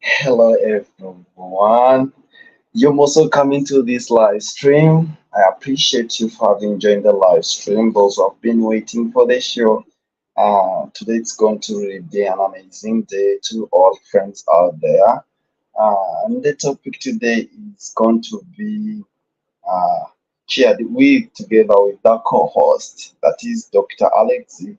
Hello everyone. You're also coming to this live stream. I appreciate you for having joined the live stream. Those who have been waiting for the show. Today it's going to really be an amazing day to all friends out there. And the topic today is going to be uh, shared with together with the co-host, that is Dr. Alexey.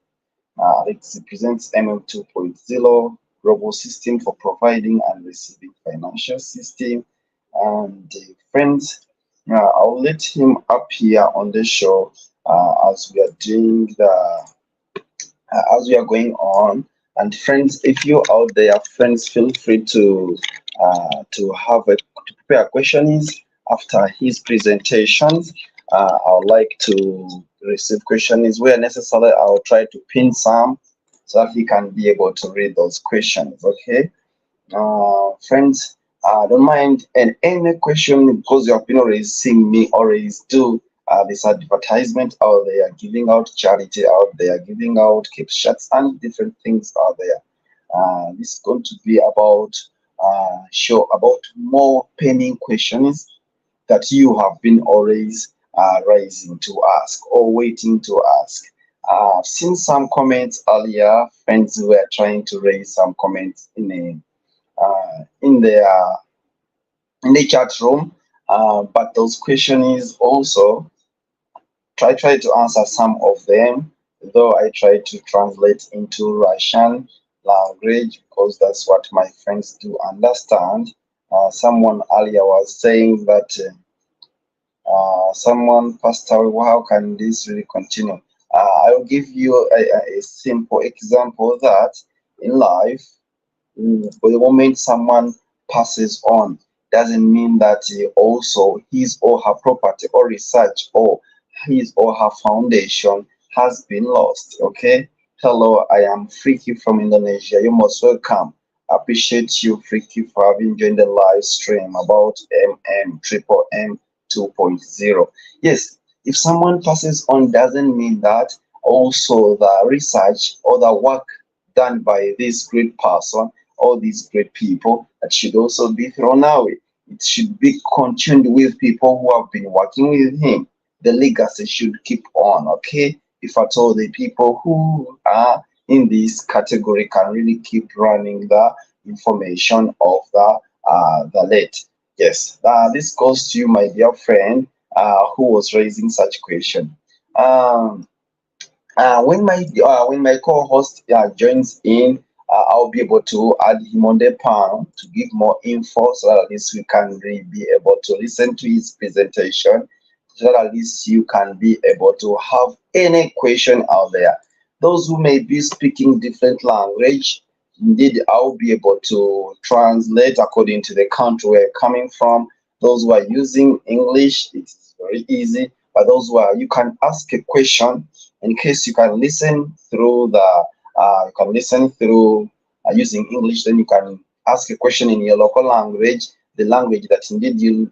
Alexey presents MM2.0 global system for providing and receiving financial system. And friends, I'll let him appear on the show as we are doing the as we are going on. And friends, if you out there, friends, feel free to prepare questions after his presentations. I would like to receive questions where necessary. I'll try to pin some so that he can be able to read those questions. Okay, friends, don't mind and any question because you have been already seeing me always do this advertisement out there, giving out charity out there, giving out keep shots and different things out there. This is going to be about show about more pending questions that you have been always raising to ask or waiting to ask. I've seen some comments earlier. Friends were trying to raise some comments in their in the chat room, but those questions also try to answer some of them. Though I try to translate into Russian language because that's what my friends do understand. Someone earlier was saying that. Someone passed away. How can this really continue? I will give you a simple example that in life, for the moment someone passes on, doesn't mean that also his or her property or research or his or her foundation has been lost. Okay. Hello, I am Freaky from Indonesia. You're most welcome. Appreciate you, Freaky, for having joined the live stream about MM 2.0. Yes, if someone passes on, doesn't mean that also the research or the work done by this great person or these great people that should also be thrown away. It should be continued with people who have been working with him. The legacy should keep on, okay? If at all the people who are in this category can really keep running the information of the late. Yes, this goes to you, my dear friend, who was raising such question. Um, when my co-host joins in, I'll be able to add him on the panel to give more info, so that at least we can really be able to listen to his presentation, so that at least you can be able to have any question out there. Those who may be speaking different language, indeed, I'll be able to translate according to the country we're coming from. Those who are using English, it's very easy. But those who are, you can ask a question in case you can listen through you can listen through using English, then you can ask a question in your local language, the language that indeed you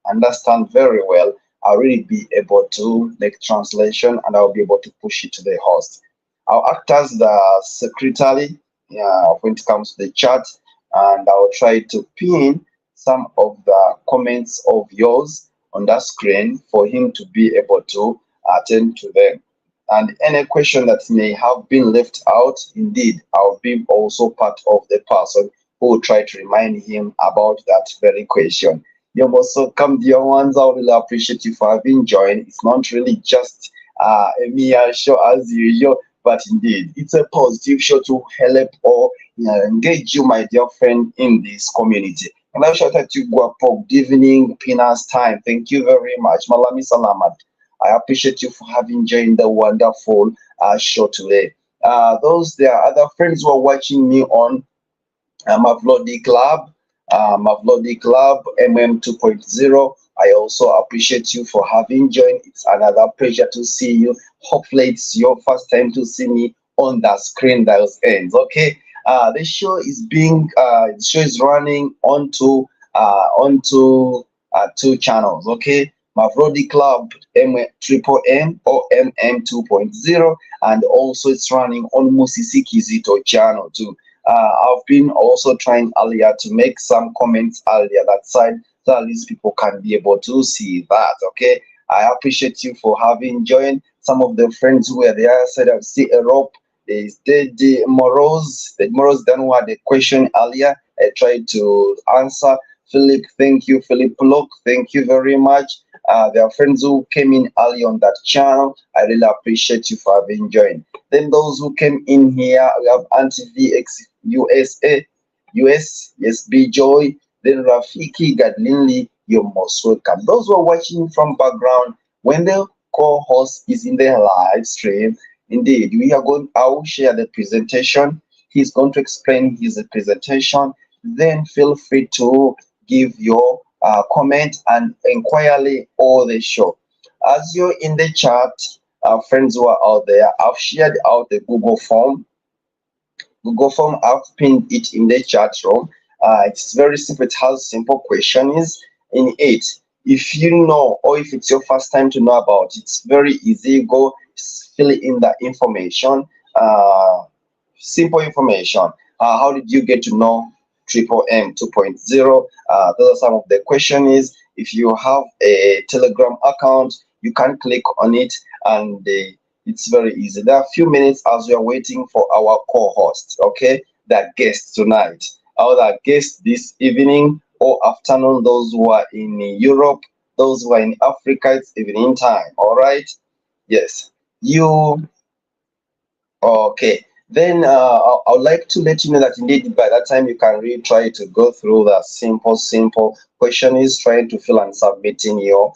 understand very well. I'll really be able to make translation and I'll be able to push it to the host. I'll act as the secretary when it comes to the chat, and I'll try to pin some of the comments of yours on that screen for him to be able to attend to them. And any question that may have been left out, indeed, I'll be also part of the person who will try to remind him about that very question. You're most welcome, dear ones. I really appreciate you for having joined. It's not really just a mere show as usual, but indeed, it's a positive show to help or engage you, my dear friend, in this community. And I shout at you, Guapo. Good evening, Pinas time. Thank you very much. Malami Salamat. I appreciate you for having joined the wonderful show today. Those there are other friends who are watching me on Mavlodi Club, Mavlodi Club, MM 2.0. I also appreciate you for having joined. It's another pleasure to see you. Hopefully, it's your first time to see me on the screen that ends. Okay, the show is the show is running onto two channels. Okay, Mavlodi Club Triple M or MM 2.0, and also it's running on Musisi Kizito channel too. I've been also trying earlier to make some comments earlier that side, so at least people can be able to see that. Okay, I appreciate you for having joined. Some of the friends who were there said I see a rope. There's the Moros then who had a question earlier. I tried to answer. Philip, thank you. Philip Look, thank you very much. There are friends who came in early on that channel. I really appreciate you for having joined. Then those who came in here, we have Anti VX USA, US, yes, B Joy, then Rafiki Gadlinli, you're most welcome. Those who are watching from background, when the co-host is in the live stream, indeed, we are going, I will share the presentation. He's going to explain his presentation. Then feel free to give your comment and inquiry all the show. As you're in the chat, friends who are out there, I've shared out the Google form. I've pinned it in the chat room. It's very simple. It has simple questions in it. If you know, or if it's your first time to know about it, it's very easy. Go fill in the information. Uh, Simple information. How did you get to know Triple M 2.0? Those are some of the questions. If you have a Telegram account, you can click on it, and it's very easy. There are a few minutes as we are waiting for our co-host, okay? That guest tonight. Our guest this evening or afternoon, those who are in Europe, those who are in Africa, it's evening time, all right? Yes. You Okay. Then I would like to let you know that indeed by that time you can really try to go through the simple question is trying to fill and submitting your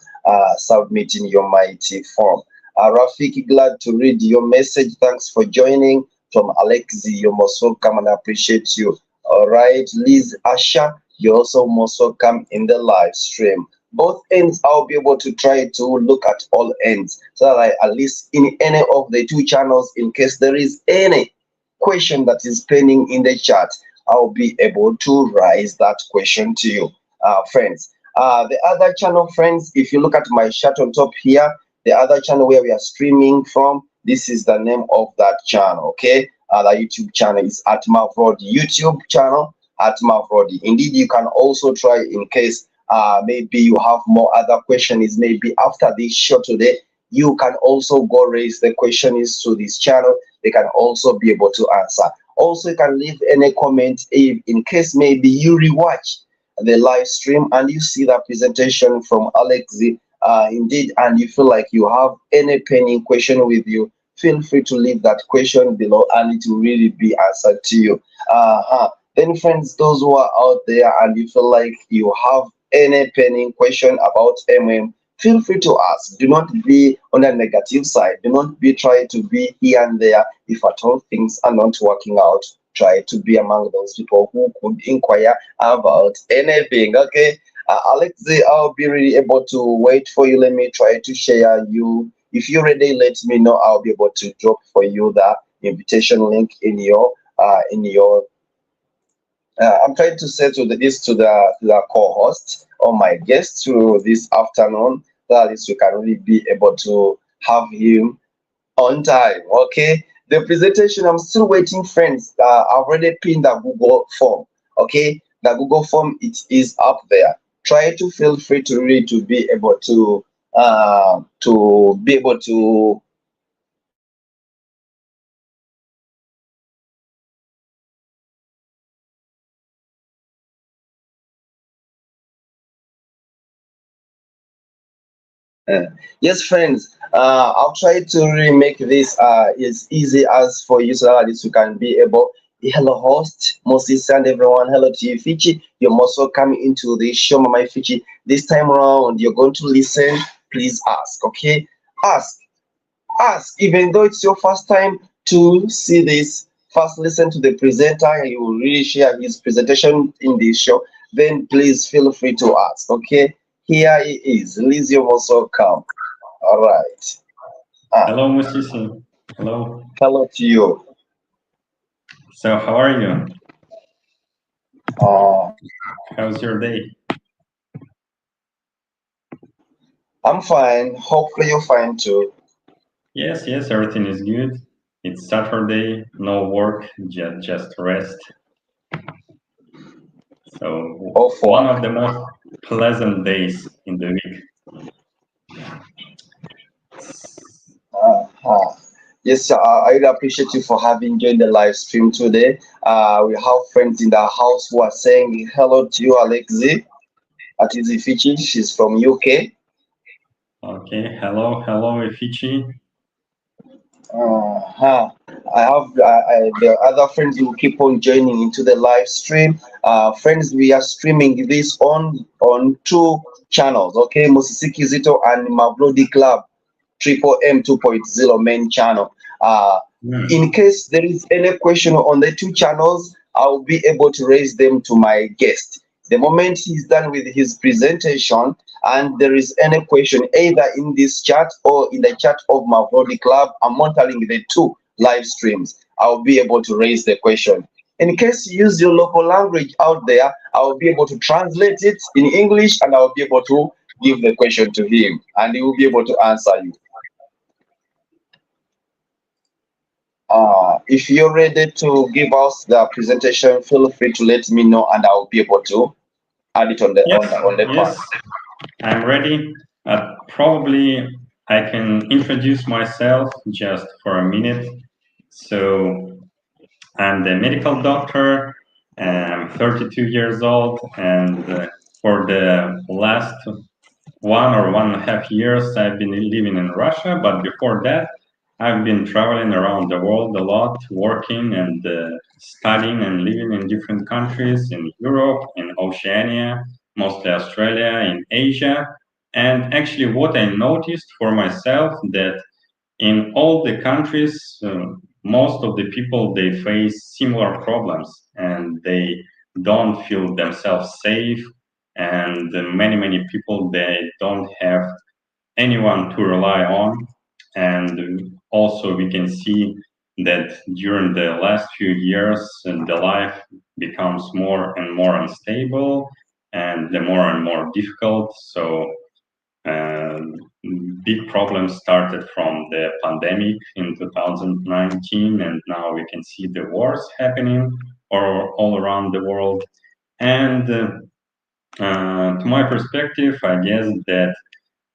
mighty form. Rafiki, glad to read your message. Thanks for joining. From Alexey, you're most welcome and I appreciate you. All right, Liz Asha, you're also most welcome in the live stream. Both ends, I'll be able to try to look at all ends so that at least in any of the two channels, in case there is any question that is pending in the chat, I'll be able to raise that question to you, friends. The other channel, friends, if you look at my chat on top here, the other channel where we are streaming from, this is the name of that channel, okay? The YouTube channel is at Mavrod YouTube channel at Mavrod. Indeed, you can also try in case maybe you have more other questions. Maybe after this show today, you can also go raise the questions to this channel. They can also be able to answer. Also, you can leave any comment if in case maybe you rewatch the live stream and you see that presentation from Alexey, indeed, and you feel like you have any pending question with you, feel free to leave that question below and it will really be answered to you. Then, friends, those who are out there and you feel like you have any pending question about MM, feel free to ask. Do not be on the negative side. Do not be trying to be here and there. If at all things are not working out, try to be among those people who could inquire about anything. Okay, Alexei, I'll be really able to wait for you. Let me try to share you. If you're ready, let me know. I'll be able to drop for you the invitation link in your I'm trying to say this to the co-host or my guest to this afternoon. That at least we can really be able to have him on time. Okay. The presentation, I'm still waiting, friends. I've already pinned the Google form. Okay. The Google form, it is up there. Try to feel free to read to be able to Uh, yes, friends. I'll try to really make this as easy as for you so that at least you can be able. Hello, host Moses and everyone. Hello to you, Fichi. You're most welcome into the show, Mama Fichi. This time around, you're going to listen. Please ask, okay? Ask, ask. Even though it's your first time to see this, first listen to the presenter. And he will really share his presentation in this show. Then please feel free to ask, okay? Here he is. Liz, you're most welcome. All right. Ah, Hello, Musisi. Hello. hello to you. So, how are you? Uh, How's your day? I'm fine. Hopefully you're fine too. Yes, everything is good. It's Saturday, no work, just rest. So Off one work. of the most pleasant days in the week. Uh-huh. Yes, I really appreciate you for having joined the live stream today. We have friends in the house who are saying hello to you, Alexey. That is Ifichi. She's from UK. Okay, hello, Ifichi. Uh-huh. I have the other friends who keep on joining into the live stream. Friends, we are streaming this on two channels. Okay, Musisiki Zito and Mablodi Club Triple M 2.0 main channel. In case there is any question on the two channels, I'll be able to raise them to my guest. The moment he's done with his presentation and there is any question either in this chat or in the chat of my body club, I'm monitoring the two live streams. I'll be able to raise the question. In case you use your local language out there, I'll be able to translate it in English and I'll be able to give the question to him and he will be able to answer you. If you're ready to give us the presentation, feel free to let me know, and I'll be able to add it on the Yes, on the yes, part. I'm ready. Probably I can introduce myself just for a minute. So I'm the medical doctor. I'm 32 years old, and for the last 1.5 years, I've been living in Russia. But before that, I've been traveling around the world a lot, working and studying and living in different countries in Europe, in Oceania, mostly Australia, in Asia. And actually, what I noticed for myself that in all the countries, most of the people they face similar problems and they don't feel themselves safe, and many people they don't have anyone to rely on. And also we can see that during the last few years, the life becomes more and more unstable and the more and more difficult. So and big problems started from the pandemic in 2019, and now we can see the wars happening all around the world. And to my perspective, I guess that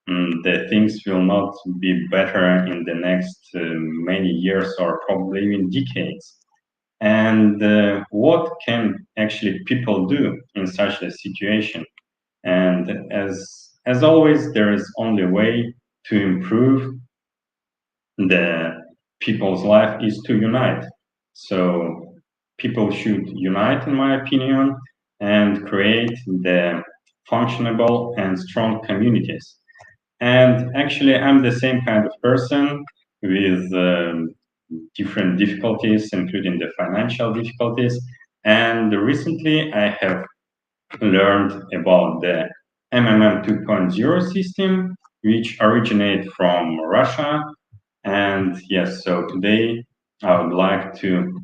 the things will not be better in the next many years or probably even decades. And what can actually people do in such a situation? And as always, there is only way to improve the people's life is to unite. So people should unite, in my opinion, and create the functionable and strong communities. And actually, I'm the same kind of person with different difficulties, including the financial difficulties. And recently, I have learned about the MMM 2.0 system, which originated from Russia. And yes, so today I would like to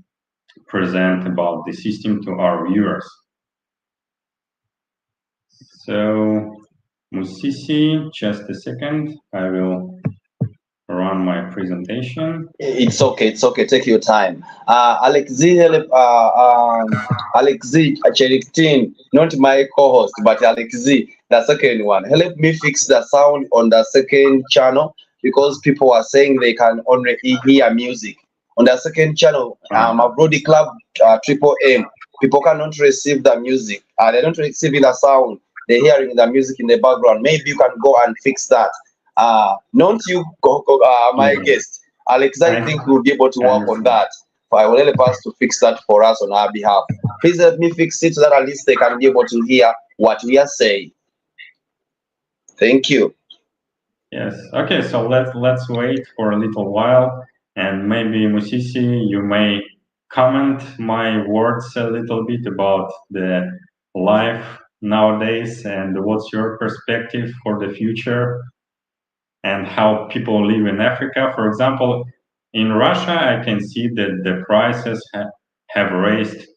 present about the system to our viewers. So, Musisi, just a second, I will run my presentation. It's okay. It's okay. Take your time. Alexey Cheriktin, not my co-host, but Alexey, the second one. Help me fix the sound on the second channel because people are saying they can only hear music on the second channel. A Brody Club Triple M. People cannot receive the music. They don't receive the sound. They're hearing the music in the background. Maybe you can go and fix that. Not you, my Yeah, guest. Alex, I think we'll be able to I work on understand. that. I will help us to fix that for us on our behalf. Please help me fix it so that at least they can be able to hear what we are saying. Thank you. Yes. Okay. So let's wait for a little while, and maybe Musisi, you may comment my words a little bit about the life nowadays and what's your perspective for the future and how people live in Africa. For example, in Russia, I can see that the prices have raised,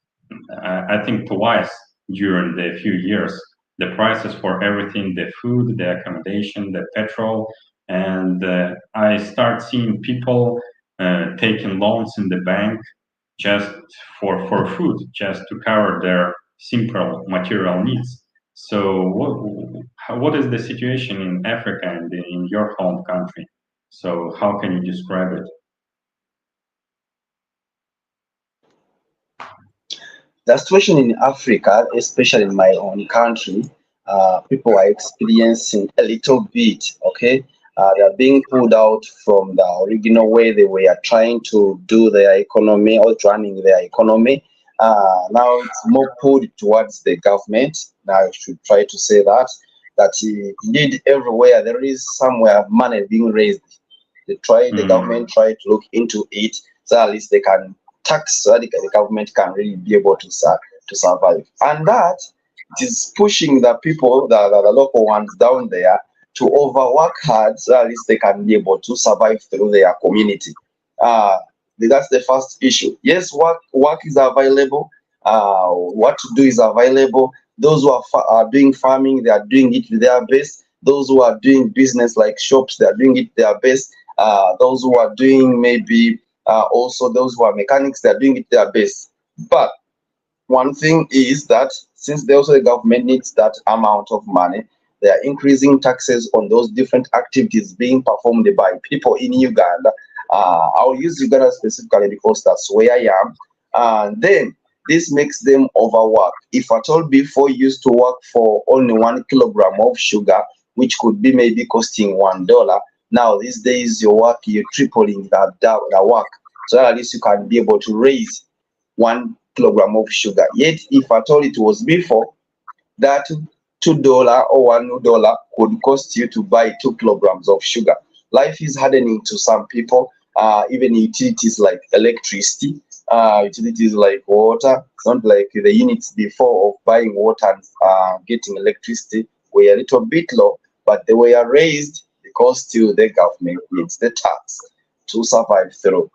I think, twice during the few years. The prices for everything, the food, the accommodation, the petrol, and I start seeing people taking loans in the bank just for food, just to cover their simple material needs. So, what is the situation in Africa and in your home country? So, how can you describe it? The situation in Africa, especially in my own country, people are experiencing a little bit, okay? They are being pulled out from the original way they were trying to do their economy or running their economy. Now it's more pulled towards the government. Now I should try to say that indeed everywhere there is somewhere money being raised. The Mm, government try to look into it so at least they can tax so that the government can really be able to survive. And that it is pushing the people, the local ones down there to overwork hard so at least they can be able to survive through their community. Uh, that's the first issue. Yes, work is available. What to do is available. Those who are doing farming, they are doing it with their best. Those who are doing business like shops, they are doing it their best. Those who are doing maybe also those who are mechanics, they are doing it their best. But one thing is that since the government needs that amount of money, they are increasing taxes on those different activities being performed by people in Uganda. I'll use Uganda specifically because that's where I am. And then this makes them overwork. If at all before you used to work for only 1 kilogram of sugar, which could be maybe costing $1, now these days you're tripling the work. So at least you can be able to raise 1 kilogram of sugar. Yet, if at all it was before, that $2 or $1 could cost you to buy 2 kilograms of sugar. Life is hardening to some people. Even utilities like electricity, utilities like water. It's not like the units before of buying water and getting electricity were a little bit low, but they were raised because still the government needs the tax to survive through.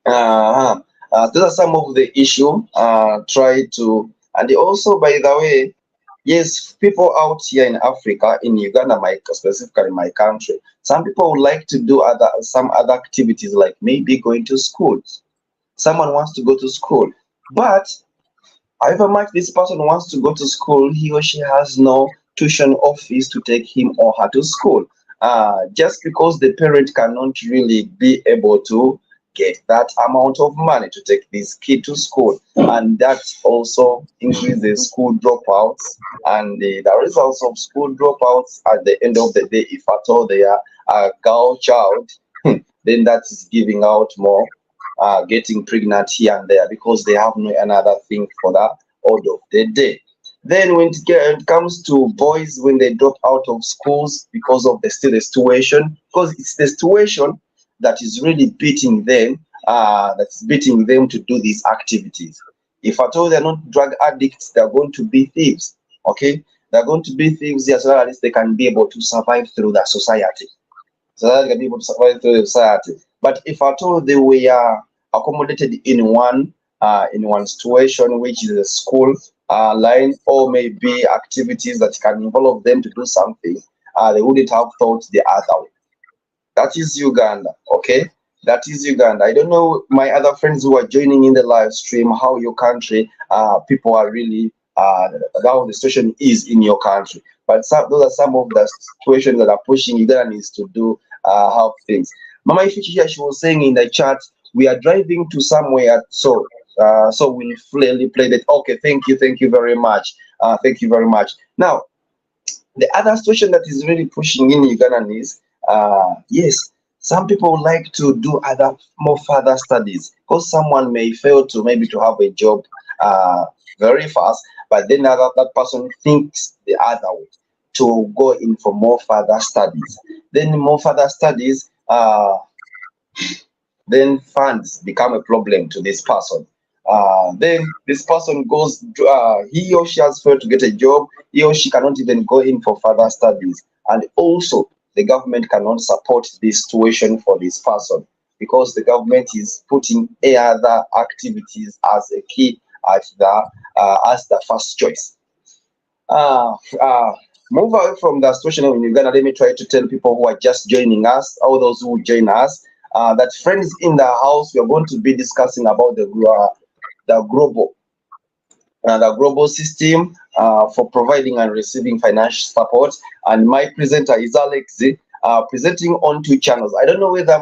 Uh, those are some of the issue. Try to, and also, by the way, yes, people out here in Africa, in Uganda, my specifically my country, some people would like to do some other activities like maybe going to school. Someone wants to go to school, but however much this person wants to go to school, he or she has no tuition office to take him or her to school. Just because the parent cannot really be able to get that amount of money to take this kid to school, and that also increases school dropouts. And the results of school dropouts at the end of the day, if at all they are a girl child, then that is giving out more, getting pregnant here and there because they have no another thing for the order of the day. Then when it comes to boys, when they drop out of schools because of the situation, because it's the situation that is really beating them, that's beating them to do these activities. If at all they're not drug addicts, they're going to be thieves. Okay, they're going to be thieves, yes, so at least they can be able to survive through the society so that they can be able to survive through the society. But if at all they were accommodated in one situation, which is a school line or maybe activities that can involve them to do something, they wouldn't have thought the other way. That is Uganda, okay? That is Uganda. I don't know my other friends who are joining in the live stream how your country people are really how the situation is in your country. But those are some of the situations that are pushing Ugandans to do have things. Mama Ifichi here, she was saying in the chat, we are driving to somewhere, so we'll play that. Okay, thank you very much. Thank you very much. Now, the other situation that is really pushing in Uganda is, yes, some people like to do other more further studies because someone may fail to maybe to have a job very fast, but then that person thinks the other way to go in for more further studies. Then more further studies, then funds become a problem to this person. Then this person goes, he or she has failed to get a job, he or she cannot even go in for further studies. And also, the government cannot support this situation for this person because the government is putting other activities as a key at the as the first choice. Uh, uh, Move away from the situation in Uganda. Let me try to tell people who are just joining us, all those who join us, that friends in the house, we are going to be discussing about the global the global system for providing and receiving financial support. And my presenter is Alexey, presenting on two channels. I don't know whether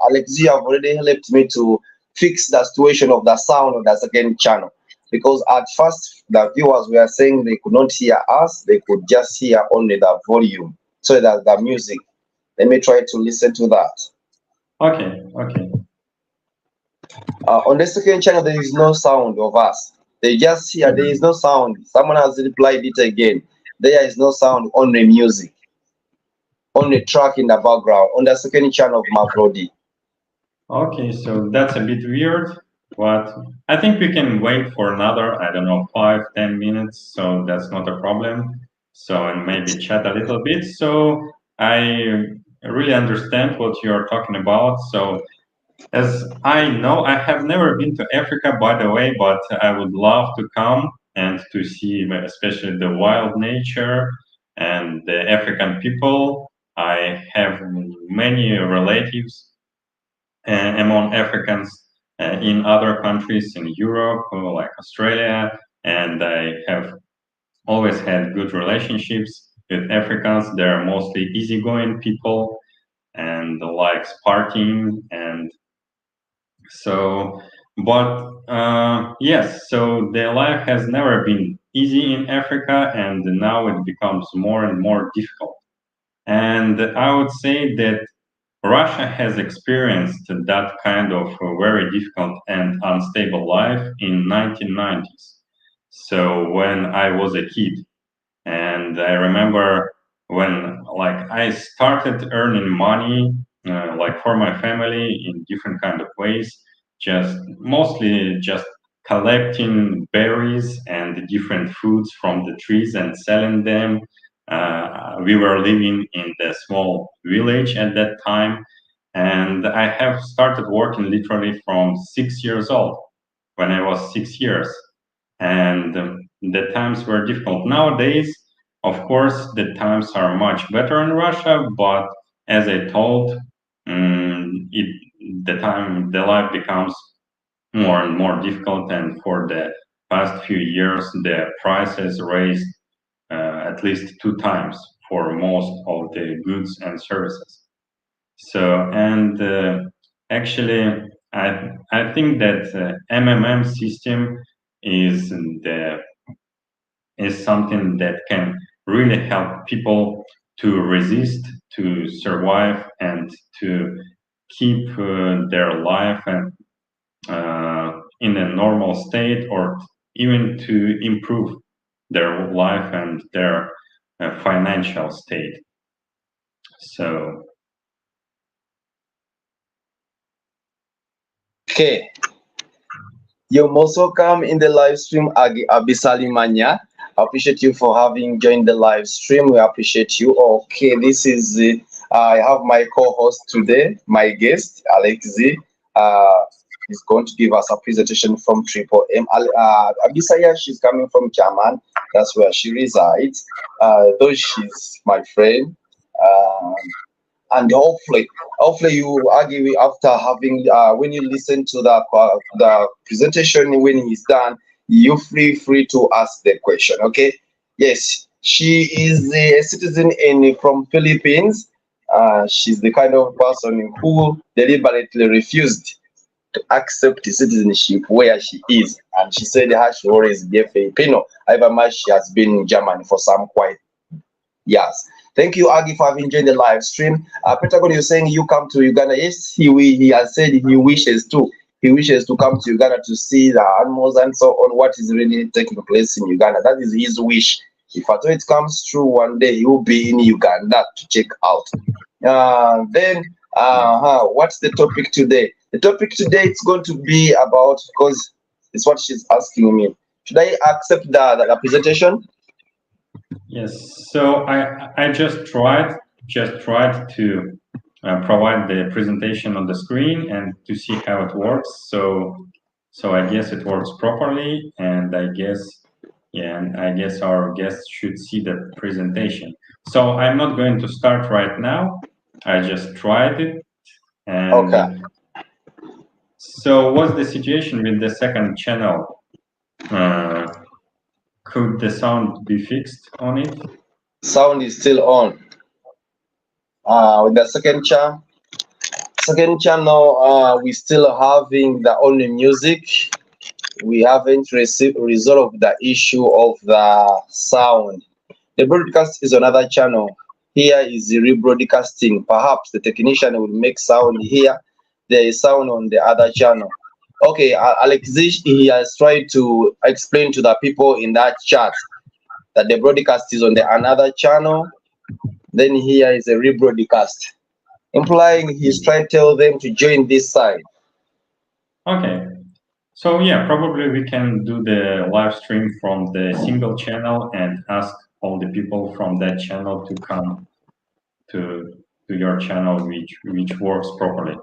Alexey have already helped me to fix the situation of the sound of the second channel. Because at first the viewers were saying they could not hear us, they could just hear only the volume. So that the music. Let me try to listen to that. Okay, okay. On the second channel, there is no sound of us. They just hear there is no sound. Someone has replied it again. There is no sound, only music, only track in the background. On the second channel of Mavrodi. Okay, so that's a bit weird, but I think we can wait for another, I don't know, 5, 10 minutes, so that's not a problem. So, and maybe chat a little bit. So, I really understand what you're talking about. So, as I know, I have never been to Africa, by the way, but I would love to come and to see, especially the wild nature and the African people. I have many relatives among Africans in other countries in Europe, like Australia, and I have always had good relationships with Africans. They're mostly easygoing people and likes partying and so. But yes, so the life has never been easy in Africa, and now it becomes more and more difficult. And I would say that Russia has experienced that kind of very difficult and unstable life in 1990s. So when I was a kid, and I remember when like I started earning money like for my family in different kind of ways, just mostly just collecting berries and different fruits from the trees and selling them. We were living in the small village at that time, and I have started working literally from 6 years old when I was 6 years, and the times were difficult. Nowadays, of course, the times are much better in Russia, but as I told, it the life becomes more and more difficult, and for the past few years, the prices raised at least 2 times for most of the goods and services. So, and actually, I think that MMM system is the is something that can really help people to resist, to survive, and to keep their life and in a normal state, or even to improve their life and their financial state. So, Okay. You're most welcome in the live stream, Abisali Manya. I appreciate you for having joined the live stream. We appreciate you. Okay, this is I have my co-host today, my guest, Alexey. Uh, is going to give us a presentation from Triple M. Abisaya, she's coming from German. That's where she resides. Though she's my friend. Um and hopefully you argue after having when you listen to the presentation when he's done, you free to ask the question. Okay, yes, she is a citizen in from Philippines. She's the kind of person who deliberately refused to accept citizenship where she is, and she said her she always be a Filipino. However much she has been in Germany for some quite. Yes. Thank you, Agi, for having joined the live stream. Pentagon, you're saying you come to Uganda. Yes, he has said he wishes to. He wishes to come to Uganda to see the animals and so on, what is really taking place in Uganda. That is his wish. If at all it comes true, one day he will be in Uganda to check out. What's the topic today? The topic today it's going to be about, because it's what she's asking me. Should I accept the presentation? yes, so I just tried to provide the presentation on the screen and to see how it works. So I guess it works properly, and I guess yeah, and I guess our guests should see the presentation. So I'm not going to start right now. I just tried it, Okay. and so what's the situation with the second channel? Uh, Could the sound be fixed on it? Sound is still on. With the second channel, we still having the only music. We haven't resolved the issue of the sound. The broadcast is another channel. Here is the rebroadcasting. Perhaps the technician will make sound here. There is sound on the other channel. Okay, Alexey, he has tried to explain to the people in that chat that the broadcast is on the another channel. Then here is a rebroadcast, implying he's trying to tell them to join this side. Okay. So yeah, probably we can do the live stream from the single channel and ask all the people from that channel to come to your channel, which works properly.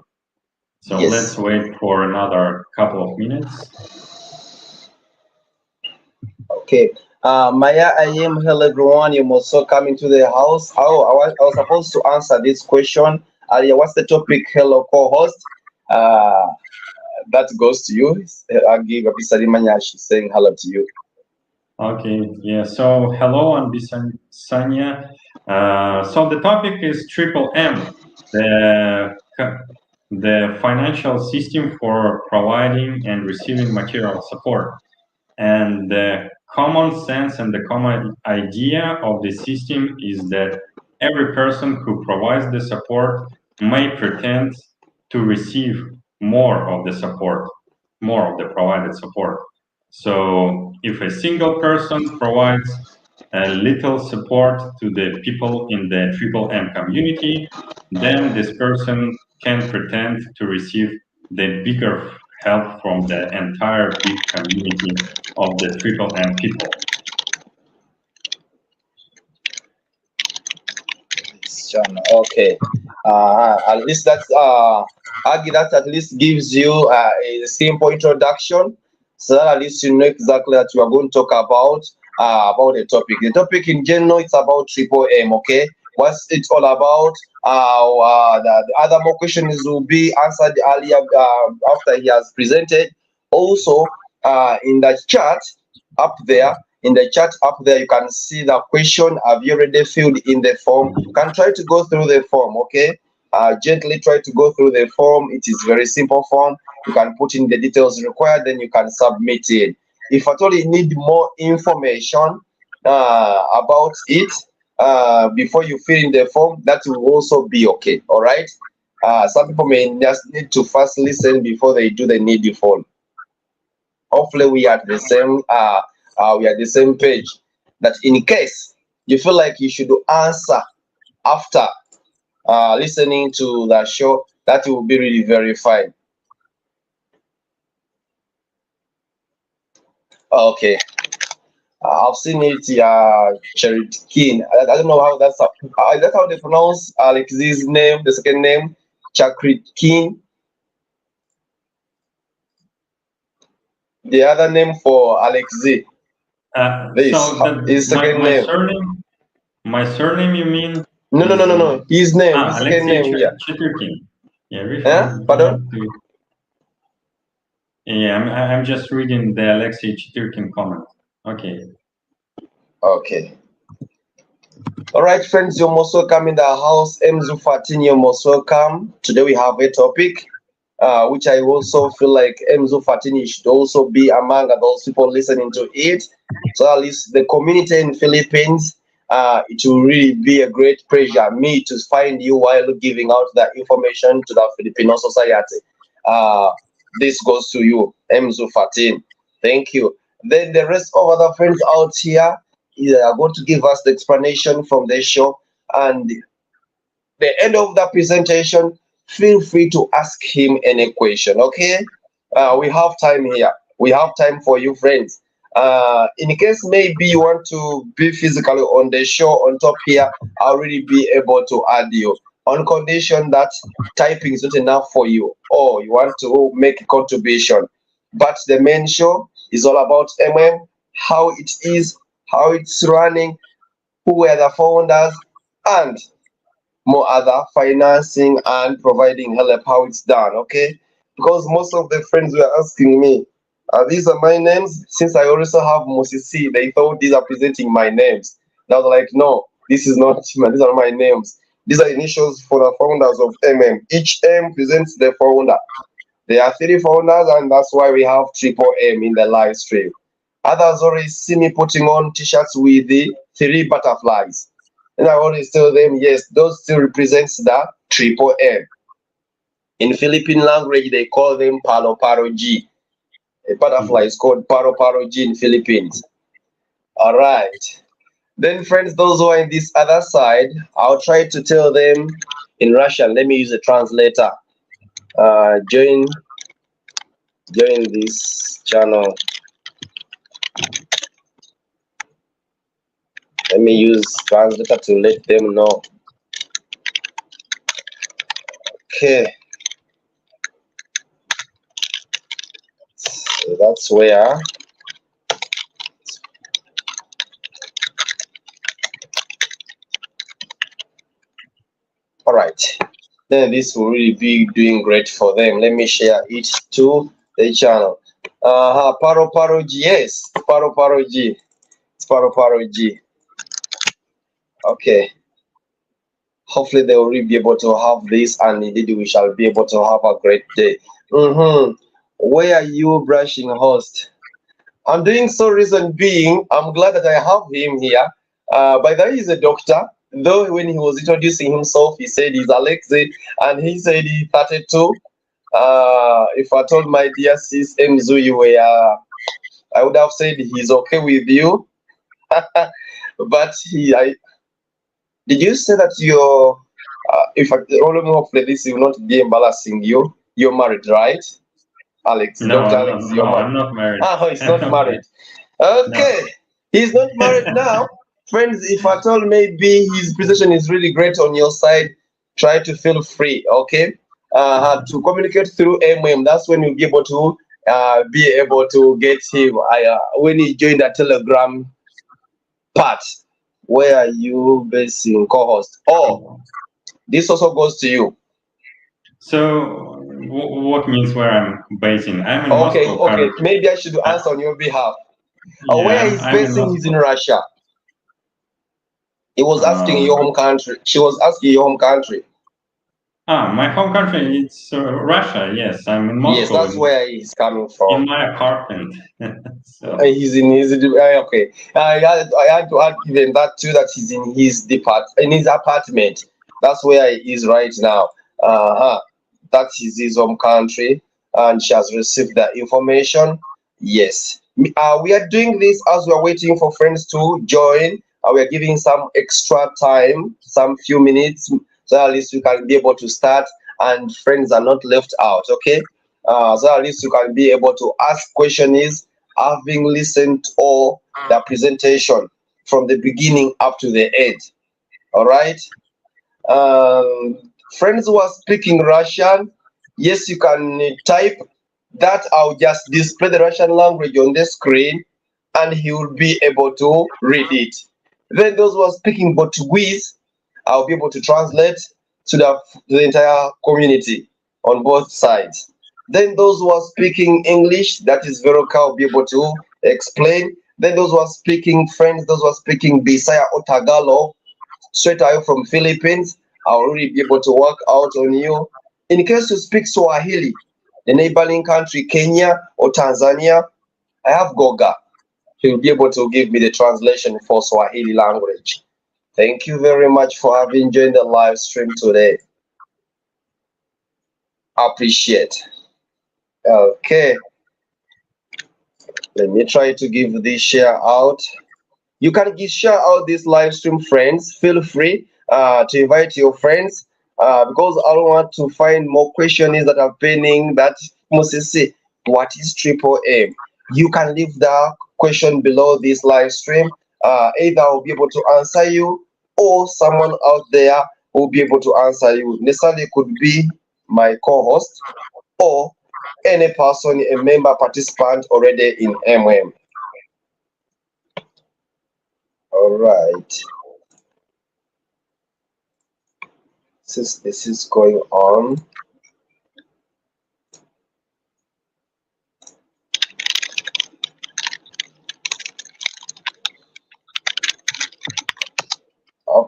So Yes. let's wait for another couple of minutes. Okay. Maya, I am. Hello, everyone. You're also coming to the house. I was supposed to answer this question. Yeah, what's the topic? Hello, co-host. That goes to you. I'll give Abisarimanya. She's saying hello to you. Okay. Yeah. So hello, Sanya. So the topic is triple M, the financial system for providing and receiving material support. And the common sense and the common idea of the system is that every person who provides the support may pretend to receive more of the support, more of the provided support. So if a single person provides a little support to the people in the triple M community, then this person can pretend to receive the bigger help from the entire big community of the triple M people. Okay. At least that's Agi, that at least gives you a simple introduction, so that at least you know exactly what you are going to talk about the topic. The topic in general it's about triple M. Okay, what's it all about? The other more questions will be answered earlier after he has presented. Also, in the chat up there, you can see the question. Have you already filled in the form? You can try to go through the form. Okay, gently try to go through the form. It is very simple form. You can put in the details required, then you can submit it. If at all you need more information about it before you fill in the form, that will also be okay. All right. Some people may just need to first listen before they do the needful. Hopefully we are at the same page, that in case you feel like you should answer after listening to the show, that will be really very fine. Okay. I've seen it, Charity King. I don't know how that's how they pronounce Alex's name, the second name, Chakrit King. The other name for Alexei. His second my name. surname, you mean? No. His name, his second Alexey name. Yeah. Rzhevsky. Yeah, Pardon? Yeah, I'm just reading the Alexey Rzhevsky comment. Okay. Okay. All right, friends, you're most welcome in the house. MZU14, you're most welcome. Today we have a topic, which I also feel like MZU14 should also be among those people listening to it. So at least the community in Philippines, it will really be a great pleasure me to find you while giving out the information to the Filipino society. This goes to you, MZU14. Thank you. Then the rest of other friends out here are going to give us the explanation from the show, and the end of the presentation, feel free to ask him any question. Okay, we have time here. We have time for you, friends. In case maybe you want to be physically on the show on top here, I'll really be able to add you on condition that typing is not enough for you, or you want to make a contribution. But the main show is all about how it is, how it's running, who were the founders, and more other financing and providing help how it's done. Okay, because most of the friends were asking me, These are my names. Since I also have Musisi, they thought these are presenting my names. And I was like, no, this is not, these are my names. These are initials for the founders of MM. Each M presents the founder. There are three founders, and that's why we have triple M in the live stream. Others already see me putting on t-shirts with the three butterflies. And I always tell them, yes, those still represents the triple M. In Philippine language, they call them palo palo G. A butterfly is called paro paro G in Philippines. All right. Then, friends, those who are in this other side, I'll try to tell them in Russian. Let me use a translator. Join this channel. Let me use translator to let them know. Okay. So that's where. All right. Then this will really be doing great for them. Let me share it to the channel. Paro Paro G. Yes, Paro Paro G. It's Paro Paro G. Okay. Hopefully they will really be able to have this, and indeed we shall be able to have a great day. Where are you, brushing host? I'm doing so. Reason being, I'm glad that I have him here. By the way, he's a doctor. Though when he was introducing himself, he said he's Alexey, and he said he's 32. If I told my dear sis Mzu you were, I would have said he's okay with you. But did you say that you're? If I only hopefully this will not be embarrassing you. You're married, right, Alex? No, Doctor I'm Alex, not. No, you're married. I'm not married. Ah, he's I'm not not married. married. Okay, No. he's not married now. Friends, if at all maybe his position is really great on your side, try to feel free, okay? To communicate through MM, that's when you'll be able to get him. When he joined the Telegram part, where are you basing co-host? Oh, this also goes to you. So, what means where I'm basing? I'm in Okay, Moscow okay. currently. Maybe I should I, answer on your behalf. yeah, Where I'm, he's I'm in basing, he's in Moscow. Russia. He was asking your Um, home country. She was asking your home country. my home country it's Russia. Yes, I'm in Yes, Moscow that's where he's coming from. in my apartment. So, Okay. I had to add even that too, that he's in his apartment. That's where he is right now. Uh-huh. That is his home country, and she has received that information. Yes. We are doing this as we are waiting for friends to join. We are giving some extra time, some few minutes, so at least we can be able to start and friends are not left out. Okay. So at least you can be able to ask questions having listened to all the presentation from the beginning up to the end. All right. Um, Friends who are speaking Russian, yes, you can type that. I'll just display the Russian language on the screen and he will be able to read it. Then those who are speaking Portuguese, I'll be able to translate to the entire community on both sides. Then those who are speaking English, that is very okay, I'll be able to explain. Then those who are speaking French, those who are speaking Bisaya or Tagalog, straight away from Philippines, I'll really be able to work out on you. In case you speak Swahili, the neighboring country Kenya or Tanzania, I have Goga. He'll be able to give me the translation for Swahili language. Thank you very much for having joined the live stream today. Appreciate. Okay, let me try to give this share out. You can share out this live stream, friends. Feel free to invite your friends because I don't want to find more questions that are pending. That must say, what is triple M? You can leave the question below this live stream. Either I'll be able to answer you or someone out there will be able to answer you. Necessarily could be my co-host or any person, a member participant already in MM. All right. Since this is going on,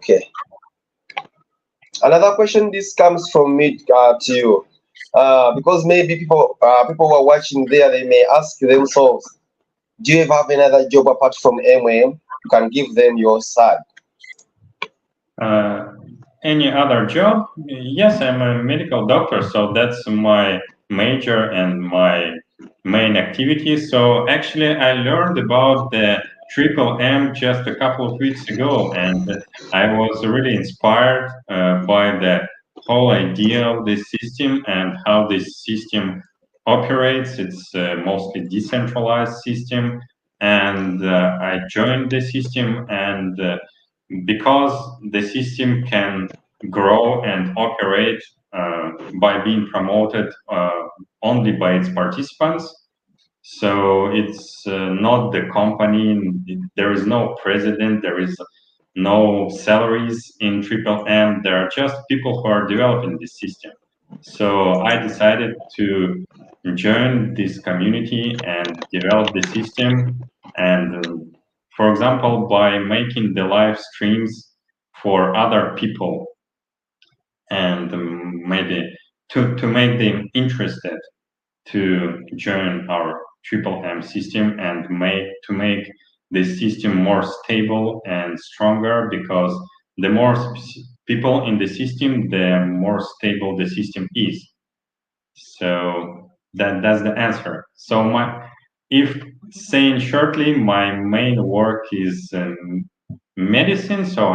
Okay. Another question. This comes from me to you, because maybe people who are watching there, they may ask themselves, do you have another job apart from MM? You can give them your side. Uh, any other job? Yes, I'm a medical doctor, so that's my major and my main activity. So actually, I learned about the triple M just a couple of weeks ago, and I was really inspired by the whole idea of this system and how this system operates. It's a mostly decentralized system, and I joined the system and because the system can grow and operate by being promoted only by its participants. So it's not the company, there is no president, there is no salaries in Triple M, there are just people who are developing this system. So I decided to join this community and develop the system. And for example, by making the live streams for other people and maybe to make them interested to join our Triple M system and make the system more stable and stronger, because the more people in the system, the more stable the system is. So that's the answer. So if saying shortly, my main work is medicine. So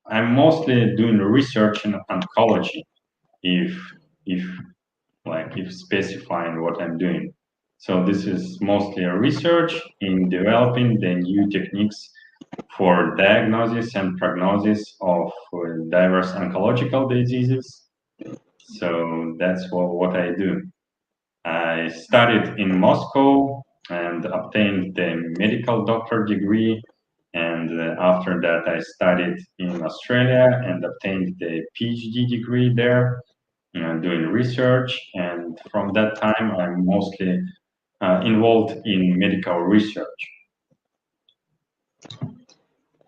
I'm mostly doing research in oncology. If if if specifying what I'm doing. So this is mostly a research in developing the new techniques for diagnosis and prognosis of diverse oncological diseases. So that's what I do. I studied in Moscow and obtained the medical doctor degree. And after that, I studied in Australia and obtained the PhD degree there, doing research. And from that time, I'm mostly involved in medical research.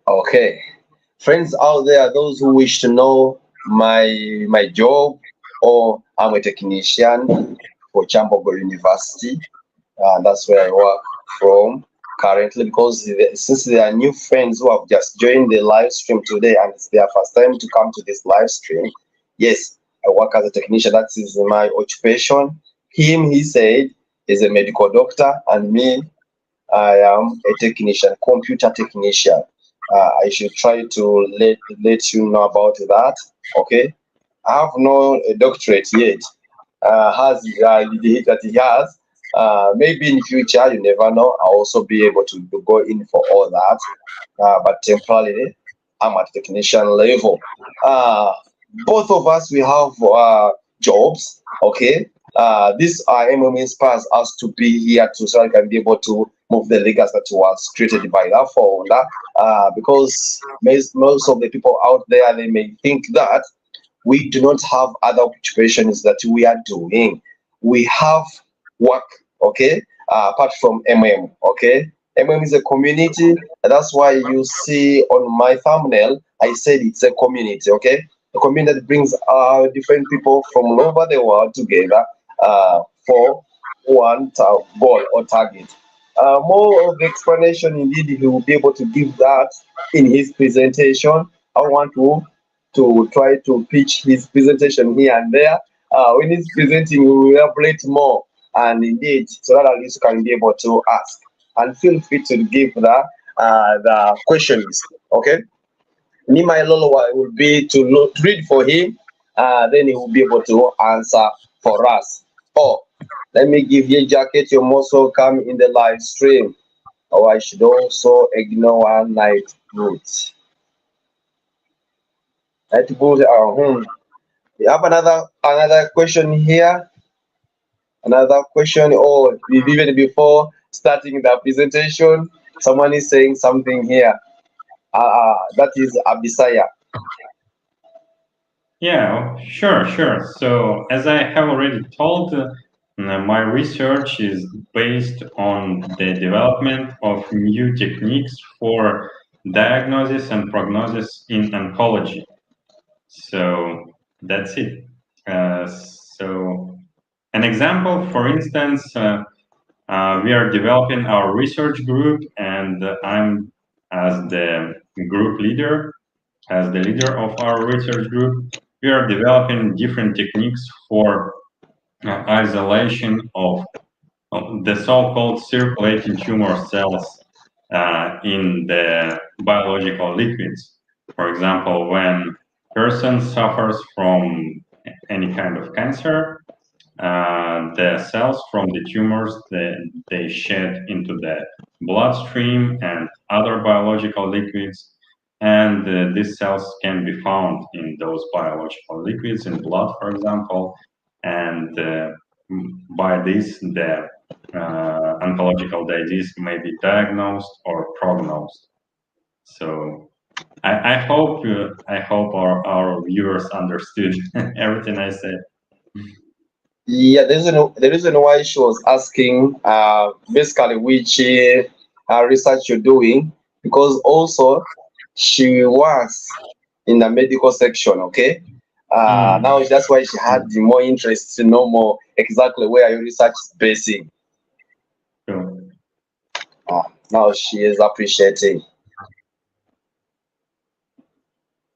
Okay. Friends out there, those who wish to know my job, or I'm a technician for Chambogo University. That's where I work from currently, because since there are new friends who have just joined the live stream today and it's their first time to come to this live stream. Yes, I work as a technician. That is my occupation. He said, is a medical doctor, and me, I am a technician, computer technician. I should try to let you know about that. Okay, I have no doctorate yet. Has that he has. Maybe in future, you never know. I'll also be able to go in for all that. But temporarily, I'm at technician level. Uh, both of us, we have jobs. Okay. This MMM inspires us to be here to so I can be able to move the legacy that was created by that founder. Because most of the people out there, they may think that we do not have other occupations that we are doing. We have work, okay, apart from MM, okay. MM is a community. That's why you see on my thumbnail, I said it's a community, okay. A community that brings different people from all over the world together for one goal or target. More of the explanation, indeed, he will be able to give that in his presentation. I want to try to pitch his presentation here and there. When he's presenting, we will elaborate more, and indeed, so that at least you can be able to ask. And feel free to give the questions. Okay. Me, my Lolo will be to read for him, then he will be able to answer for us. Oh, let me give you jacket. You're most welcome in the live stream. Oh, I should also ignore one night boot. Night boot. We have another question here. Another question. Oh, even before starting the presentation, someone is saying something here. That is Abisaya. Yeah, sure. So, as I have already told, my research is based on the development of new techniques for diagnosis and prognosis in oncology. So that's it. So an example, for instance, we are developing our research group, and I'm as the group leader, as the leader of our research group. We are developing different techniques for isolation of the so-called circulating tumor cells in the biological liquids. For example, when person suffers from any kind of cancer, the cells from the tumors they shed into the bloodstream and other biological liquids, and these cells can be found in those biological liquids in blood, for example, and by this the oncological disease may be diagnosed or prognosed. So I hope our viewers understood everything I said. Yeah, the reason why she was asking basically which research you're doing, because also she was in the medical section, okay? Mm. Now that's why she had the more interest to know more exactly where your research is basing. So, Now she is appreciating.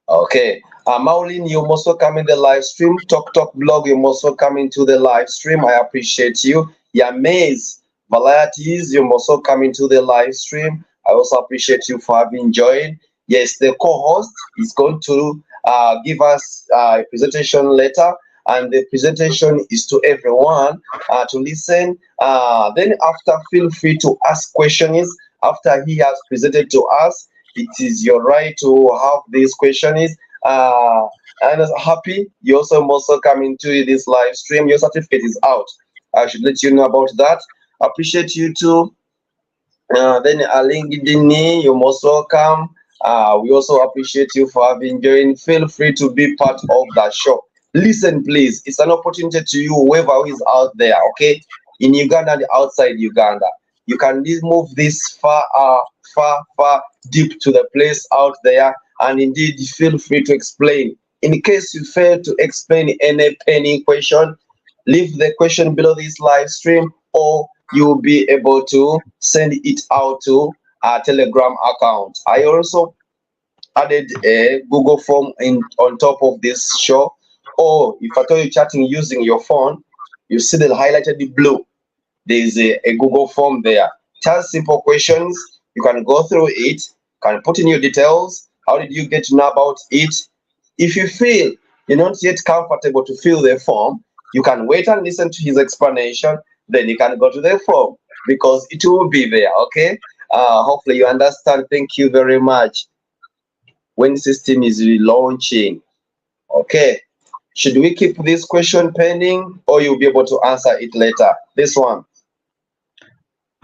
Okay. Maureen, you're most welcome in the live stream. Talk blog, you're most welcome into the live stream. I appreciate you. Yamaze Varieties, you're most welcome into the live stream. I also appreciate you for having joined. Yes, the co-host is going to give us a presentation later, and the presentation is to everyone to listen. Then after, feel free to ask questions after he has presented to us. It is your right to have these questions. Uh, and happy, you also come into this live stream. Your certificate is out. I should let you know about that. Appreciate you too. Then LinkedIn, you're most welcome. We also appreciate you for having joined. Feel free to be part of that show. Listen, please. It's an opportunity to you, whoever is out there, okay? In Uganda and outside Uganda. You can move this far deep to the place out there, and indeed feel free to explain. In case you fail to explain any question, leave the question below this live stream, or you will be able to send it out to our Telegram account. I also added a Google form on top of this show. Or if at all you're chatting using your phone, you see the highlighted blue. There is a Google form there. Just simple questions. You can go through it, can put in your details. How did you get to know about it? If you feel you're not yet comfortable to fill the form, you can wait and listen to his explanation. Then you can go to the form because it will be there. Okay. Hopefully you understand. Thank you very much. When system is relaunching. Okay. Should we keep this question pending, or you'll be able to answer it later? This one.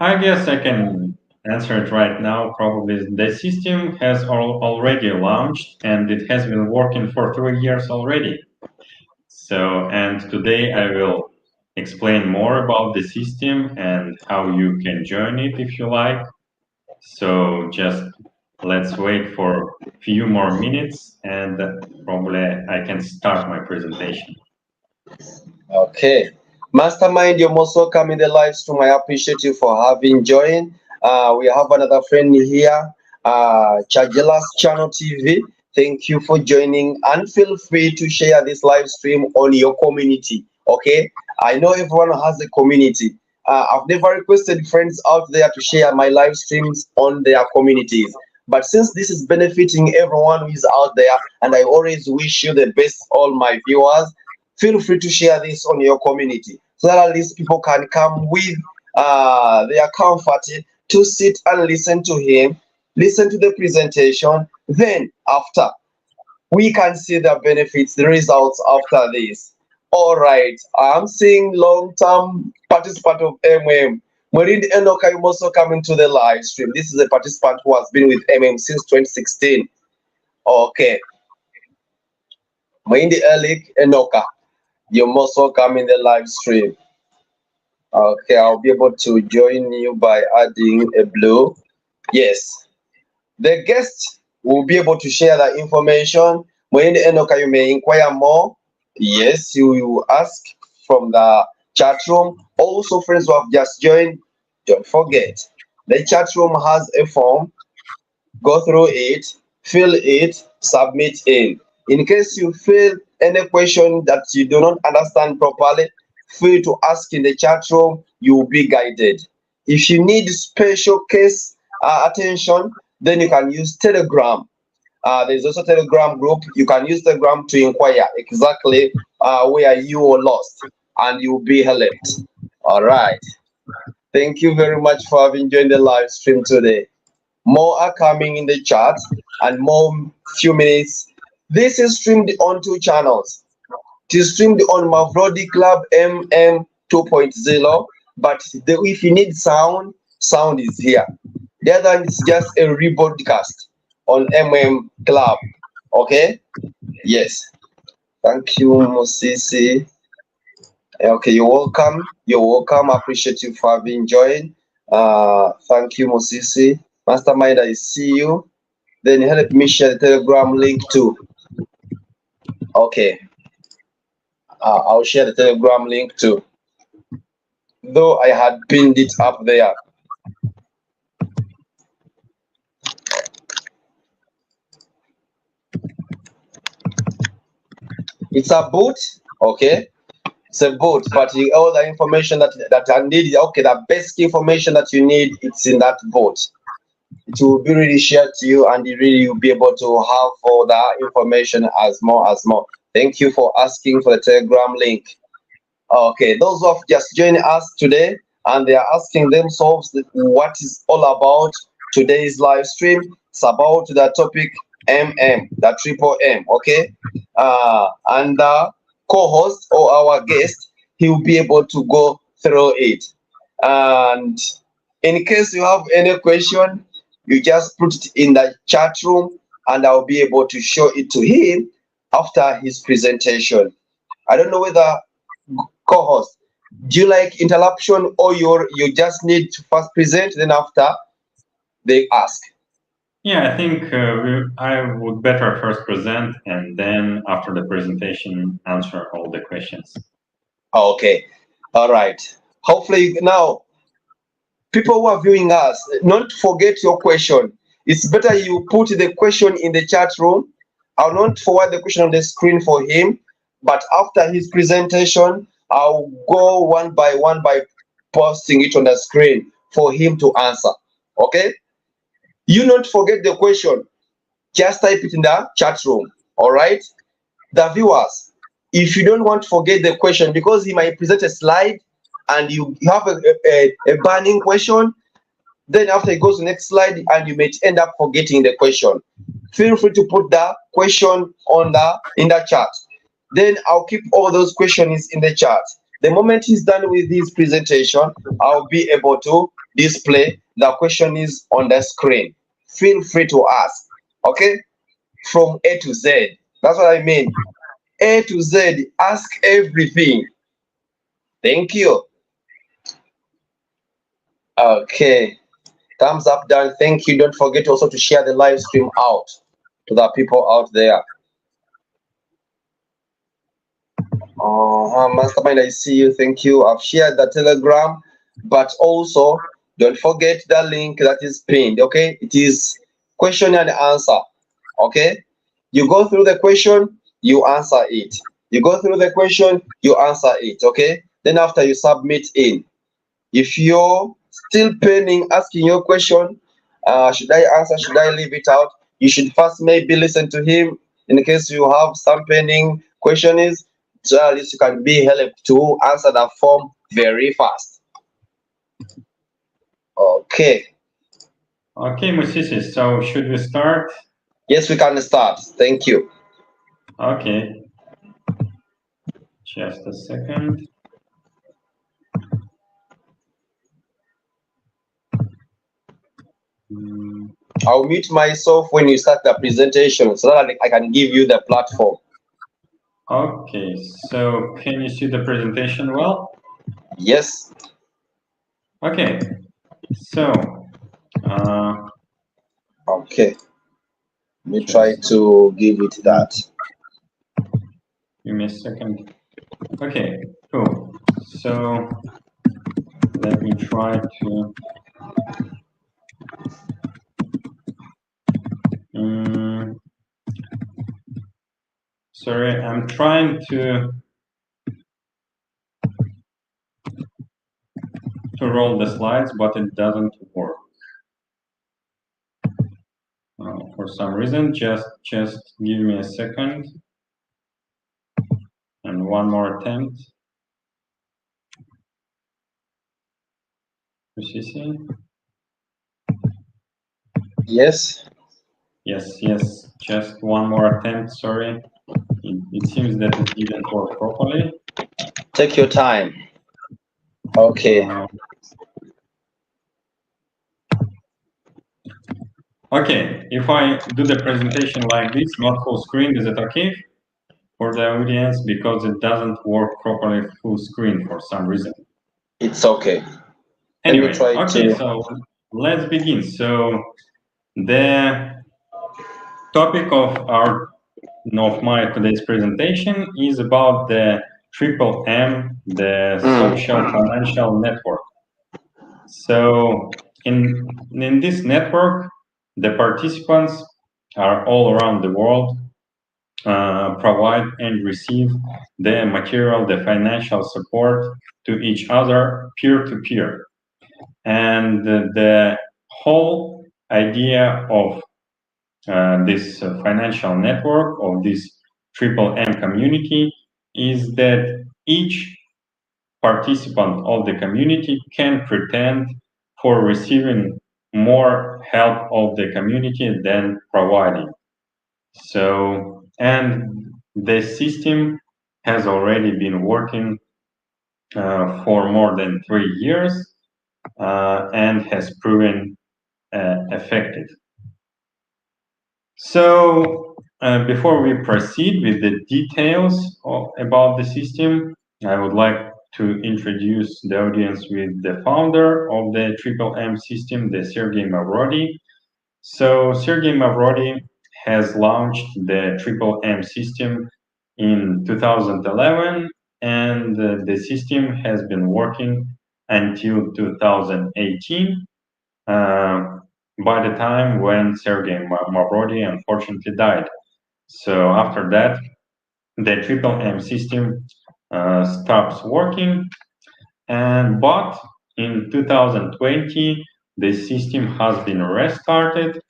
I guess I can answer it right now. Probably the system has already launched and it has been working for 3 years already. So, and today I will explain more about the system and how you can join it if you like. So just let's wait for a few more minutes and probably I can start my presentation. Okay. Mastermind, you're most welcome in the live stream. I appreciate you for having joined. We have another friend here, Chagelas Channel TV. Thank you for joining, and feel free to share this live stream on your community. Okay. I know everyone has a community. I've never requested friends out there to share my live streams on their communities. But since this is benefiting everyone who is out there, and I always wish you the best, all my viewers, feel free to share this on your community so that at least people can come with their comfort to sit and listen to him, listen to the presentation. Then after, we can see the benefits, the results after this. All right, I'm seeing long-term participant of MM. Maureen Enoch, I'm also coming to the live stream. This is a participant who has been with MM since 2016. Okay, Maureen Enoch, you're most welcome in the live stream. Okay, I'll be able to join you by adding a blue. Yes. The guest will be able to share that information. When Enoka, you may inquire more. Yes, you will ask from the chat room. Also, friends who have just joined, don't forget the chat room has a form. Go through it, fill it, submit in. In case you feel any question that you do not understand properly, feel to ask in the chat room, you will be guided. If you need special case attention, then you can use Telegram. There's also Telegram group. You can use Telegram to inquire exactly where you are lost, and you will be helped. All right. Thank you very much for having joined the live stream today. More are coming in the chat, and more few minutes. This is streamed on two channels. It is streamed on Mavrodi Club MM 2.0, but if you need sound, sound is here. The other one is just a rebroadcast on MM Club. Okay? Yes. Thank you, Mosisi. Okay, you're welcome. You're welcome. I appreciate you for having joined. Thank you, Mosisi. Mastermind, I see you. Then help me share the Telegram link too. Okay. I'll share the Telegram link too. Though I had pinned it up there. It's a boot, okay? It's a boot, but all the information that I need, okay, the basic information that you need, it's in that boot. It will be really shared to you, and you really will be able to have all the information as more. Thank you for asking for the Telegram link. Okay, those who have just joined us today and they are asking themselves what is all about today's live stream. It's about the topic MM, the triple M. Okay, and the co-host or our guest, he will be able to go through it. And in case you have any question, you just put it in the chat room, and I'll be able to show it to him after his presentation. I don't know whether co-host, do you like interruption, or you just need to first present, then after they ask? Yeah, I think I would better first present and then after the presentation answer all the questions. Okay, all right. Hopefully now people who are viewing us, not forget your question. It's better you put the question in the chat room. I'll not forward the question on the screen for him, but after his presentation, I'll go one by posting it on the screen for him to answer. Okay? You not forget the question. Just type it in the chat room. All right? The viewers, if you don't want to forget the question, because he might present a slide and you have a burning question, then after it goes to the next slide and you may end up forgetting the question. Feel free to put the question on in the chat. Then I'll keep all those questions in the chat. The moment he's done with his presentation, I'll be able to display the question is on the screen. Feel free to ask. Okay? From A to Z. That's what I mean. A to Z. Ask everything. Thank you. Okay. Thumbs up, down. Thank you. Don't forget also to share the live stream out to the people out there. Mastermind, I see you. Thank you. I've shared the Telegram, but also don't forget the link that is pinned. Okay, it is question and answer. Okay, you go through the question, you answer it. You go through the question, you answer it. Okay, then after you submit in. If you're still pending asking your question, should I answer? Should I leave it out? You should first maybe listen to him in case you have some pending question is, so at least you can be helped to answer the form very fast. Okay. Okay, Musisi, so should we start? Yes, we can start. Thank you. Okay. Just a second. I'll mute myself when you start the presentation so that I can give you the platform. Okay, so can you see the presentation well? Yes. Okay, so Okay, we try Just to give it give that. me a second. Okay, cool. So let me try to. Um, Sorry, I'm trying to roll the slides, but it doesn't work for some reason. Just give me a second and one more attempt. See? Yes, Yes, yes. Just one more attempt. Sorry. It seems that it didn't work properly. take your time. Okay, Uh, okay, if I do the presentation like this, not full screen, is it okay for the audience? Because it doesn't work properly full screen for some reason. it's okay. Let me Anyway, try okay, to. so let's begin. So the topic of my today's presentation is about the triple M, the social Mm, financial network. So in this network, the participants are all around the world, provide and receive the material, the financial support to each other peer to peer. And the whole idea of this financial network, of this triple M community, is that each participant of the community can pretend for receiving more help of the community than providing. So, and the system has already been working for more than 3 years and has proven effective. So, before we proceed with the details about the system, I would like to introduce the audience with the founder of the Triple M system, the Sergey Mavrodi. So, Sergey Mavrodi has launched the Triple M system in 2011, and the system has been working until 2018. Uh, by the time when Sergey Mavrodi unfortunately died. So after that, the Triple M system stops working, and but in 2020, the system has been restarted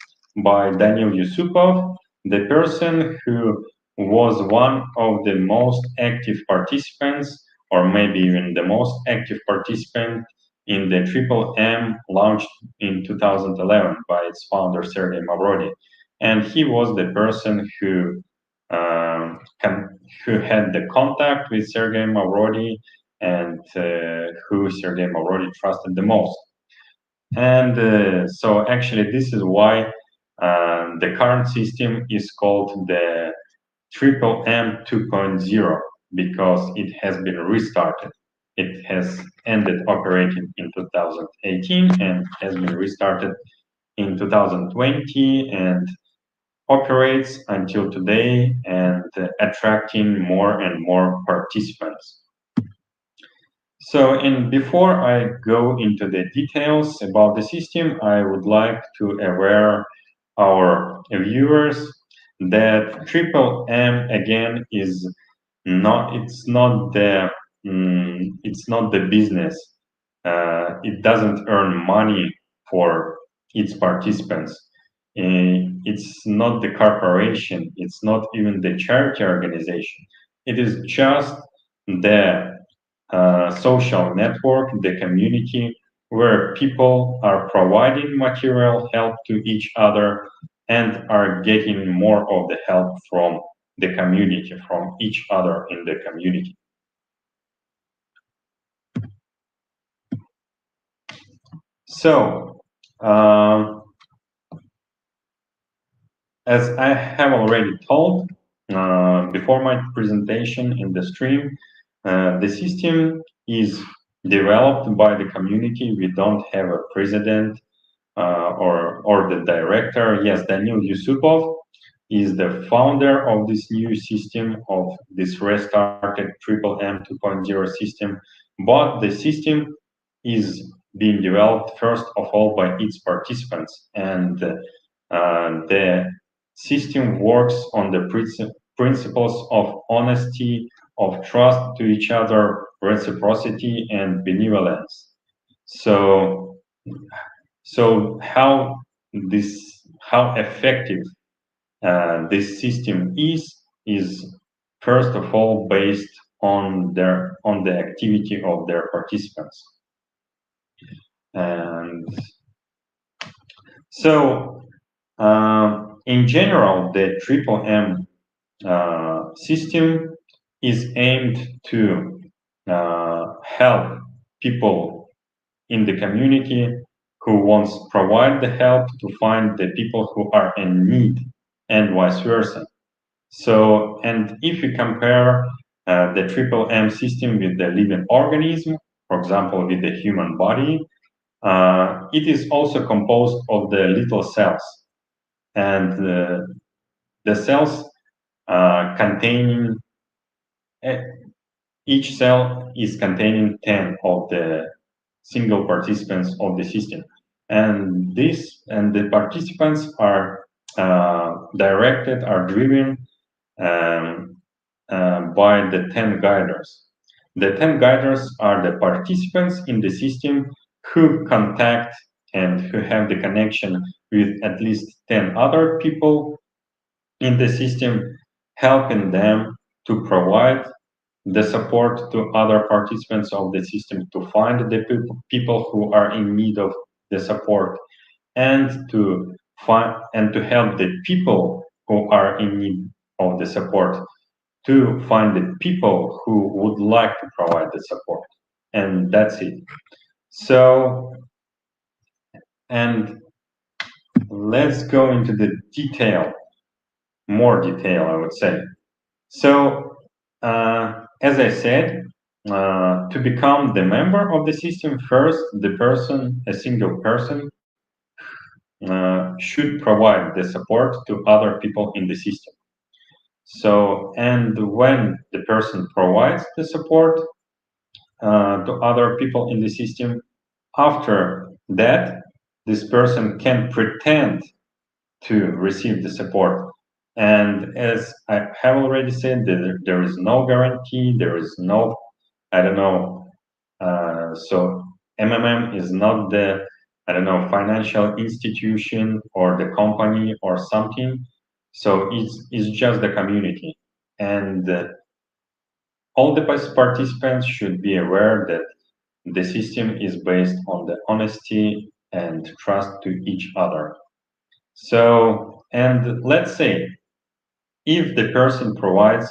by Daniel Yusupov, the person who was one of the most active participants, or maybe even the most active participant in the Triple M launched in 2011 by its founder Sergey Mavrodi. And he was the person um, who had the contact with Sergey Mavrodi and who Sergey Mavrodi trusted the most. And so actually this is why the current system is called the Triple M 2.0, because it has been restarted. It has ended operating in 2018 and has been restarted in 2020 and operates until today and attracting more and more participants. So, and before I go into the details about the system, I would like to aware our viewers that Triple M again is not. It's not the business. It doesn't earn money for its participants. It's not the corporation. It's not even the charity organization. It is just the social network, the community, where people are providing material help to each other and are getting more of the help from the community, from each other in the community. So, as I have already told before my presentation in the stream, the system is developed by the community. We don't have a president. or the director. Yes, Daniil Yusupov is the founder of this new system, of this restarted Triple M 2.0 system. But the system is being developed first of all by its participants, and the system works on the principles of honesty, of trust to each other, reciprocity, and benevolence. So, so how effective this system is first of all based on the activity of their participants. And so in general, the triple M system is aimed to help people in the community who wants provide the help to find the people who are in need, and vice versa. So, and if you compare the triple M system with the living organism, for example, with the human body, it is also composed of the little cells, and the cells containing each cell is containing 10 of the single participants of the system, and the participants are directed, are driven um, by the 10 guiders. The 10 guiders are the participants in the system who contact and who have the connection with at least 10 other people in the system, helping them to provide the support to other participants of the system to find the people who are in need of the support, and to find and to help the people who are in need of the support to find the people who would like to provide the support. And that's it. So, and let's go into the more detail, I would say. So, as I said, to become the member of the system, first, a single person, should provide the support to other people in the system. So, and when the person provides the support to other people in the system, after that, this person can pretend to receive the support. And as I have already said, there is no guarantee, there is no, I don't know, so MMM is not the, I don't know, financial institution or the company or something. So it's just the community. And all the participants should be aware that the system is based on the honesty and trust to each other. So, and let's say if the person provides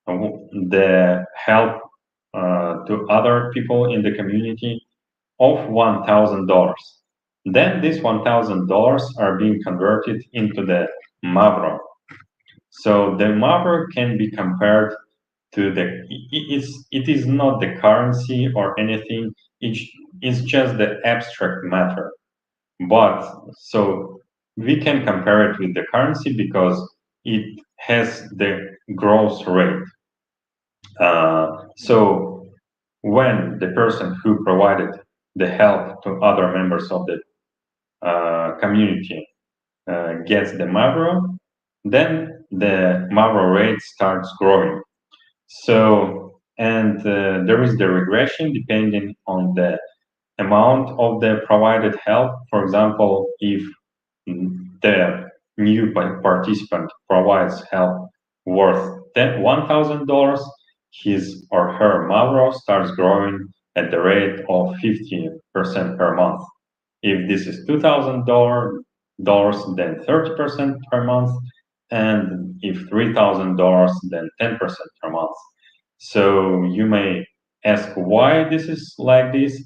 the help to other people in the community of $1,000, then these $1,000 are being converted into the Mavro. So the Mavro can be compared to it is not the currency or anything. It's just the abstract matter. But so we can compare it with the currency because it has the growth rate. So when the person who provided the help to other members of the community gets the Mavro, then the Mavro rate starts growing. So, and there is the regression depending on the amount of the provided help. For example, if the new participant provides help worth $1,000, his or her Mavro starts growing at the rate of 50% per month. If this is $2,000, then 30% per month, and if $3,000, then 10% per month. So you may ask why this is like this,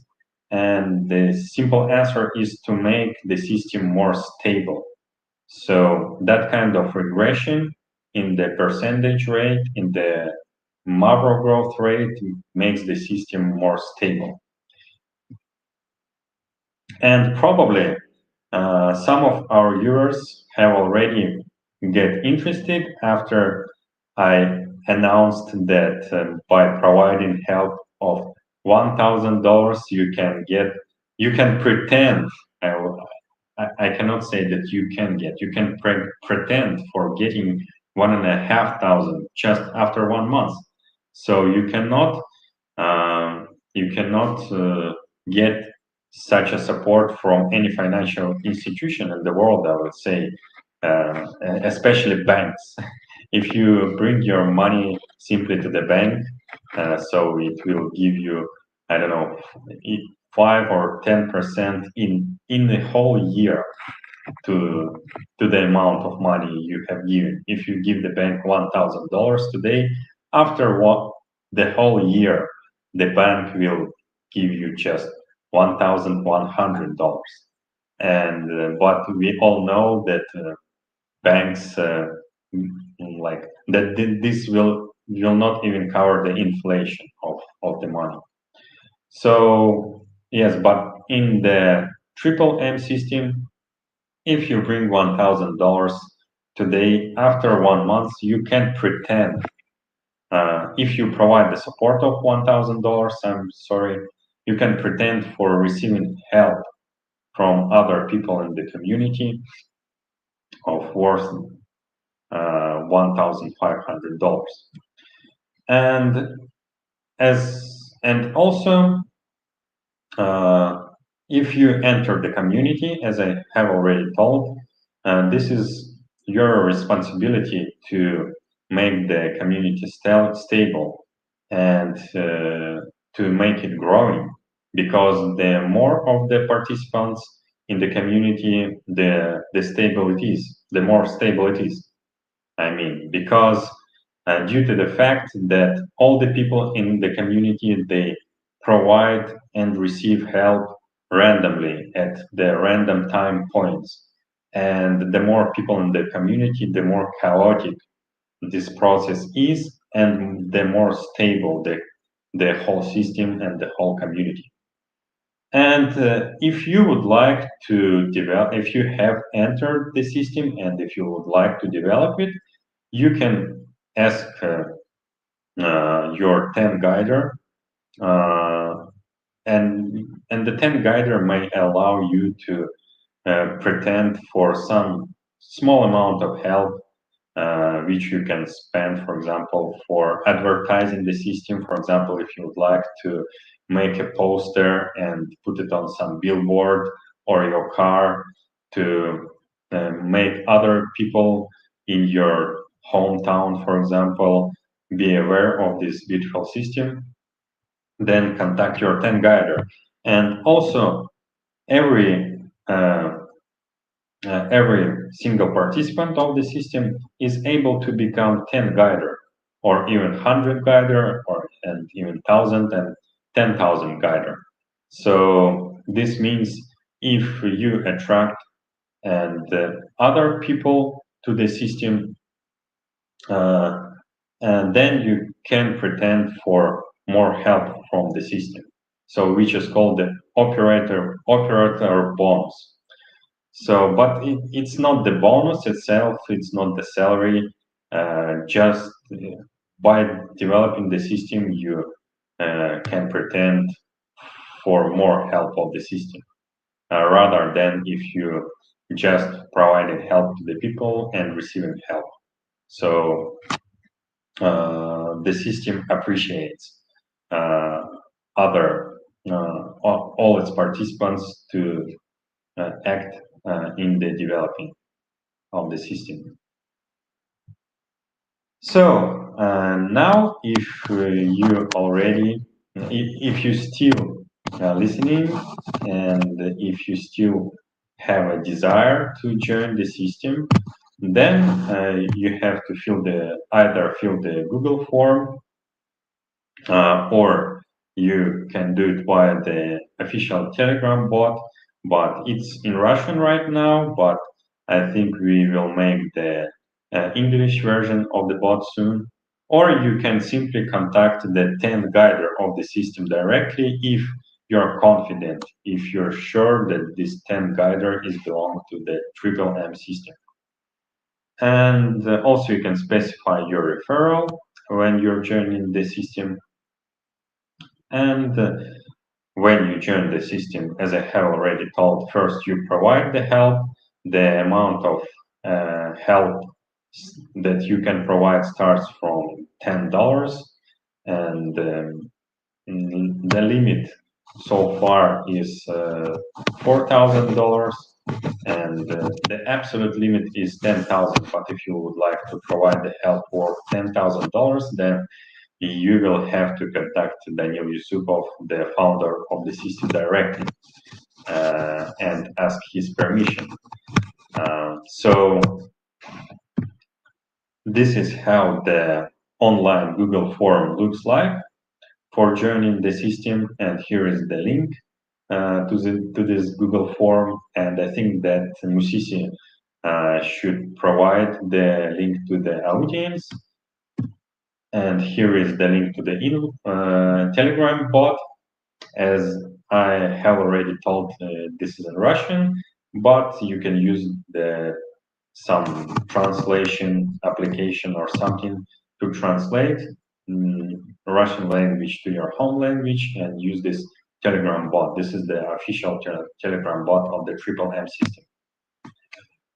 and the simple answer is to make the system more stable. So that kind of regression in the percentage rate, in the macro growth rate, makes the system more stable. And probably Some of our viewers have already get interested after I announced that by providing help of $1,000 you can pretend. I cannot say that you can pretend for getting 1,500 just after 1 month. So you cannot get such a support from any financial institution in the world, I would say, especially banks. If you bring your money simply to the bank, so it will give you, I don't know, 5 or 10% in the whole year to the amount of money you have given. If you give the bank $1,000 today, after the whole year, the bank will give you just $1,100. And but we all know that banks like that this will not even cover the inflation of the money. So yes, but in the triple M system, if you bring $1,000 today, after 1 month, you can pretend. If you provide the support of $1,000, I'm sorry, you can pretend for receiving help from other people in the community of worth $1,500. And and also, uh, if you enter the community, as I have already told, this is your responsibility to make the community stable and to make it growing. Because the more of the participants in the community, the stable it is, the more stable it is. I mean, because due to the fact that all the people in the community they provide and receive help randomly at the random time points, and the more people in the community, the more chaotic this process is, and the more stable the whole system and the whole community. And if you would like to develop, if you have entered the system and if you would like to develop it, you can ask your 10 guider, uh, and the 10 guider may allow you to pretend for some small amount of help, which you can spend, for example, for advertising the system. For example, if you would like to make a poster and put it on some billboard or your car to make other people in your hometown, for example, be aware of this beautiful system, then contact your 10 guider. And also, every uh, every single participant of the system is able to become 10 guider or even 100 guider or and even 1,000 and 10,000 guider. So this means if you attract and other people to the system, uh, and then you can pretend for more help from the system. So which is called the operator bonus. So, but it's not the bonus itself, it's not the salary. Just by developing the system, you can pretend for more help of the system, rather than if you just provided help to the people and receiving help. So the system appreciates other all its participants to act in the developing of the system. So now, if you already, if you still listening, and if you still have a desire to join the system, then you have to either fill the Google form, or you can do it via the official Telegram bot. But it's in Russian right now, but I think we will make the English version of the bot soon. Or you can simply contact the 10 guider of the system directly if you're confident, if you're sure that this 10 guider is belong to the triple M system. And also you can specify your referral when you're joining the system. And when you join the system, as I have already told, first you provide the help. The amount of help that you can provide starts from $10, and the limit so far is $4,000, and the absolute limit is 10,000. But if you would like to provide the help for $10,000, then you will have to contact Daniil Yusupov, the founder of the system, directly and ask his permission. So this is how the online Google form looks like for joining the system, and here is the link to this Google form. And I think that Musisi should provide the link to the audience. And here is the link to the Telegram bot. As I have already told, this is in Russian, but you can use some translation application or something to translate Russian language to your home language and use this Telegram bot. This is the official Telegram bot of the Triple M system.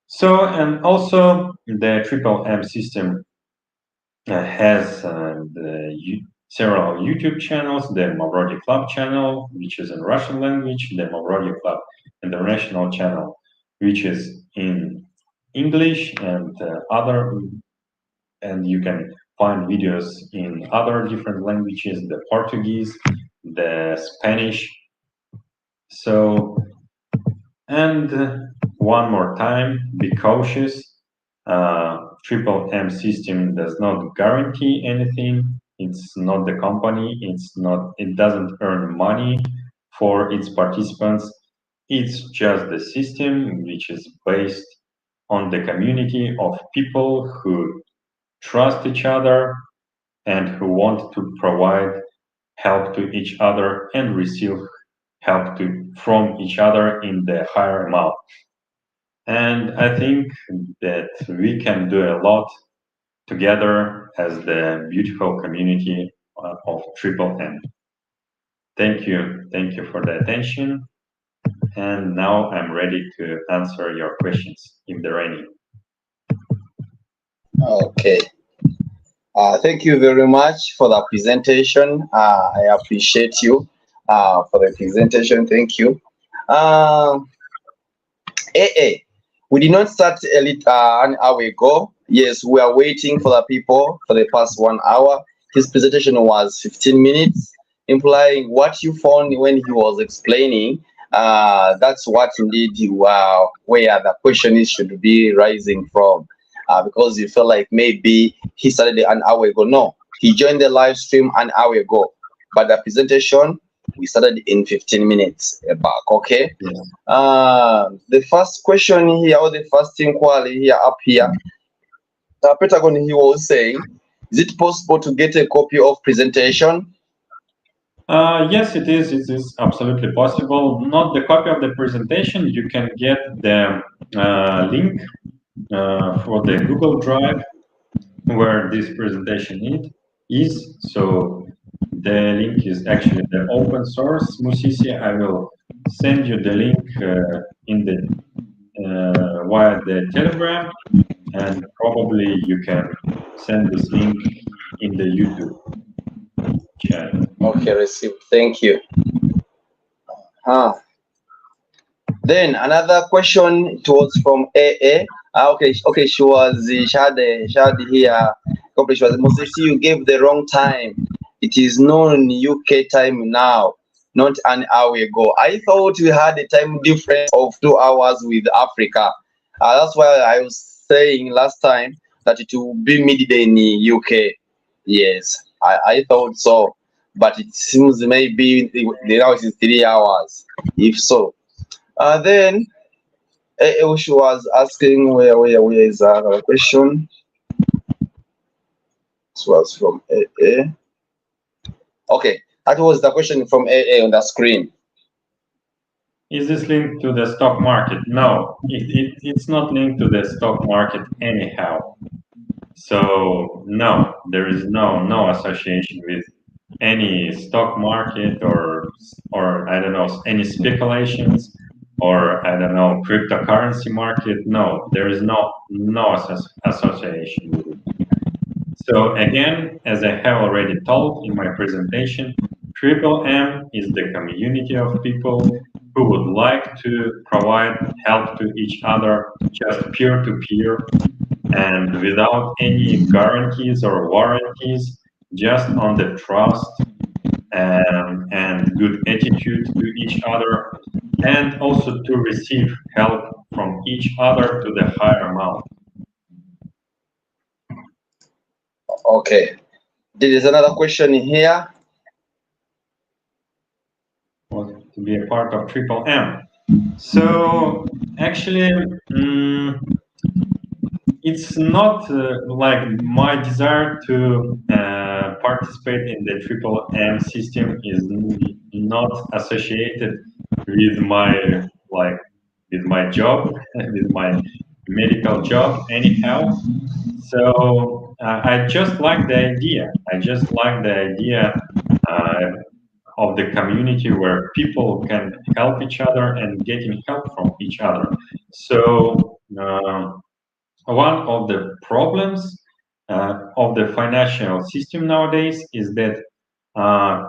So, and also the Triple M system has several YouTube channels, the Mavrodi Club channel, which is in Russian language, the Mavrodi Club International channel, which is in English, and and you can find videos in other different languages, the Portuguese, the Spanish. So, and one more time, be cautious. Triple M system does not guarantee anything. It's not the company. It doesn't earn money for its participants. It's just the system which is based on the community of people who trust each other and who want to provide help to each other and receive help from each other in the higher amount. And I think that we can do a lot together as the beautiful community of Triple M. Thank you. Thank you for the attention. And now I'm ready to answer your questions, if there are any. Okay. Thank you very much for the presentation. I appreciate you for the presentation. Thank you. We did not start an hour ago. Yes, we are waiting for the people for the past 1 hour. His presentation was 15 minutes, implying what you found when he was explaining. That's what indeed where the question is should be rising from. Because you feel like maybe he started an hour ago. No, he joined the live stream an hour ago, but the presentation we started in 15 minutes back. Okay. Yeah. The first question here, or the first inquiry here up here, Pentagon, he was saying, is it possible to get a copy of presentation? Yes, it is. It is absolutely possible. Not the copy of the presentation. You can get the link for the Google Drive where this presentation is. So the link is actually the open source. Musisi, I will send you the link in the via the Telegram, and probably you can send this link in the YouTube channel. Okay, received. Thank you. Then another question, it was from AA. Okay, she had here. She was mostly, see, you gave the wrong time. It is known UK time now, not an hour ago. I thought we had a time difference of 2 hours with Africa. That's why I was saying last time that it will be midday in the UK. Yes, I thought so, but it seems maybe the now it is 3 hours. If so, then she was asking where is our question? This was from AA. Okay, that was the question from AA on the screen. Is this linked to the stock market? No, it's not linked to the stock market anyhow. So no, there is no association with any stock market or I don't know, any speculations or I don't know, cryptocurrency market. No, there is no association with it. So again, as I have already told in my presentation, Triple M is the community of people who would like to provide help to each other, just peer-to-peer, and without any guarantees or warranties, just on the trust and good attitude to each other, and also to receive help from each other to the higher amount. Okay. There is another question here. To be a part of Triple M. So actually, it's not like my desire to participate in the Triple M system is not associated with my job, with my medical job anyhow. So I just like the idea. I just like the idea of the community where people can help each other and getting help from each other. So one of the problems of the financial system nowadays is that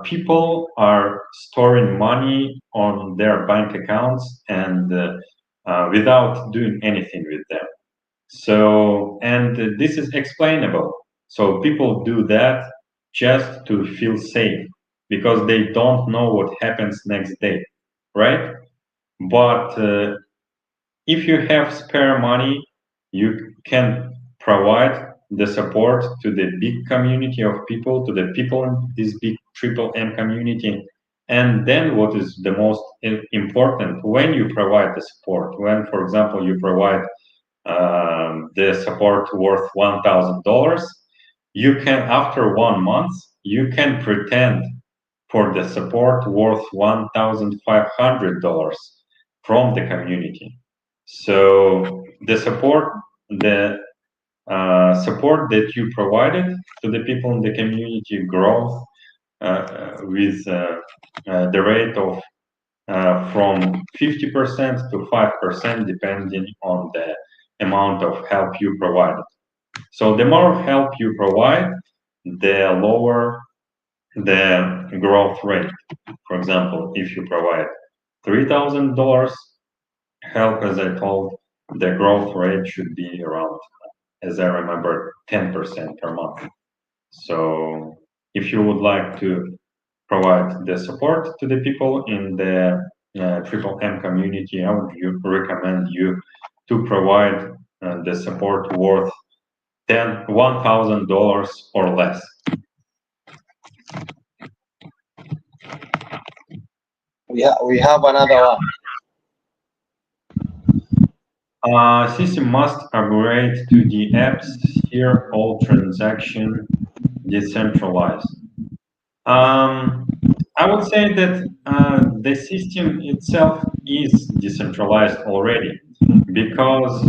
people are storing money on their bank accounts and without doing anything with them. So, and this is explainable. So people do that just to feel safe because they don't know what happens next day, right? But if you have spare money, you can provide the support to the big community of people, to the people in this big Triple M community. And then what is the most important, when you provide the support, when, for example, you provide the support worth $1,000, you can, after 1 month, you can pretend for the support worth $1,500 from the community. So the support that you provided to the people in the community growth with the rate of from 50% to 5%, depending on the amount of help you provide. So the more help you provide, the lower the growth rate. For example, if you provide $3,000 help, as I told, the growth rate should be around, as I remember, 10% per month. So if you would like to provide the support to the people in the Triple M community, I would recommend you to provide the support worth $1,000 or less. We have another one. System must upgrade to the apps here, all transaction decentralized. I would say that the system itself is decentralized already, because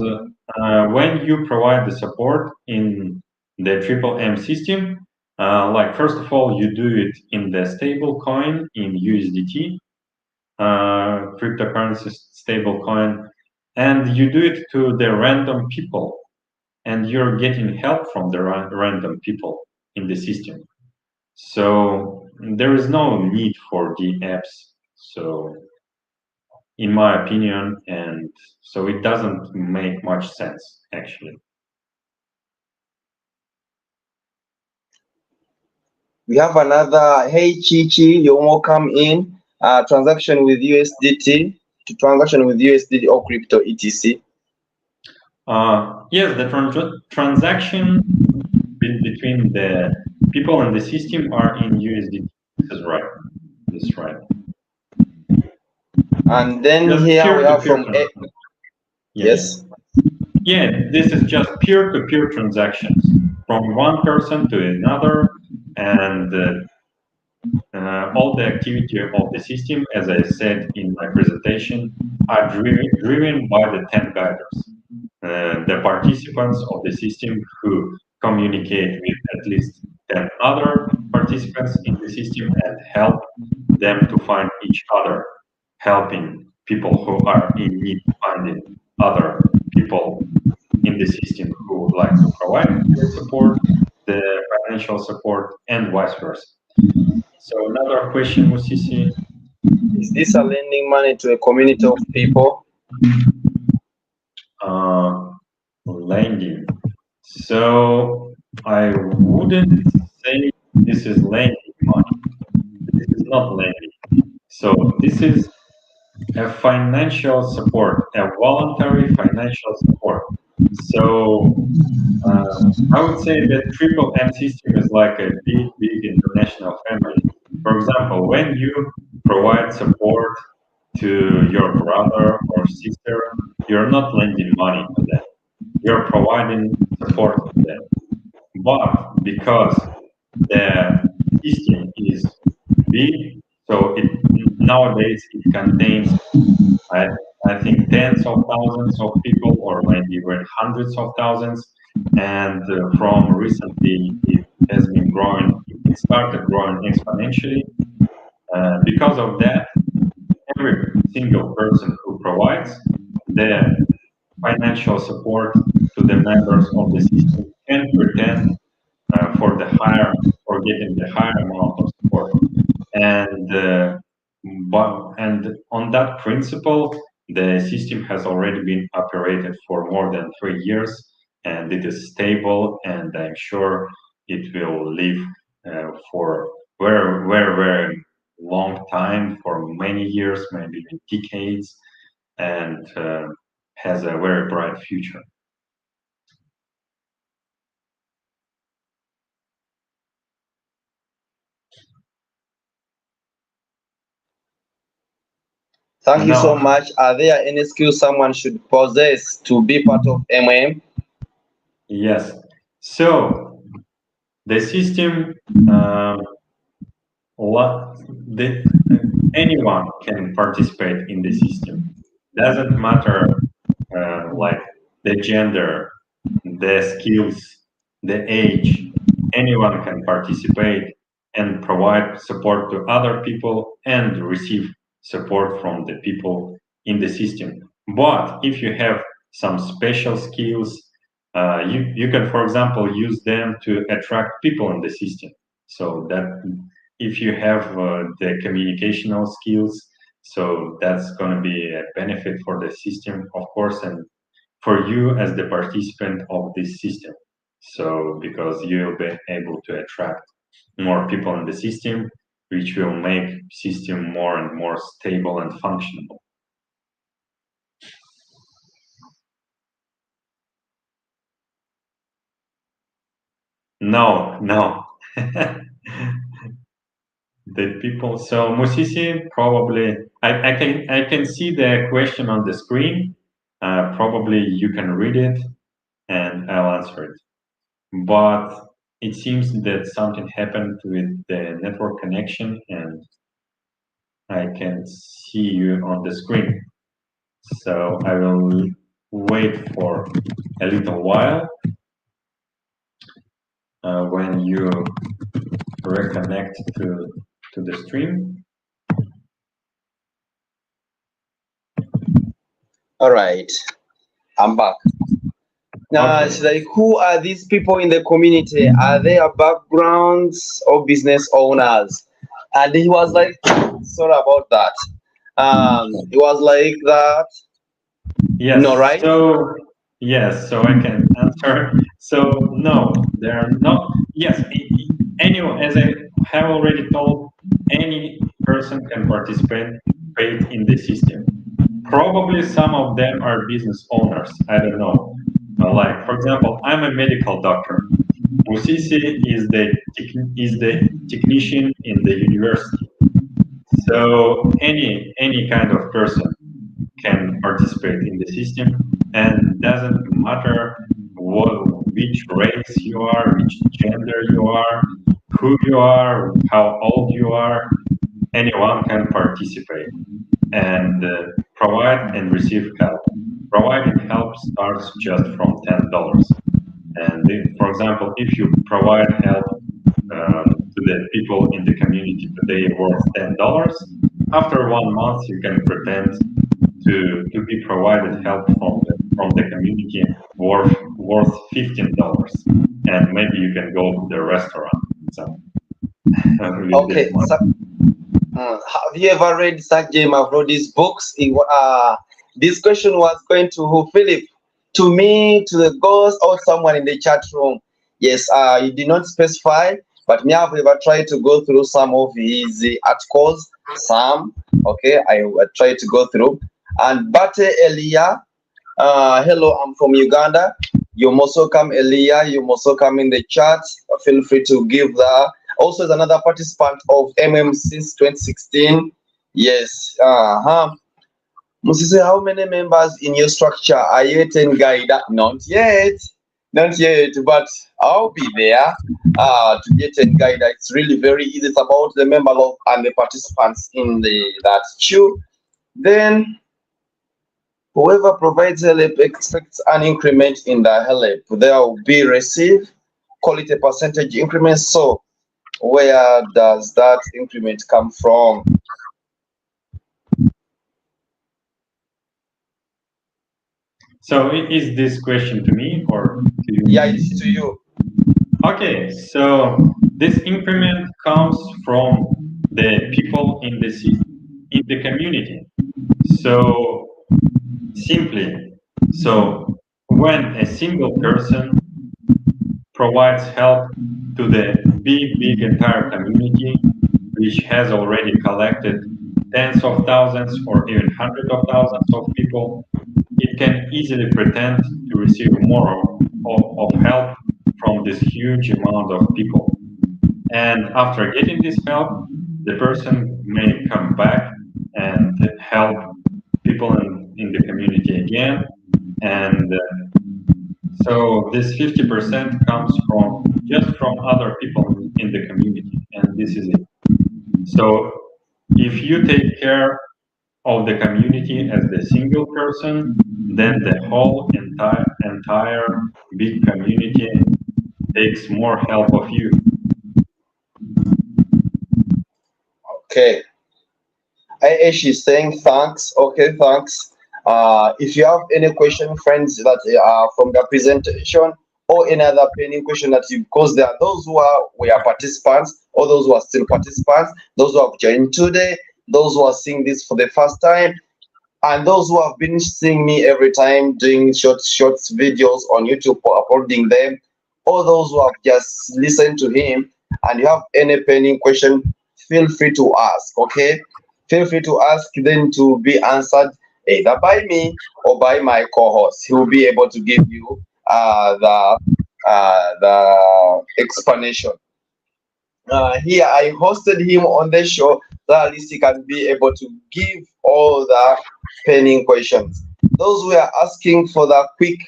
when you provide the support in the Triple M system, like first of all, you do it in the stable coin in USDT, cryptocurrency stable coin, and you do it to the random people, and you're getting help from the random people in the system. So there is no need for the apps. So in my opinion, and so it doesn't make much sense actually. We have another. Hey Chichi, you're welcome in. Transaction with USDT to transaction with USDT or crypto etc. Yes, the transaction between the people and the system are in USDT. That's right. That's right. And then Just here we have from yes. Yeah, this is just peer-to-peer transactions from one person to another, and all the activity of the system, as I said in my presentation, are driven by the 10 guiders, the participants of the system who communicate with at least 10 other participants in the system and help them to find each other, helping people who are in need finding other people in the system who would like to provide the support, the financial support, and vice versa. So another question, Musisi. Is this a lending money to a community of people? uh, Lending. So I wouldn't say this is lending money. This is not lending. So this is a financial support, a voluntary financial support. So I would say that Triple M system is like a big, big international family. For example, when you provide support to your brother or sister, you're not lending money to them. You're providing support to them. But because the system is big, so it nowadays it contains I, I think tens of thousands of people, or maybe even hundreds of thousands. And from recently, it has been growing. It started growing exponentially. Because of that, every single person who provides the financial support to the members of the system can pretend for the higher or getting the higher amount of support. And and on that principle, the system has already been operated for more than 3 years, and it is stable. And I'm sure it will live for very, very, very long time, for many years, maybe even decades, and has a very bright future. Thank you so Now, much. Are there any skills someone should possess to be part of MM? yes. So the system, um, what the anyone can participate in the system. Doesn't matter like the gender, the skills, the age. Anyone can participate and provide support to other people and receive support from the people in the system. But if you have some special skills, you can, for example, use them to attract people in the system. So that if you have the communicational skills, so that's going to be a benefit for the system, of course, and for you as the participant of this system. So because you'll be able to attract more people in the system, which will make system more and more stable and functional. No, no. The people. So Musisi, probably I can see the question on the screen. Probably you can read it and I'll answer it. But it seems that something happened with the network connection and I can see you on the screen. So I will wait for a little while when you reconnect to the stream. All right, I'm back. Now, Okay. it's like, who are these people in the community? Are they a backgrounds or business owners? And he was like, sorry about that. He was like that. No, Yes. right? So yes. So I can answer. So no, there are not. Yes. Anyone, as I have already told, any person can participate in the system. Probably some of them are business owners. I don't know. Like for example, I'm a medical doctor. Musisi is the technician in the university. So any kind of person can participate in the system, and doesn't matter which race you are, which gender you are, who you are, how old you are, anyone can participate and provide and receive help. Providing help starts just from $10. And for example, if you provide help to the people in the community today worth $10, after 1 month you can pretend to be provided help from the community worth $15, and maybe you can go to the restaurant so, with this Okay, money. so, have you ever read Sajay Mavrodi's books? This question was going to who, Philip? To me, to the ghost, or someone in the chat room? Yes, you did not specify, but me have ever tried to go through some of his articles. Some, okay, I tried to go through. And Bate Elia, hello, I'm from Uganda. You're most welcome, Elia. You're most welcome in the chat. Feel free to give the. Also, is another participant of MM since 2016. Yes. Musisi, how many members in your structure are you 10 guide? Not yet. Not yet, but I'll be there to get a guide. It's really very easy. It's about the member of and the participants in the that queue. Then whoever provides help expects an increment in the help. There will be receive, call it a percentage increment. So where does that increment come from? So is this question to me or to you? Yeah, it's to you. Okay, so this increment comes from the people in the community. So simply, so when a single person provides help to the big entire community, which has already collected tens of thousands or even hundreds of thousands of people, it can easily pretend to receive more of help from this huge amount of people. And after getting this help, the person may come back and help people in the community again. And so this 50% comes from just from other people in the community. And this is it. So if you take care of the community as the single person, then the whole entire big community takes more help of you. Okay. She's saying thanks. Okay, thanks. If you have any question, friends, that are from the presentation or any other pending question that you, because there are those who are we are participants or those who are still participants, those who have joined today, those who are seeing this for the first time, and those who have been seeing me every time doing short videos on YouTube or uploading them, or those who have just listened to him and you have any pending question, feel free to ask. Okay, feel free to ask them to be answered either by me or by my co-host. He will be able to give you the explanation. Here I hosted him on the show that at least he can be able to give all the pending questions. Those who are asking for the quick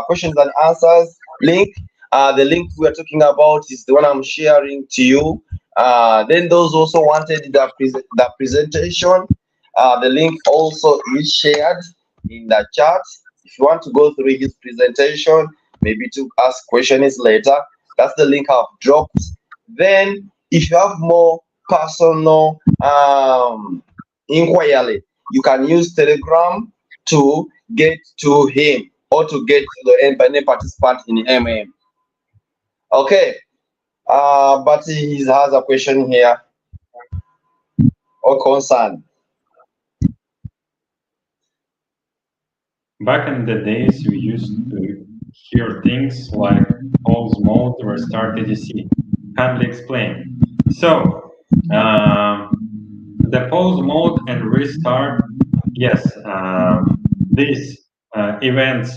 questions and answers link, the link we are talking about is the one I'm sharing to you. Then those also wanted the presentation, the link also is shared in the chat. If you want to go through his presentation, maybe to ask questions later, that's the link I've dropped. Then, if you have more personal inquiry, you can use Telegram to get to him or to get to the any participant in MM. Okay, but he has a question here or concern. Back in the days, we used to hear things like pause mode, restart etc. Kindly explain. So, the pause mode and restart, yes, these events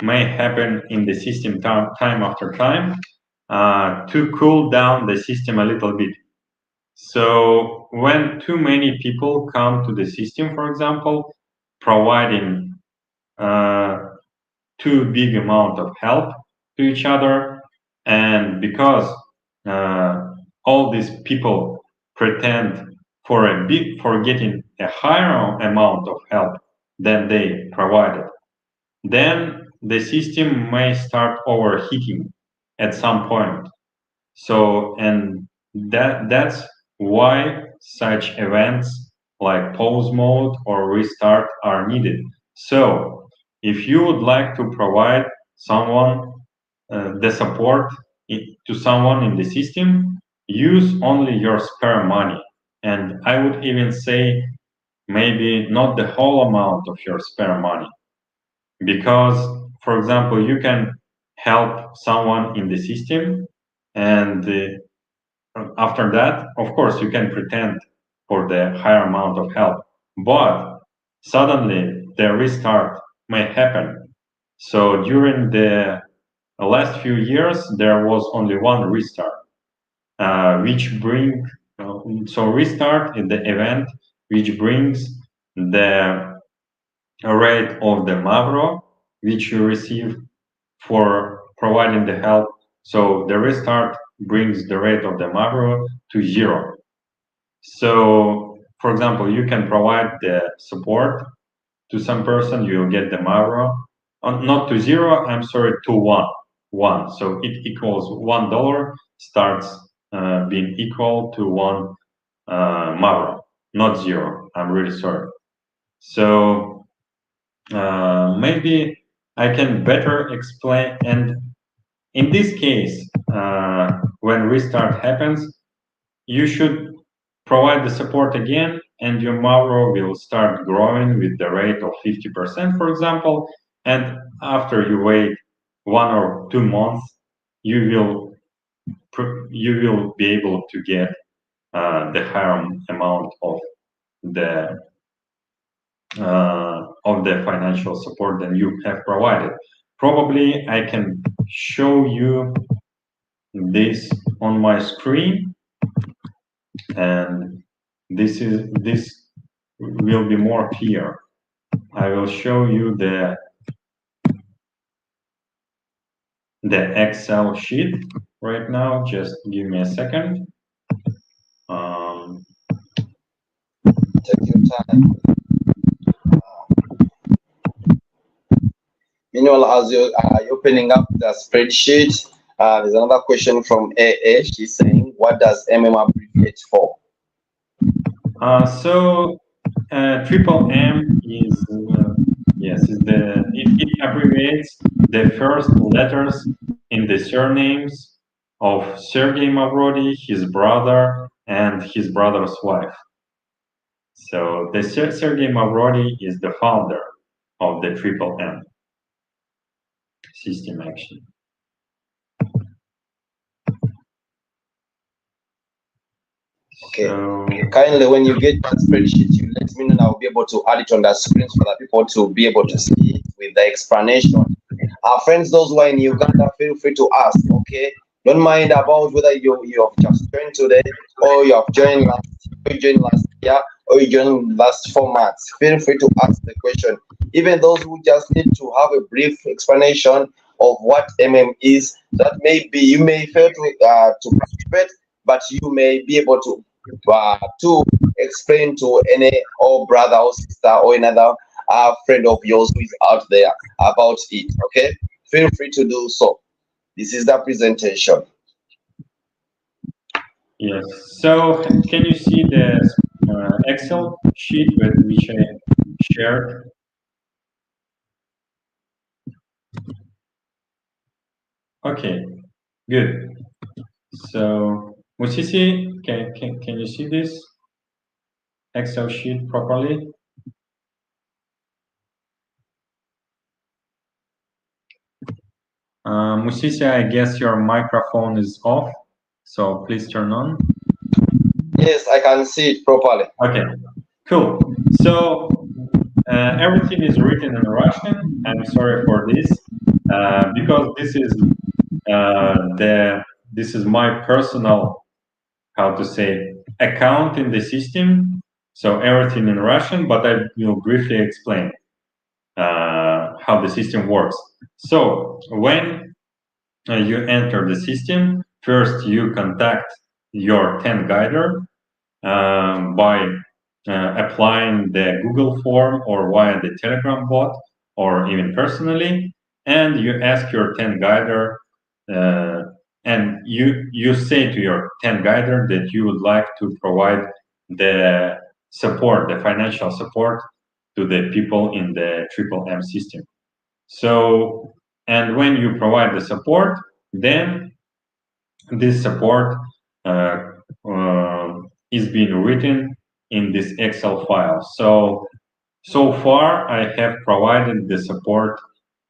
may happen in the system time after time to cool down the system a little bit. So, when too many people come to the system, for example, providing uh, too big amount of help to each other, and because uh, all these people pretend for getting a higher amount of help than they provided, then the system may start overheating at some point. So, and that's why such events like pause mode or restart are needed. So, if you would like to provide someone the support to someone in the system, use only your spare money. And I would even say maybe not the whole amount of your spare money, because, for example, you can help someone in the system, and after that, of course, you can pretend for the higher amount of help, but suddenly the restart may happen. So during the last few years, there was only one restart, which bring so restart in the event which brings the rate of the Mavro which you receive for providing the help. So the restart brings the rate of the Mavro to 0. So, for example, you can provide the support to some person, you'll get the Mavro, not to 0, I'm sorry, to 1. So it equals $1 starts being equal to 1 Mavro, not 0. I'm really sorry. So maybe I can better explain. And in this case, when restart happens, you should provide the support again, and your Mavro will start growing with the rate of 50%, for example. And after you wait 1 or 2 months, you will be able to get the higher amount of the financial support than you have provided. Probably I can show you this on my screen, and this will be more clear. I will show you the Excel sheet right now. Just give me a second. Take your time. Meanwhile, as you're opening up the spreadsheet, there's another question from AA. She's saying, what does MM abbreviate for? So triple M is it abbreviates the first letters in the surnames of Sergei Mavrodi, his brother, and his brother's wife. So the Sergei Mavrodi is the founder of the triple M system, actually. Okay. So, kindly, when you get that spreadsheet, you let me know, and I'll be able to add it on the screen for the people to be able to see it with the explanation. Our friends, those who are in Uganda, feel free to ask. Okay, don't mind about whether you have just joined today, or you have joined last year, or you joined last 4 months. Feel free to ask the question. Even those who just need to have a brief explanation of what is, that maybe you may fail to participate, but you may be able to explain to any brother or sister or another friend of yours who is out there about it. Okay, feel free to do so. This is the presentation. Yes. So can you see the Excel sheet which I shared? Okay, good. So Musisi, can you see this Excel sheet properly? Musisi, I guess your microphone is off, so please turn on. Yes, I can see it properly. Okay, cool. So everything is written in Russian. I'm sorry for this, because this is my personal, how to say, account in the system. So everything in Russian, but I will briefly explain how the system works. So when you enter the system, first you contact your 10 guider by applying the Google form or via the Telegram bot or even personally, and you ask your 10 guider uh, and you say to your 10 guider that you would like to provide the support, the financial support to the people in the triple M system. So, and when you provide the support, then this support uh, is being written in this Excel file. So far, I have provided the support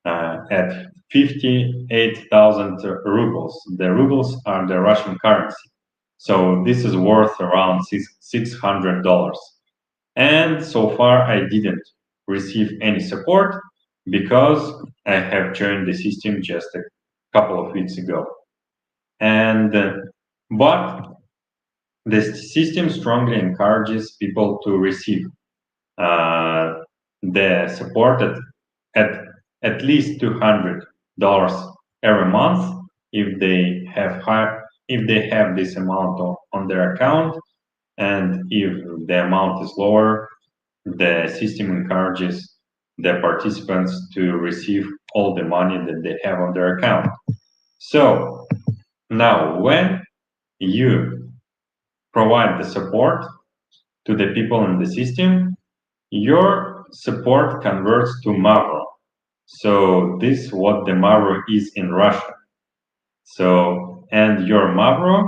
at 58,000 rubles. The rubles are the Russian currency. So this is worth around $600. And so far, I didn't receive any support because I have joined the system just a couple of weeks ago. And but the system strongly encourages people to receive uh, the support at least $200 every month if they have this amount on their account, and if the amount is lower, the system encourages the participants to receive all the money that they have on their account. So now when you provide the support to the people in the system, your support converts to Mavro. So this is what the Mavro is in Russia. So, and your Mavro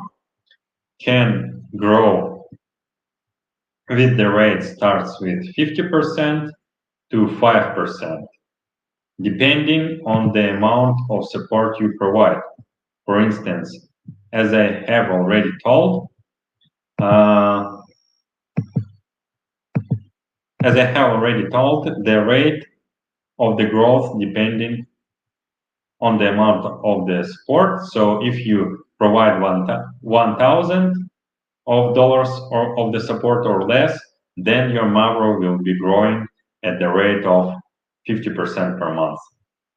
can grow with the rate starts with 50% to 5%, depending on the amount of support you provide. For instance, as I have already told, uh, the rate of the growth depending on the amount of the support. So if you provide 1,000 of dollars or of the support or less, then your Mavro will be growing at the rate of 50% per month.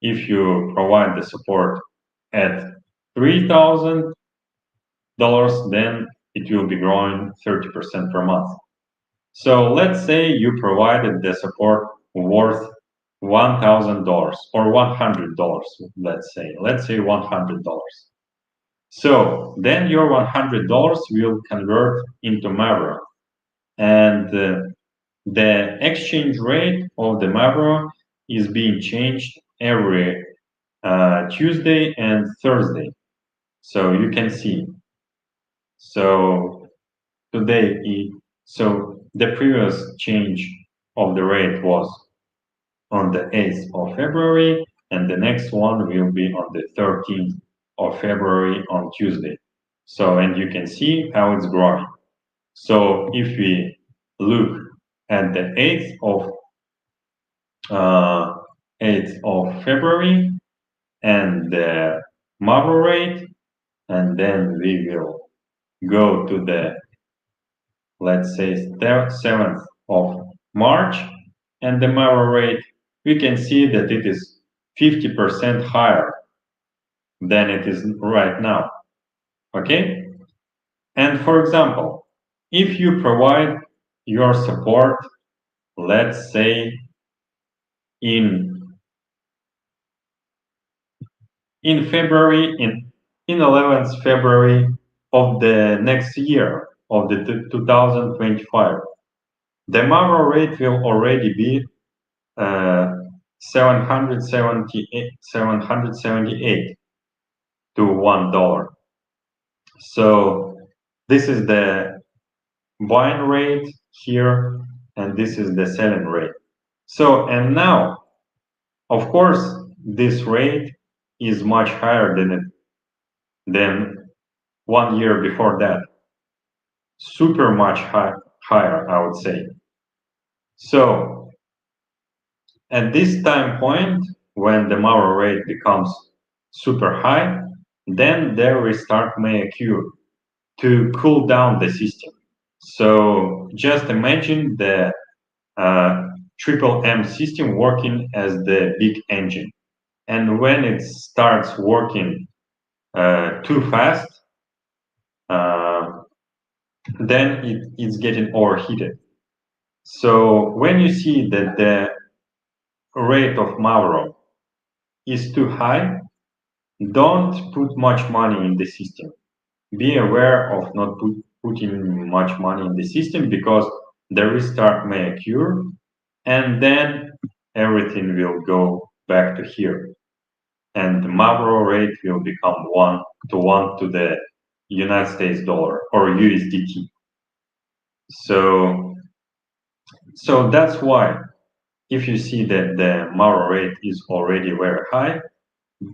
If you provide the support at $3,000, then it will be growing 30% per month. So let's say you provided the support worth $1,000 or $100, let's say $100. So then your $100 will convert into Mavro, and the exchange rate of the Mavro is being changed every Tuesday and Thursday. So you can see. So today, so the previous change of the rate was on the 8th of February, and the next one will be on the 13th of February on Tuesday. So, and you can see how it's growing. So if we look at the 8th of February and the Mavro rate, and then we will go to the, let's say, 7th of March, and the Mavro rate, we can see that it is 50% higher than it is right now. Okay? And for example, if you provide your support, let's say in February, in 11th February of the next year, of the 2025, the Mavro rate will already be 778 to $1. So this is the buying rate here, and this is the selling rate. So, and now, of course, this rate is much higher than 1 year before that. Super much higher, I would say. So at this time point, when the Mavro rate becomes super high, then the restart may occur to cool down the system. So just imagine the triple M system working as the big engine. And when it starts working too fast, then it's getting overheated. So when you see that the rate of Mauro is too high, don't put much money in the system. Be aware of not putting much money in the system, because the restart may occur and then everything will go back to here. And the Mauro rate will become 1 to the United States dollar or USDT. So that's why if you see that the Mauro rate is already very high,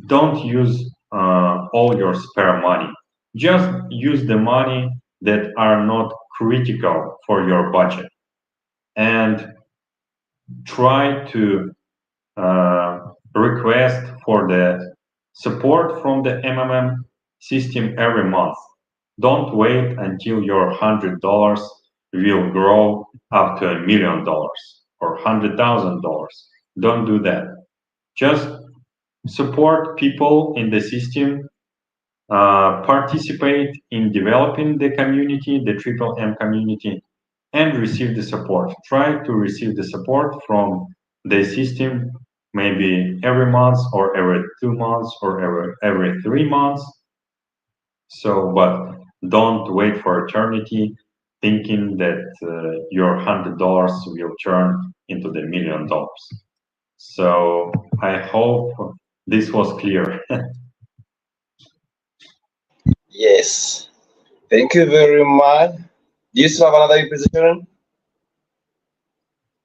don't use all your spare money. Just use the money that are not critical for your budget, and try to request for the support from the MMM system every month. Don't wait until your $100 will grow up to $1 million or $100,000. Don't do that. Just support people in the system, participate in developing the community, the Triple M community, and receive the support. Try to receive the support from the system maybe every month or every 2 months or every 3 months. So, but don't wait for eternity thinking that your $100 will turn into the $1 million. So I hope this was clear. Yes. Thank you very much. Do you still have another presentation?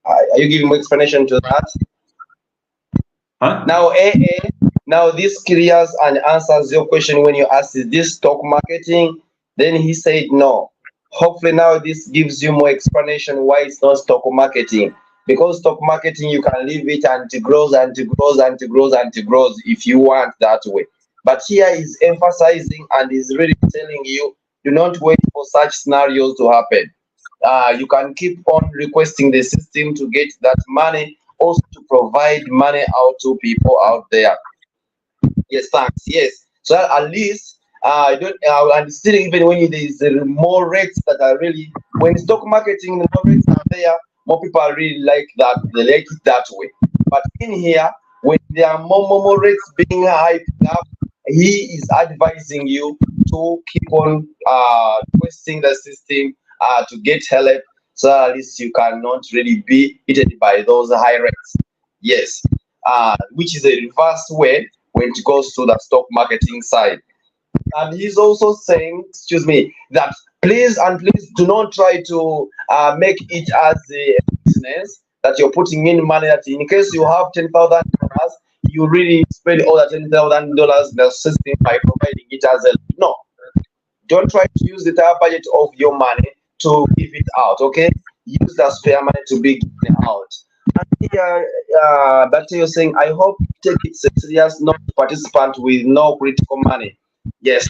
Are you giving more explanation to that? Huh? Now, AA, now this clears and answers your question when you asked, is this stock marketing? Then he said no. Hopefully now this gives you more explanation why it's not stock marketing. Because stock marketing, you can leave it and it grows and it grows and it grows and it grows if you want that way. But here is emphasizing and is really telling you, do not wait for such scenarios to happen. You can keep on requesting the system to get that money, also to provide money out to people out there. Yes, thanks. Yes, so that at least I don't. And still, even when there is more rates that are really, when stock marketing, the more rates are there, more people are really like that. They like it that way. But in here, when there are more rates being hyped up, he is advising you to keep on requesting the system to get help, so that at least you cannot really be hit by those high rates. Yes, which is a reverse way when it goes to the stock marketing side. And he's also saying, excuse me, that please and please do not try to make it as a business that you're putting in money, that in case you have $10,000, you really spend all that $10,000 in the system by providing it as a no. Don't try to use the entire budget of your money to give it out, okay? Use that spare money to be given out. And here, that you're saying, I hope you take it serious, not participant with no critical money. Yes,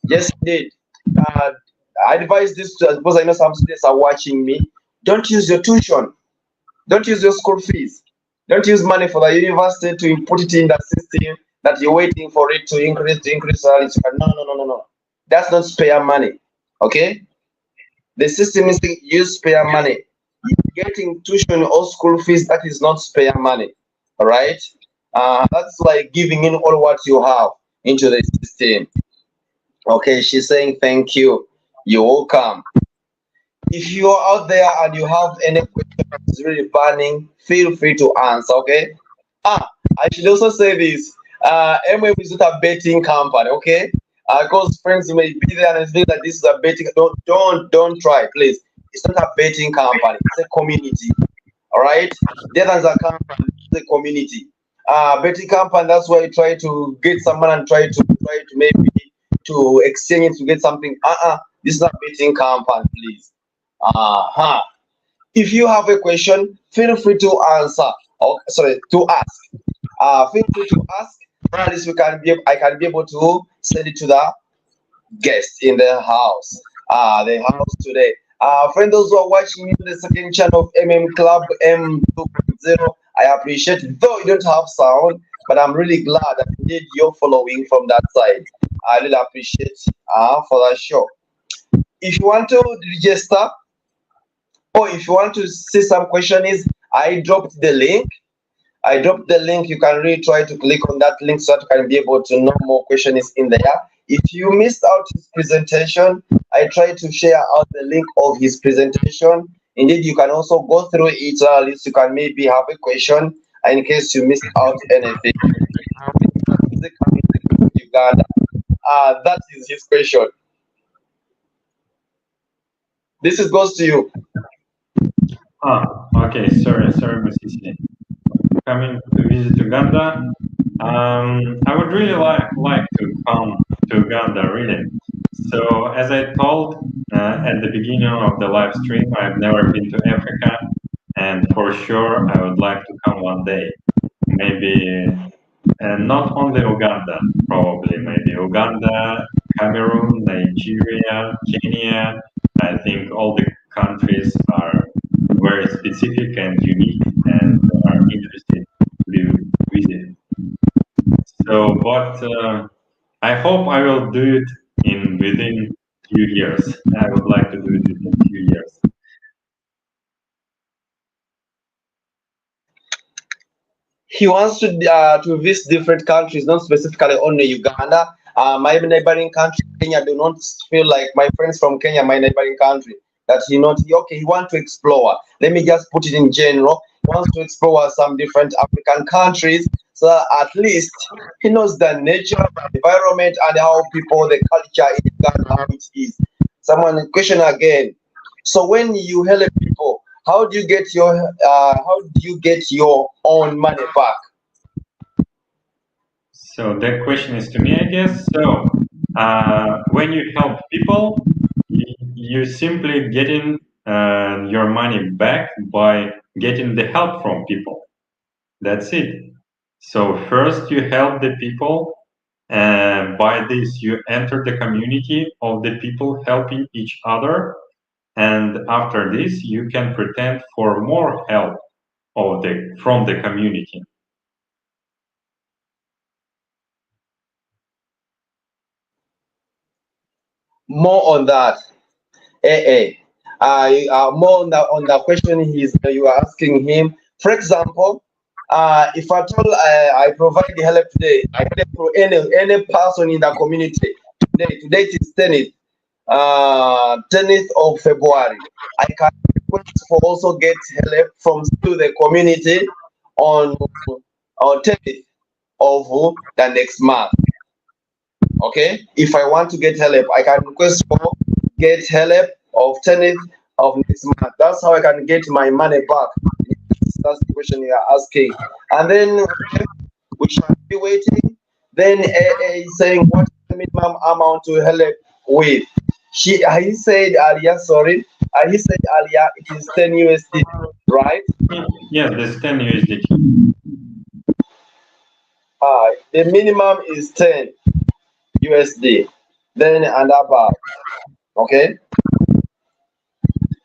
yes, indeed. Uh, I advise this to, because I know some students are watching me. Don't use your tuition. Don't use your school fees. Don't use money for the university to put it in the system that you're waiting for it to increase salary. No, no, no, no, no. That's not spare money. Okay? The system is to use spare money. You're getting tuition or school fees, that is not spare money. All right? That's like giving in all what you have into the system. Okay, she's saying thank you. You're welcome. If you're out there and you have any question that's really burning, feel free to answer. Okay. I should also say this. MWeb is not a betting company. Okay. Because friends, you may be there and think that this is a betting. Don't try, please. It's not a betting company. It's a community. All right. The others are company. It's a community. Betting company. That's why you try to get someone and try to maybe to exchange it to get something. This is not a betting company, please. Uh-huh. If you have a question, feel free to answer. Oh, sorry, to ask. Feel free to ask. At least I can be able to send it to the guest in the house today. Friends, those who are watching me on the second channel of MM Club M2.0, I appreciate it. Though you don't have sound, but I'm really glad that indeed you're following from that side. I really appreciate for that show. if you want to register, or if you want to see some questions, I dropped the link. You can really try to click on that link so that you can be able to know more questions in there. If you missed out his presentation, I try to share out the link of his presentation. Indeed, you can also go through it, at least you can maybe have a question in case you missed out anything. Uganda. That is his question. This is goes to you. Okay. Sorry, Mrs. Coming to visit Uganda. I would really like to come to Uganda, really. So, as I told at the beginning of the live stream, I've never been to Africa, and for sure, I would like to come one day. Maybe, not only Uganda, probably, maybe Uganda, Cameroon, Nigeria, Kenya. I think all the countries are very specific and unique and are interesting to be visited. So, but I hope I will do it within few years. I would like to do it within few years. He wants to visit different countries, not specifically only Uganda. My neighboring country, Kenya, do not feel like my friends from Kenya, my neighboring country, that he want to explore. Let me just put it in general. He wants to explore some different African countries, so at least he knows the nature, the environment, and how people, the culture in Uganda, how it is. Someone question again. So when you help people, how do you get your own money back? So that question is to me, I guess. So when you help people, you simply getting your money back by getting the help from people. That's it. So first you help the people, and by this you enter the community of the people helping each other, and after this you can pretend for more help from the community. More on that. More on the question you are asking him. For example, if at all I provide the help today, I help for any person in the community today. Today is 10th of February. I can request for also get help from still the community on 10th of the next month. Okay, if I want to get help, I can request for get help of 10th of next month. That's how I can get my money back. That's the question you are asking. And then we shall be waiting. Then AA is saying what minimum amount to help with. He said earlier, sorry. He said earlier it is 10 USD, right? Yes, that's 10 USDT. The minimum is 10 USD. Then and above. Okay.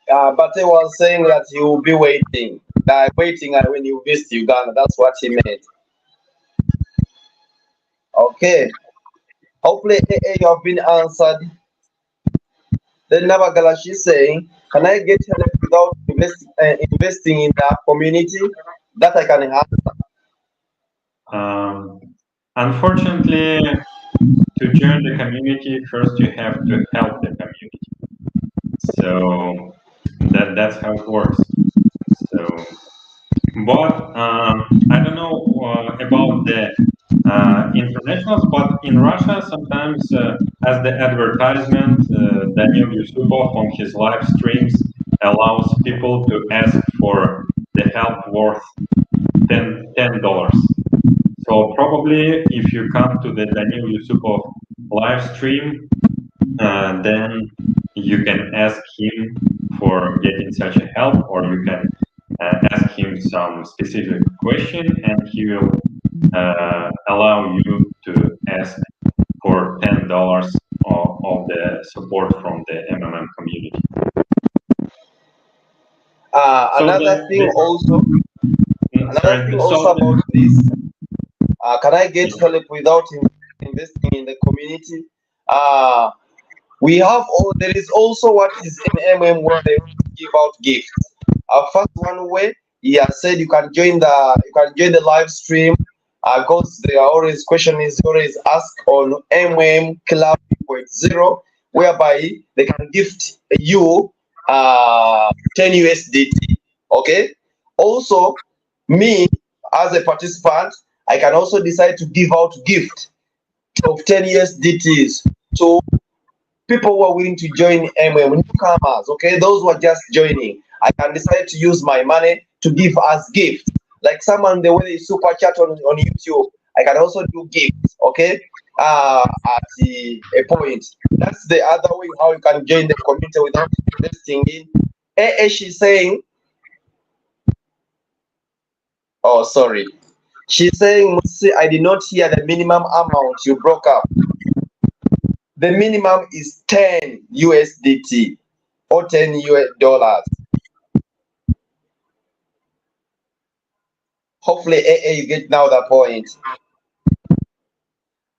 But he was saying that he will be waiting. Waiting when you visit Uganda. That's what he meant. Okay. Hopefully, you have been answered. Then Nabagalash is saying, can I get help without investing in the community? That I can answer. Unfortunately, to join the community, first you have to help the community. So that's how it works. So, but I don't know about the internationals, but in Russia, sometimes as the advertisement, Daniel Yusupov on his live streams allows people to ask for the help worth $10. So probably if you come to the Daniel Yusupov live stream, then you can ask him for getting such a help, or you can ask him some specific question, and he will allow you to ask for $10 of the support from the MMM community. Another thing also about this, can I get help without investing in the community? We have all. There is also what is in MM where they give out gifts. First one way, he has said you can join the live stream. Because the always question is always asked on MM Club 2.0, whereby they can gift you 10 USDT. Okay. Also, me as a participant, I can also decide to give out gift of 10 USDTs to people who are willing to join MM, newcomers, okay, those who are just joining. I can decide to use my money to give as gifts. Like someone the way they super chat on YouTube, I can also do gifts, okay? At a point. That's the other way how you can join the community without investing in. She's saying, oh sorry. She's saying, "Musi, I did not hear the minimum amount you broke up. The minimum is 10 USDT or 10 US dollars. Hopefully, you get now the point.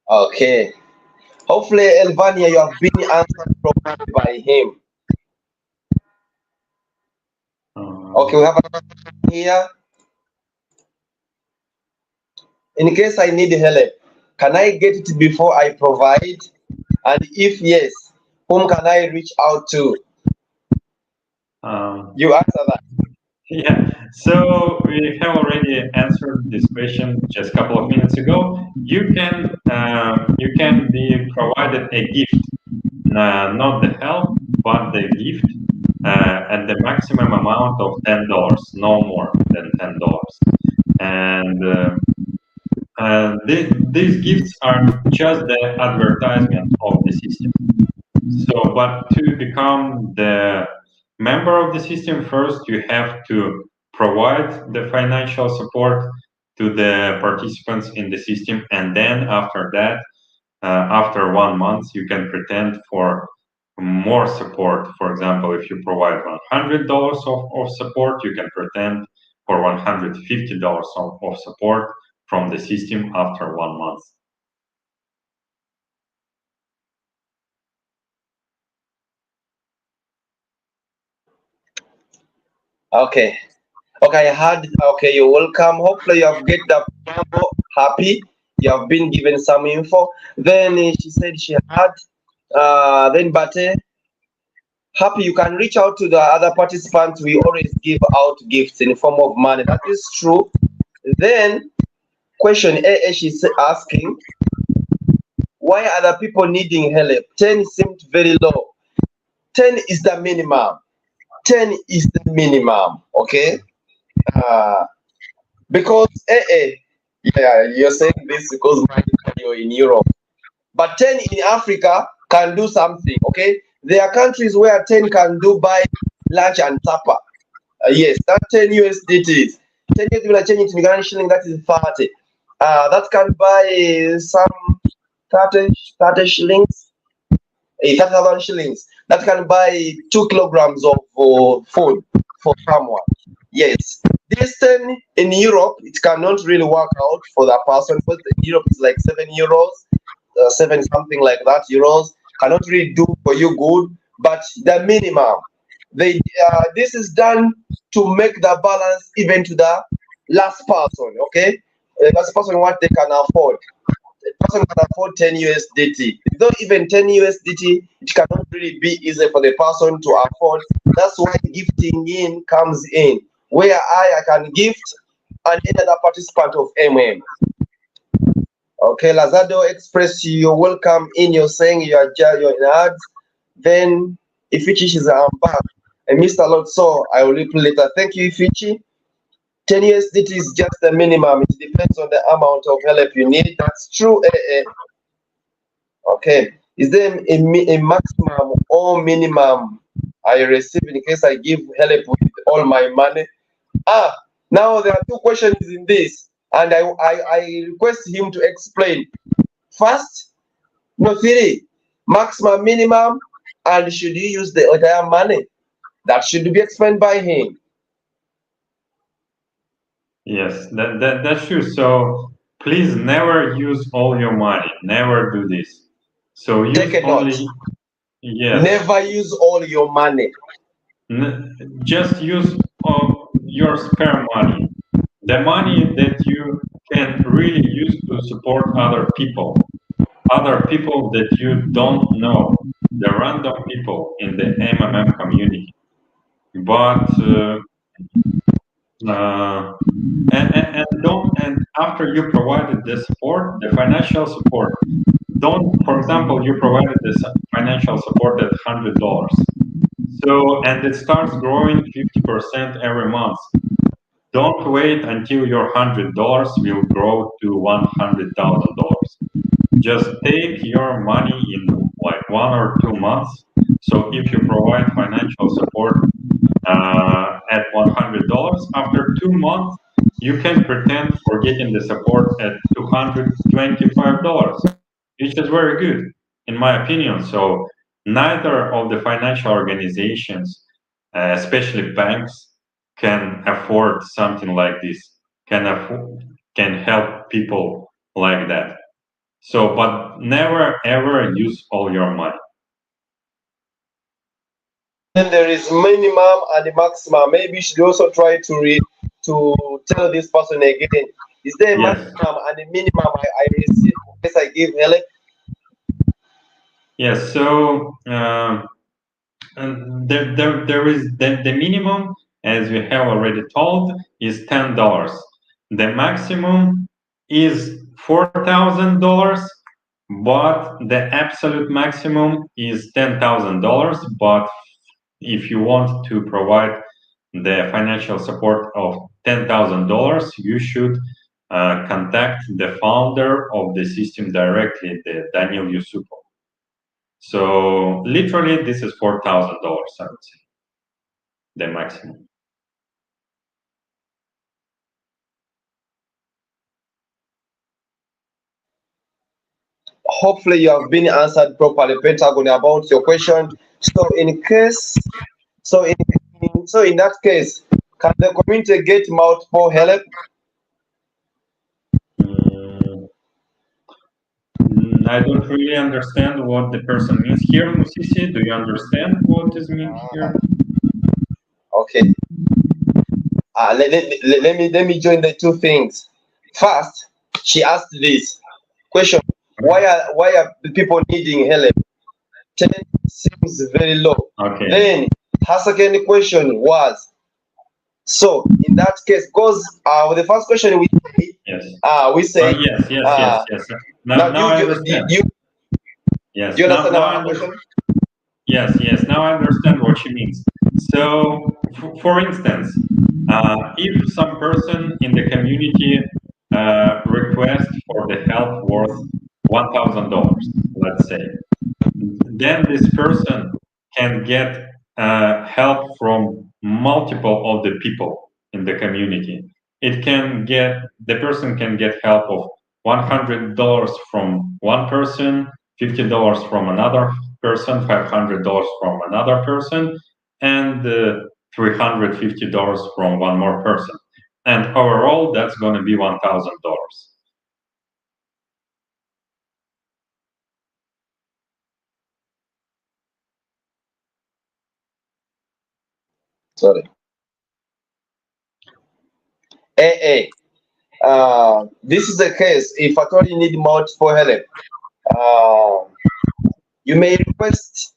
Okay. Hopefully, Elvania, you have been answered properly by him. Okay, we have another question here. In case I need help, can I get it before I provide? And if yes, whom can I reach out to? You answer that. Yeah, so we have already answered this question just a couple of minutes ago. You can be provided a gift, not the help, but the gift at the maximum amount of $10, no more than $10. And these gifts are just the advertisement of the system. So, but to become the member of the system, first you have to provide the financial support to the participants in the system, and then after that, after 1 month, you can pretend for more support. For example, if you provide $100 of support, you can pretend for $150 of support from the system after 1 month. Okay. Okay, I had okay, you're welcome. Hopefully you have get the info happy. You have been given some info. Then she said she had then Bate, happy you can reach out to the other participants. We always give out gifts in the form of money. That is true. Then question A, she's asking, why are the people needing help? 10 seemed very low. 10 is the minimum. 10 is the minimum. Okay. Uh, because yeah, you're saying this because you're in Europe. But 10 in Africa can do something. Okay. There are countries where 10 can do buy lunch and supper. Yes, that 10 USDTs. 10 USDT will change into Ugandan shilling, that is 30. That can buy some 30 shillings, 30,000 shillings. That can buy 2 kilograms of food for someone. Yes. This 10 in Europe, it cannot really work out for that person because in Europe it's like 7 euros, 7 something like that euros. Cannot really do for you good, but the minimum. They this is done to make the balance even to the last person. Okay, last person what they can afford. The person can afford 10 USDT. Without even 10 USDT, it cannot really be easy for the person to afford. That's why gifting in comes in, where I can gift and any other participant of MM. Okay, Lazado Express, you're welcome in. You're saying you're in ads. Then Ifichi is back. And Mr. Lord, so I will reply later. Thank you, Ifichi. 10 USDT is just the minimum. It depends on the amount of help you need. That's true. Okay. Is there a maximum or minimum I receive in case I give help with all my money? Now there are two questions in this, and I request him to explain. First, no theory, maximum, minimum, and should you use the entire money? That should be explained by him. Yes, that's true. So please never use all your money. Never do this. So use Take a note. only Yes. Never use all your money. Just use your spare money, the money that you can really use to support other people that you don't know, the random people in the MMM community. But and after you provided the support, the financial support, don't, for example, you provided this financial support at $100. So, and it starts growing 50% every month. Don't wait until your $100 will grow to $100,000. Just take your money in like 1 or 2 months. So if you provide financial support at $100, after 2 months, you can pretend for getting the support at $225, which is very good, in my opinion. So neither of the financial organizations, especially banks, can afford something like this, can help people like that. So, but never ever use all your money. Then there is minimum and the maximum. Maybe you should also try to to tell this person again. Is there a Yes, maximum and a minimum I receive as I give help? yes. So and there is the minimum, as we have already told, is $10. The maximum is $4,000, but the absolute maximum is $10,000. But if you want to provide the financial support of $10,000, you should contact the founder of the system directly, the Daniel Yusupo. So literally, this is $4,000, I would say, the maximum. Hopefully you have been answered properly, Pentagon, about your question. So in case, so in that case, can the community get multiple help? Mm, I don't really understand what the person means here, Musisi. Do you understand what is meant here? Okay. Let me join the two things. First, she asked this question: why are the people needing help? 10 seems very low. Okay. Then her second question was, so in that case, because the first question Yes. we say Yes. now Now I understand. Yes. do you understand Now I our understand. question? Yes. Now I understand what she means. So, for instance, if some person in the community requests for the help worth $1,000, let's say, then this person can get help from multiple of the people in the community. The person can get help of $100 from one person, $50 from another person, $500 from another person, and $350 from one more person. And overall, that's going to be $1,000. Sorry. This is the case. If at all you need multiple help, you may request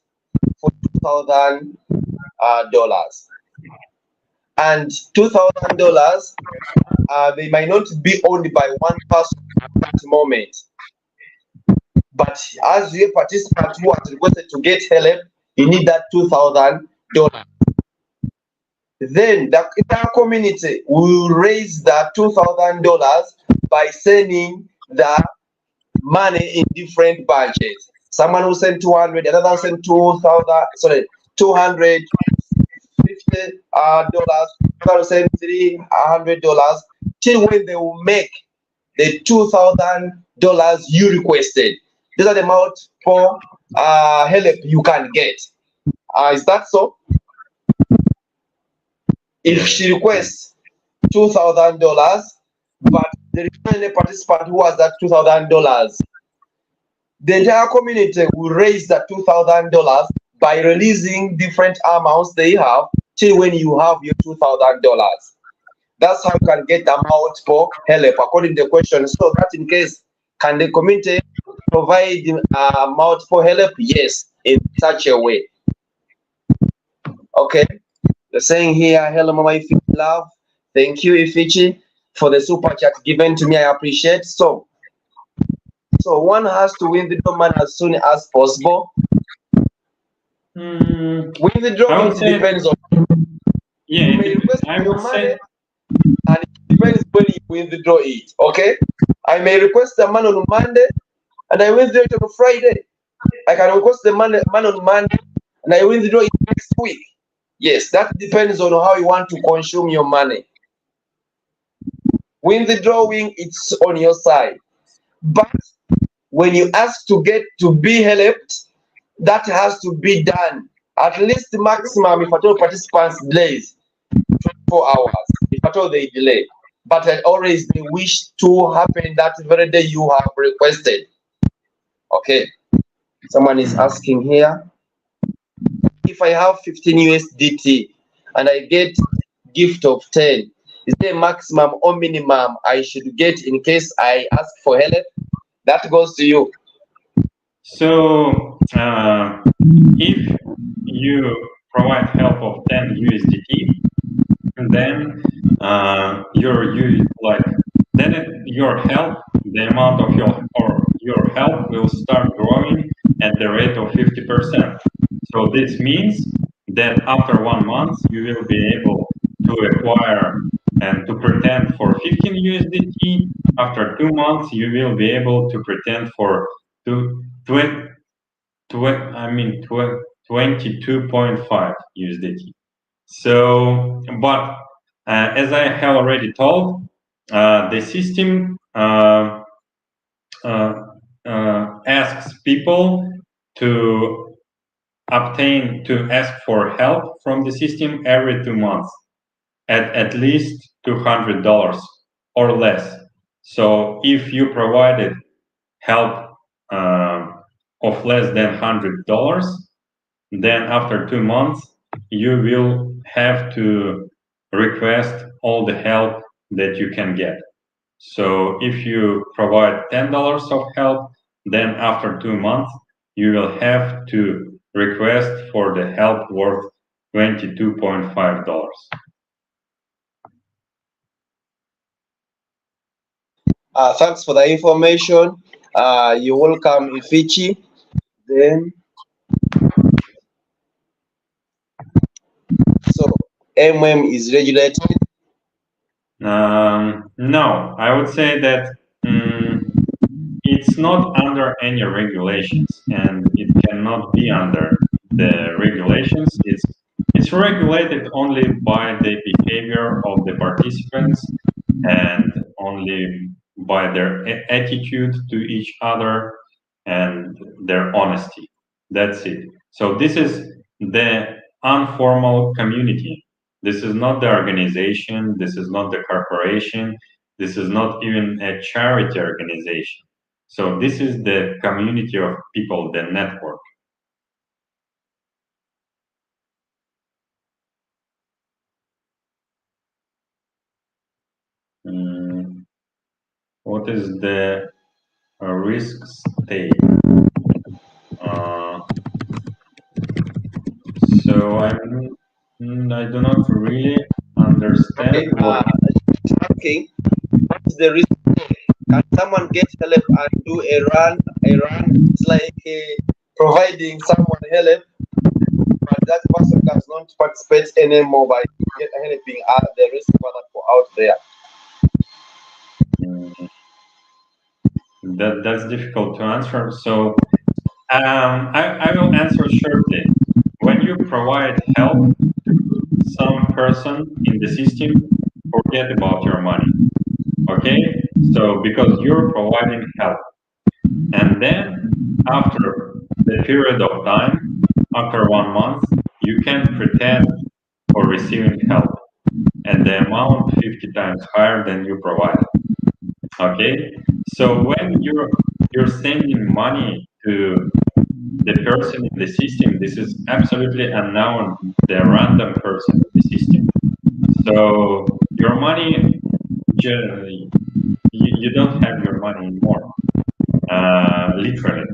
for $2,000, and $2,000 they might not be owned by one person at that moment. But as a participant who has requested to get help, you need that $2,000. Then the entire community will raise that $2,000 by sending the money in different budgets. Someone will send 200, another will send 2,000, sorry, $250, another will send $300, till when they will make the $2,000 you requested. These are the amount for help you can get. Is that so? If she requests $2,000, but there is only a participant who has that $2,000, the entire community will raise that $2,000 by releasing different amounts they have till when you have your $2,000. That's how you can get amount for help according to the question. So that in case, can the community provide amount for help? Yes, in such a way. Okay. You're saying here, hello mama, if you love. Thank you, Ifichi, for the super chat given to me. I appreciate. So one has to withdraw money as soon as possible. Withdrawing depends on yeah. you may request I your would money, say and it depends when you withdraw it. Okay, I may request the money on Monday, and I withdraw it on Friday. I can request the money on Monday, and I withdraw it next week. Yes, that depends on how you want to consume your money. Withdrawing, it's on your side. But when you ask to get to be helped, that has to be done. At least maximum, if at all participants delays, 24 hours, if at all they delay. But always they wish to happen that very day you have requested. Okay. Someone is asking here, if I have 15 USDT and I get gift of 10, is there a maximum or minimum I should get in case I ask for help? That goes to you. so. If you provide help of 10 USDT, then your help, the amount of your help will start growing at the rate of 50%. So this means that after 1 month you will be able to acquire and to pretend for 15 USDT. After 2 months you will be able to pretend for 22.5 USDT. So, but as I have already told, the system uh, asks people to ask for help from the system every 2 months at least $200 or less. So if you provided help of less than $100, then after 2 months you will have to request all the help that you can get. So if you provide $10 of help, then after 2 months you will have to request for the help worth $22.5. Thanks for the information. You're welcome, Ifichi. Then, so MM is regulated. No, I would say that it's not under any regulations, and it cannot be under the regulations. It's regulated only by the behavior of the participants and only by their attitude to each other and their honesty. That's it. So this is the informal community. This is not the organization. This is not the corporation. This is not even a charity organization. So this is the community of people, the network. What is the risk state? So I do not really understand Okay. what. Okay. What's the risk? Can someone get help and do a run? It's like providing someone help, but that person does not participate anymore by helping the rest of other people out there. That's difficult to answer. So I will answer shortly. When you provide help to some person in the system, forget about your money. Okay? So because you're providing help. And then after the period of time, after 1 month, you can pretend for receiving help. And the amount 50 times higher than you provided. Okay? So when you're sending money to the person in the system, this is absolutely unknown, the random person in the system. So your money, generally, you don't have your money anymore, literally.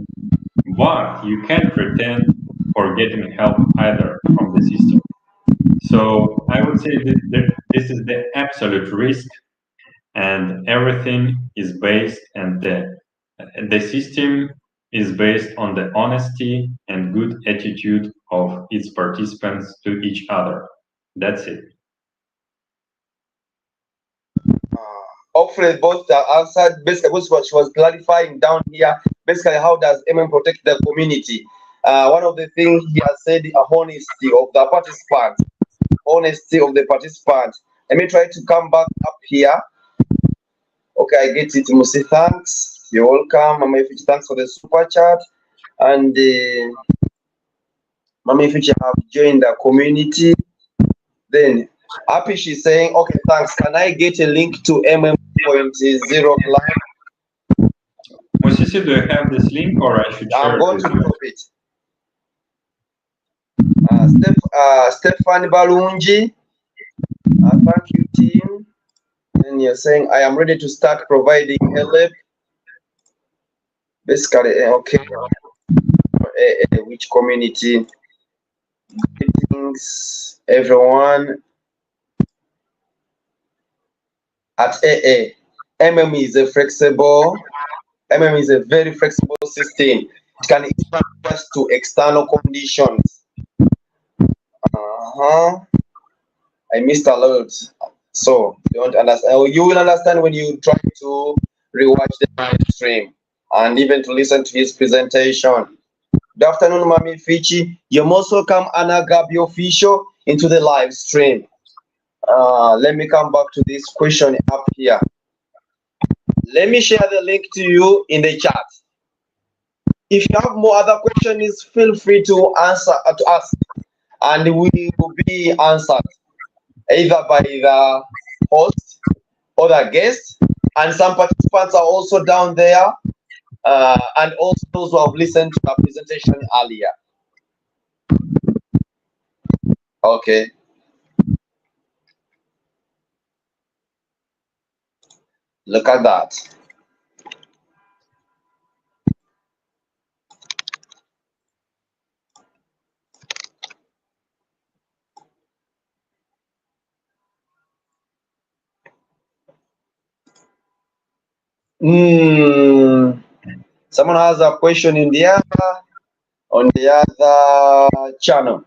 But you can't pretend for getting help either from the system. So I would say this is the absolute risk, and everything is based, and the system is based on the honesty and good attitude of its participants to each other. That's it. Hopefully both are answered. Basically, what she was clarifying down here, basically how does MM protect the community? One of the things he has said, honesty of the participants. Honesty of the participants. Let me try to come back up here. Okay, I get it. Musi, thanks. You're welcome. Mama Ifichi, thanks for the super chat. And Mama Ifichi have joined the community. Then Happy, she's saying, okay, thanks. Can I get a link to MM2.0 Club? Mosisi, do you have this link, or I should share I'm going it to with you? drop it. Stefan Balunji, thank you, team. And you're saying, I am ready to start providing help. Basically, okay, which community? Greetings, everyone. At AA, MM is a flexible, MM is a very flexible system. It can adjust to external conditions. I missed a lot. So you don't understand. You will understand when you try to rewatch the live stream and even to listen to his presentation. Good afternoon, Mami Fichi. You're most welcome, Anna Gabi Official, into the live stream. Let me come back to this question up here. Let me share the link to you in the chat. If you have more other questions, feel free to ask, and we will be answered either by the host or the guest, and some participants are also down there, and also those who have listened to the presentation earlier. Okay. Look at that. Someone has a question on the other channel.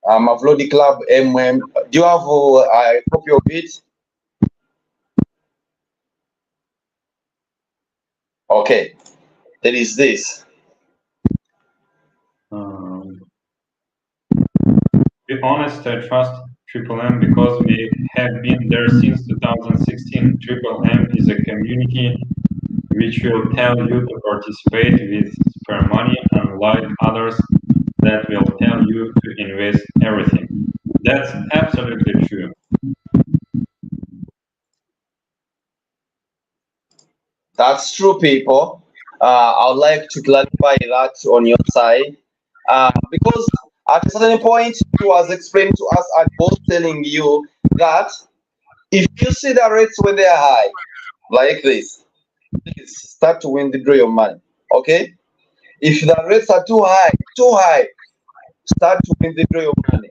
Mavlodi Club MM. Do you have a copy of it? Okay. There is this. Be honest, I trust Triple M because we have been there since 2016. Triple M is a community which will tell you to participate with spare money, unlike others that will tell you to invest everything. That's absolutely true. That's true, people. I would like to clarify that on your side, because at a certain point, he was explaining to us and was telling you that if you see the rates when they are high, like this, please start to withdraw your money. Okay? If the rates are too high, start to withdraw your money.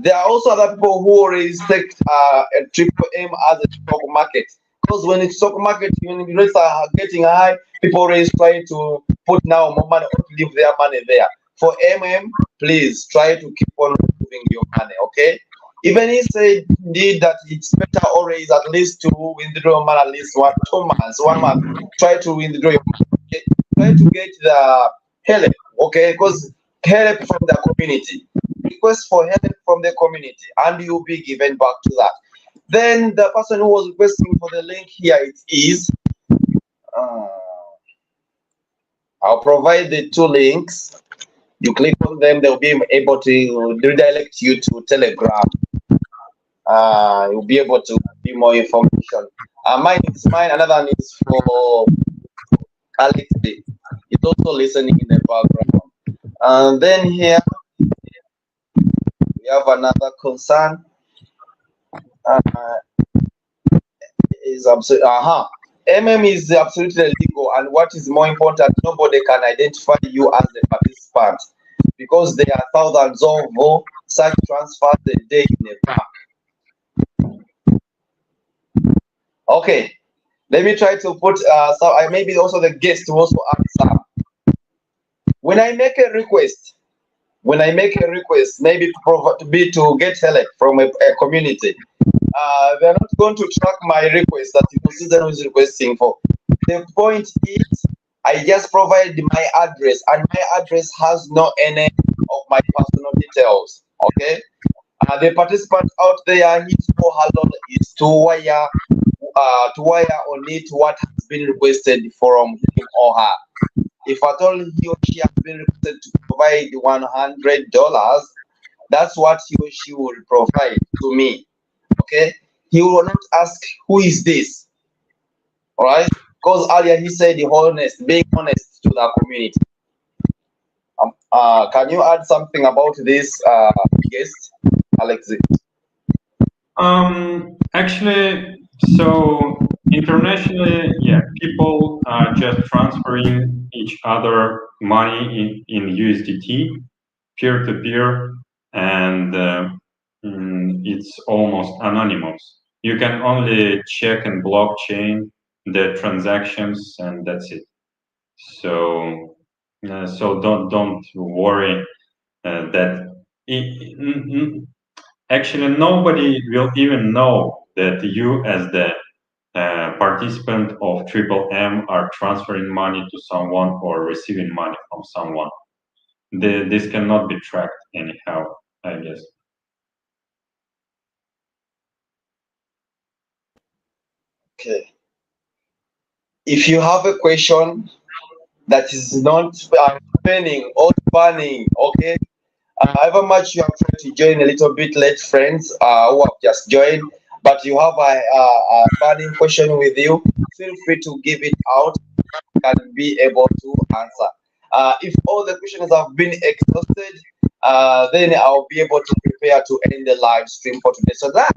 There are also other people who respect a triple M as a stock market, because when it's stock market, when the rates are getting high, people always try to put now more money or to leave their money there. For MM, please try to keep on moving your money. Okay. Even he said indeed that it's better always at least to withdraw money at least 2 months, 1 month. Try to withdraw your money. Okay? Try to get the help. Okay, because help from the community. Request for help from the community, and you'll be given back to that. Then the person who was requesting for the link here, it is. I'll provide the 2 links. You click on them, they'll be able to redirect you to Telegram. You'll be able to give more information. Mine is mine. Another one is for Alexey. He's also listening in the background. And then here we have another concern. Uh, is absolutely MM is absolutely legal, and what is more important, nobody can identify you as the participant because there are thousands of such transfers a day in a bank. Okay, let me try to put so I maybe also the guest to also answer. When I make a request, maybe to get help from a community, they're not going to track my request that the citizen is requesting for. The point is, I just provide my address, and my address has no any of my personal details. Okay, the participant out there, his or her role is to wire on it what has been requested from him or her. If at all he or she has been requested to provide $100, that's what he or she will provide to me. Okay, he will not ask who is this, all right? Because earlier he said being honest to the community. Can you add something about this, guest, Alexey? Actually, so internationally, yeah, people are just transferring each other money in USDT, peer to peer, and it's almost anonymous. You can only check in blockchain the transactions, and that's it. So, so don't worry that. Actually, nobody will even know that you, as the participant of Triple M, are transferring money to someone or receiving money from someone. This cannot be tracked anyhow, I guess. Okay. If you have a question that is not burning or burning, okay, however much you have tried to join a little bit late, friends who have just joined, but you have a burning question with you, feel free to give it out. Can be able to answer. If all the questions have been exhausted, then I'll be able to prepare to end the live stream for today, so that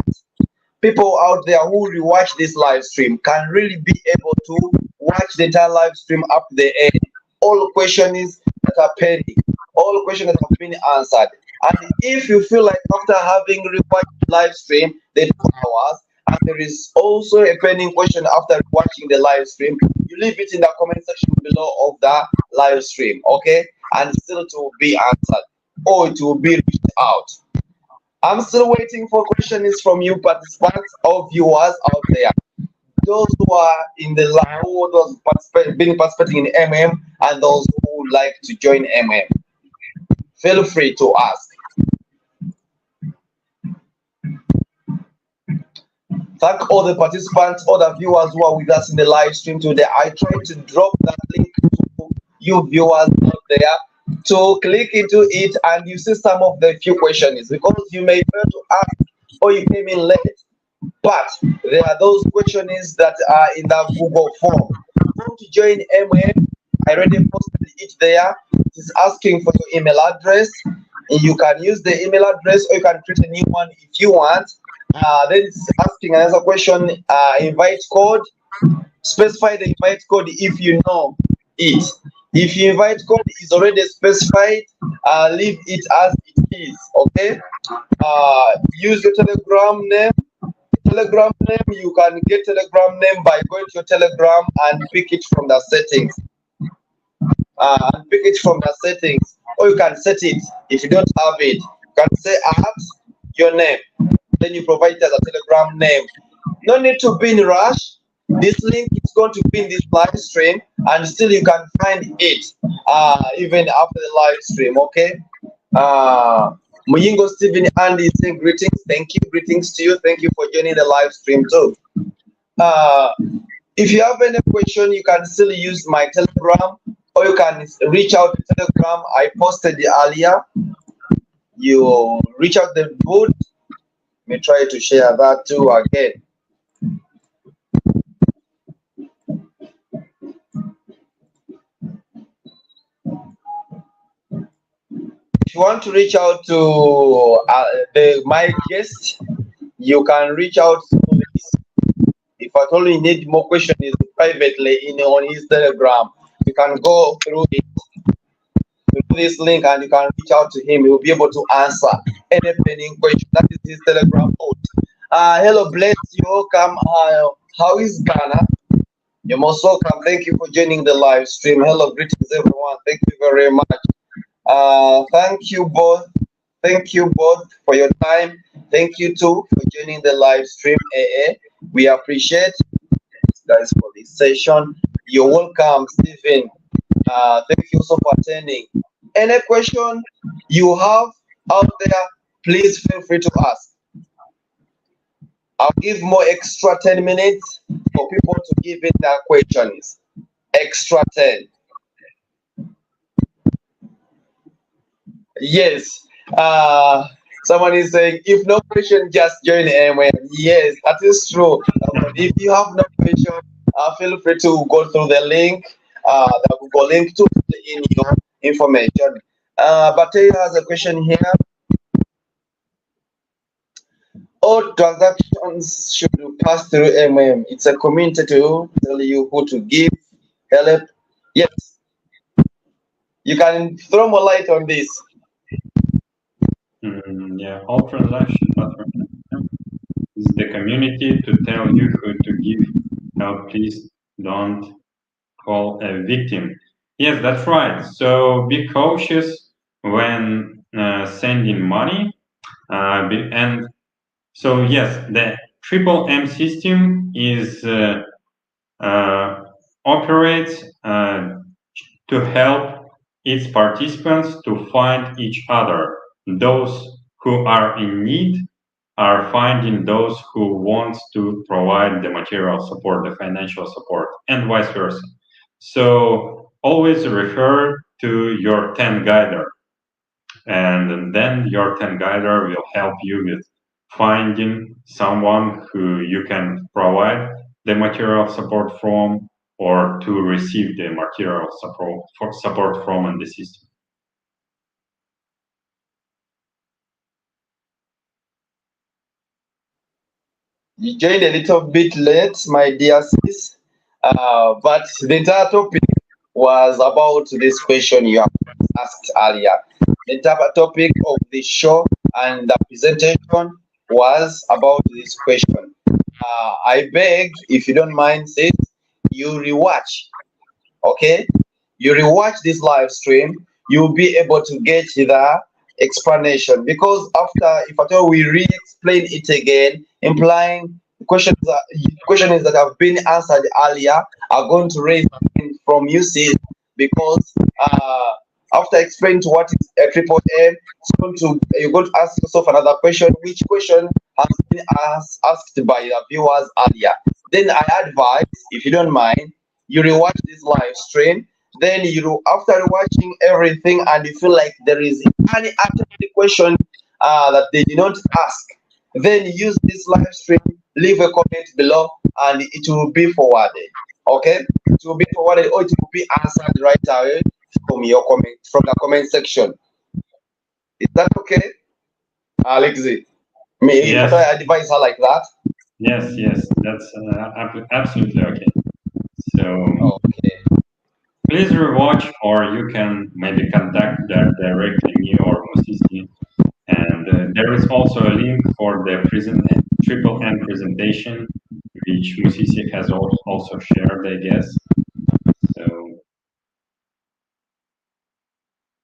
people out there who rewatch this live stream can really be able to watch the entire live stream up to the end. All questions that are pending, all questions that have been answered. And if you feel like after having rewatched the live stream, the 2 hours, and there is also a pending question after watching the live stream, you leave it in the comment section below of the live stream, okay? And still to be answered or it will be reached out. I'm still waiting for questions from you participants or viewers out there. Those who are in the live, who those been participating in MM, and those who would like to join MM. Feel free to ask. Thank all the participants, all the viewers who are with us in the live stream today. I tried to drop that link to you viewers out there to click into it, and you see some of the few questions because you may fail to ask or you came in late, but there are those questions that are in the Google form. How to join MM? I already posted it there. It is asking for your email address. You can use the email address or you can create a new one if you want. Then it's asking another question, invite code. Specify the invite code if you know it. If your invite code is already specified, leave it as it is, okay? Use your Telegram name. Telegram name, you can get Telegram name by going to your Telegram and pick it from the settings. Or you can set it. If you don't have it, you can say add your name. Then you provide it as a Telegram name. No need to be in rush. This link is going to be in this live stream, and still you can find it even after the live stream. Okay. Muyingo Stephen Andy is saying greetings. Thank you. Greetings to you. Thank you for joining the live stream too. If you have any question, you can still use my Telegram, or you can reach out to Telegram. I posted it earlier. You reach out the boot. me try to share that too again. If you want to reach out to my guest, you can reach out to this. If at all you need more questions privately on his Telegram, you can go through this link and you can reach out to him. He will be able to answer any pending question. That is his Telegram post. Hello, bless you. Welcome. How is Ghana? You're most welcome. Thank you for joining the live stream. Hello, greetings, everyone. Thank you very much. Thank you both. Thank you both for your time. Thank you too for joining the live stream. We appreciate guys for this session. You're welcome, Stephen. Thank you so for attending. Any question you have out there, please feel free to ask. I'll give more extra 10 minutes for people to give in their questions. Extra 10. Yes. Someone is saying, if no question, just join MMM. Yes, that is true. But if you have no question, feel free to go through the link, the Google link to fill in your information. But he has a question here. All transactions should pass through MMM. It's a community to tell you who to give, help. Yes. You can throw more light on this. Yeah, all transaction platform is the community to tell you who to give. Now, please don't call a victim. Yes, that's right. So be cautious when sending money. And so, yes, the triple M system is operates to help its participants to find each other. Those who are in need are finding those who want to provide the material support, the financial support, and vice versa. So always refer to your 10 guider, and then your 10 guider will help you with finding someone who you can provide the material support from or to receive the material support from in the system. You joined a little bit late, my dear sis, but the entire topic was about this question you have asked earlier. The entire topic of the show and the presentation was about this question. I beg, if you don't mind, sis, you rewatch, okay? You rewatch this live stream, you'll be able to get the explanation because after, if at all we re-explain it again, implying questions that have been answered earlier are going to raise from you, sis, because after explaining to what is a triple M, you're going to ask yourself another question. Which question has been asked by the viewers earlier? Then I advise, if you don't mind, you rewatch this live stream. Then you, after watching everything, and you feel like there is any answer to the question that they did not ask, then use this live stream. Leave a comment below, and it will be forwarded. Okay, it will be forwarded, or it will be answered right away from your comment, from the comment section. Is that okay, Alexey? Me, Yes. if I advise her like that. Yes, that's absolutely okay. So Okay. please rewatch, or you can maybe contact directly me or Musisi. And there is also a link for the triple M presentation, which Musisi has also shared, I guess.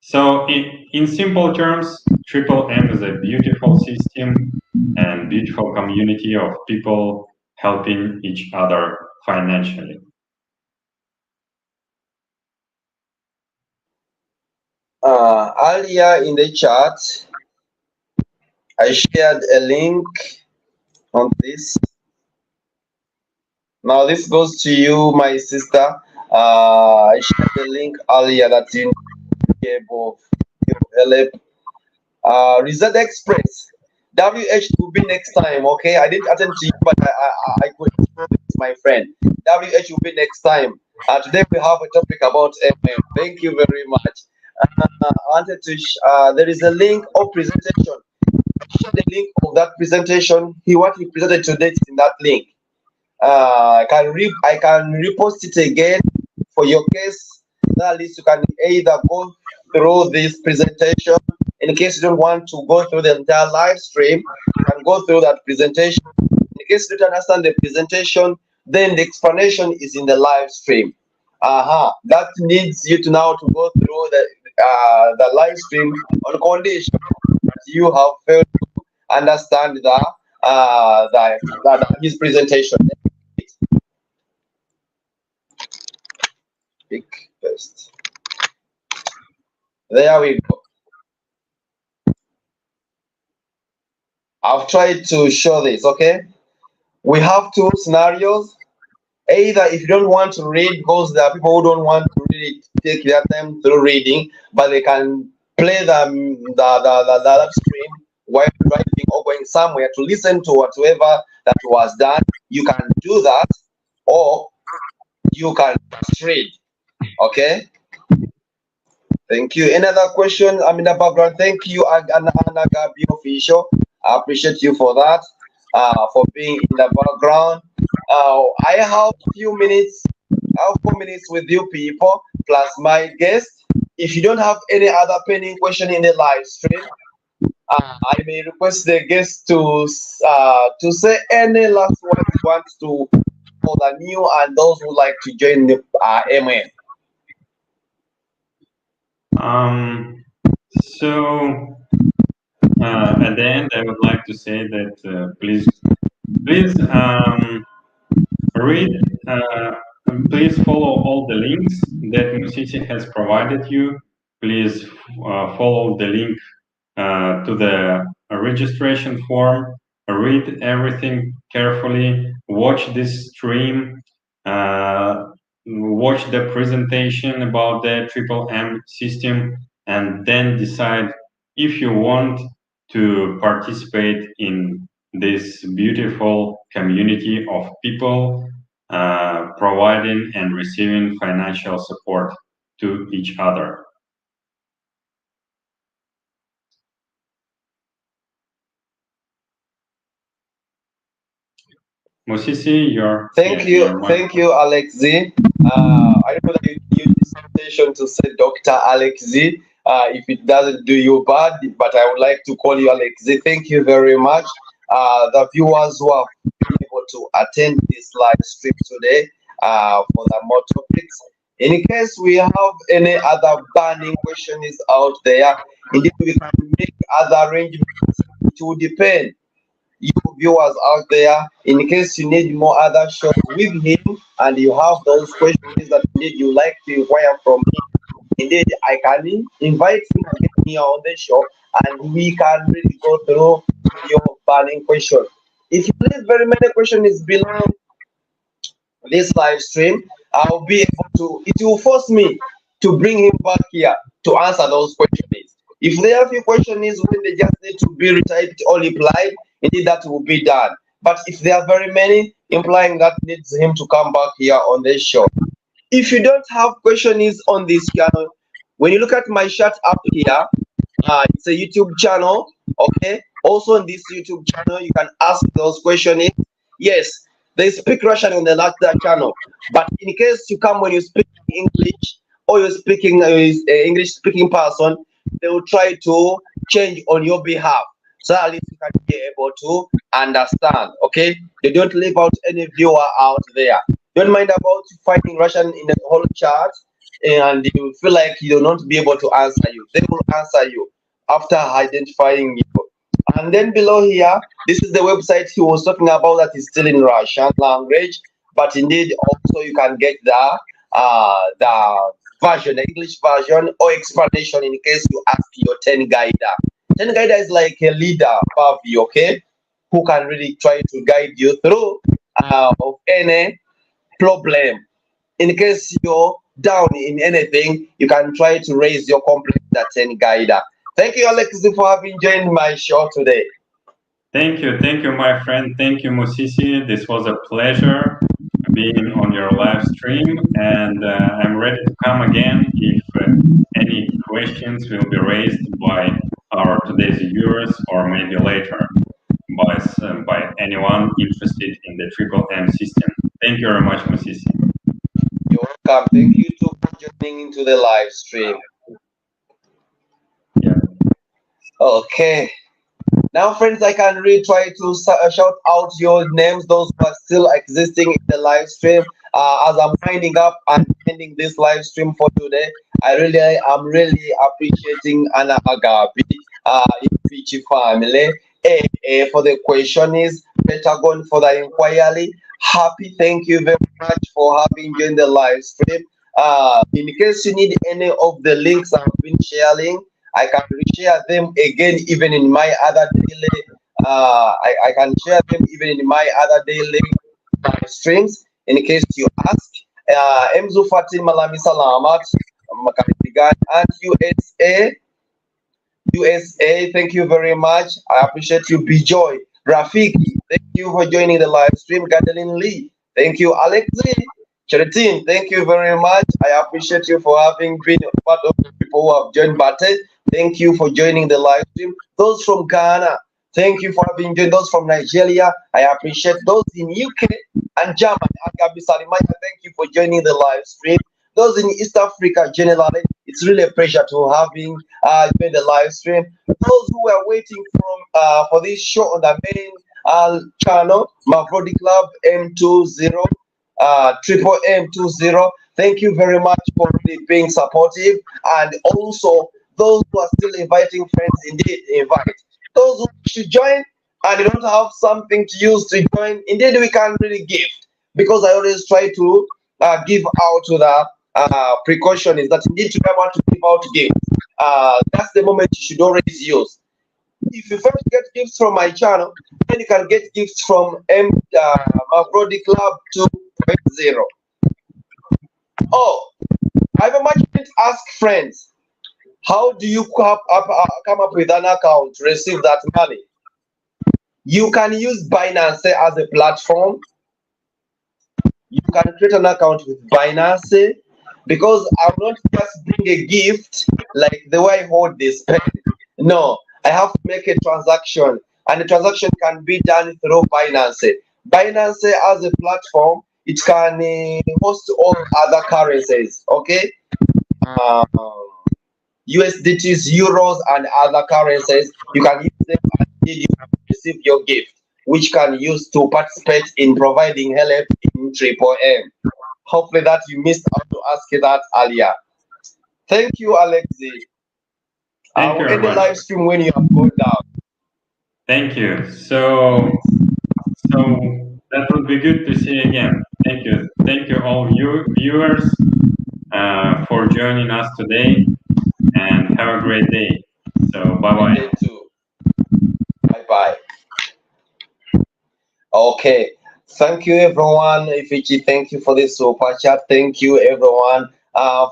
So in simple terms, triple M is a beautiful system and beautiful community of people helping each other financially. Earlier in the chat, I shared a link on this. Now this goes to you, my sister. I shared the link earlier that you need to be able to help. Result Express. WH will be next time, okay? I didn't attend to you, but I could introduce my friend. WH will be next time. Today we have a topic about MM. Thank you very much. I wanted to, there is a link of presentation. Share the link of that presentation. What he presented today is in that link. I can repost it again for your case. At least you can either go through this presentation. In case you don't want to go through the entire live stream, you can go through that presentation. In case you don't understand the presentation, then the explanation is in the live stream. That needs you to now to go through the live stream on condition that you have failed to understand his presentation. Pick first. There we go. I've tried to show this, okay? We have two scenarios. Either if you don't want to read, because there are people who don't want to really take their time through reading, but they can play the live stream while driving or going somewhere to listen to whatever that was done. You can do that, or you can just read. Okay. Thank you. Another question? I'm in the background. Thank you, Anagabi official. I appreciate you for that, for being in the background. I have few minutes. I have 4 minutes with you people, plus my guest. If you don't have any other pending question in the live stream, I may request the guest to say any last words you want to for the new and those who like to join the MN. So at the end, I would like to say that please read, please follow all the links that Musisi has provided you. Please follow the link to the registration form. Read everything carefully. Watch this stream. Watch the presentation about the triple M system, and then decide if you want to participate in this beautiful community of people providing and receiving financial support to each other. Musisi, thank you, Alexey. I know that you use this invitation to say Dr. Alexey. If it doesn't do you bad, but I would like to call you Alexey. Thank you very much. The viewers who have been able to attend this live stream today for the more topics. In case we have any other burning questions out there, indeed we can make other arrangements. It will depend you viewers out there, in case you need more other shows with him and you have those questions that indeed you like to inquire from him, indeed I can invite him again here on the show and we can really go through your burning question. If you leave very many questions below this live stream, I'll be able to, it will force me to bring him back here to answer those questions. If there are a few questions when they just need to be retyped or replied, indeed that will be done. But if there are very many, implying that needs him to come back here on this show. If you don't have questions on this channel, when you look at my chat up here, it's a YouTube channel, okay? Also on this YouTube channel, you can ask those questions. Yes, they speak Russian on the latter channel, but in case you come when you speak English or you're speaking English speaking person, they will try to change on your behalf so at least you can be able to understand. Okay, they don't leave out any viewer out there. Don't mind about finding Russian in the whole chart and you feel like you will not be able to answer you. They will answer you after identifying you. And then below here, this is the website he was talking about that is still in Russian language, but indeed also you can get the version, the English version or explanation in case you ask your 10 guider. 10 guider is like a leader above you, okay, who can really try to guide you through of any problem. In case you're down in anything, you can try to raise your complaint that 10 guider. Thank you, Alexey, for having joined my show today. Thank you, my friend. Thank you, Musisi. This was a pleasure being on your live stream, and I'm ready to come again if any questions will be raised by our today's viewers or maybe later by anyone interested in the Triple M system. Thank you very much, Musisi. You're welcome. Thank you too for joining into the live stream. Yeah. Okay. Now, friends, I can really try to shout out your names, those who are still existing in the live stream. As I'm winding up and ending this live stream for today, I'm really appreciating Anna Agabi, Ifichi family, for the question is Pentagon for the inquiry. Happy, thank you very much for having joined the live stream. In case you need any of the links I've been sharing, I can reshare them again, even in my other daily. I can share them even in my other daily live streams. In case you ask, Emzu Fatima Malami Salamat, Makatigan, and USA, thank you very much. I appreciate you. Bijoy, Rafiki, thank you for joining the live stream. Gadeline Lee, thank you. Alexey Cheritin, thank you very much. I appreciate you for having been part of the people who have joined Bate. Thank you for joining the live stream. Those from Ghana, thank you for having joined. Those from Nigeria, I appreciate. Those in UK and Germany, Agabi Salimaya, thank you for joining the live stream. Those in East Africa, generally, it's really a pleasure to having joined the live stream. Those who are waiting for this show on the main channel, Mavrodi Club M20, Triple M20. Thank you very much for really being supportive, and also those who are still inviting friends, indeed invite those who should join and you don't have something to use to join. Indeed, we can really give, because I always try to give out to the precaution is that indeed to want to give out gifts. That's the moment you should always use. If you first get gifts from my channel, then you can get gifts from Mavrodi Club 2.0. Oh, I very much didn't ask friends, how do you come up with an account to receive that money? You can use Binance as a platform. You can create an account with Binance, because I will not just bring a gift like the way I hold this pen. No, I have to make a transaction, and the transaction can be done through Binance. Binance as a platform, it can host all other currencies. Okay, USDTs, euros, and other currencies. You can use them until you receive your gift, which can use to participate in providing help in Triple M. Hopefully that you missed out to ask that earlier. Thank you, Alexey. I Thank you will very end the much. live stream when you have gone down. Thank you. So that would be good to see again. Thank you all you viewers for joining us today, and have a great day. So bye bye. You too. Bye bye. Okay. Thank you, everyone. Ifichi, thank you for this super chat. Thank you, everyone.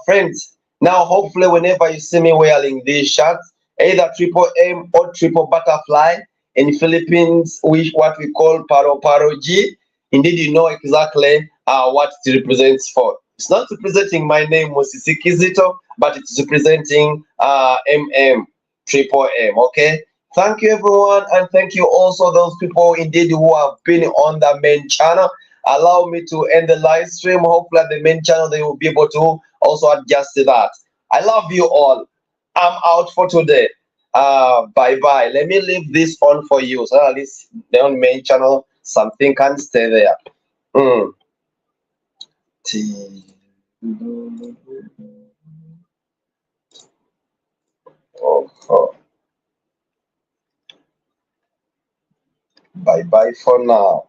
Friends, now hopefully, whenever you see me wearing these shirts, either Triple M or Triple Butterfly, in Philippines, what we call Paro Paro G, indeed, you know exactly what it represents for. It's not representing my name, Mosisi Kizito, but it's representing MM, Triple M, okay? Thank you, everyone, and thank you also those people indeed who have been on the main channel. Allow me to end the live stream. Hopefully, at the main channel they will be able to also adjust to that. I love you all. I'm out for today. Bye bye. Let me leave this on for you, so at least on main channel something can stay there. Mm. Oh. Bye bye for now.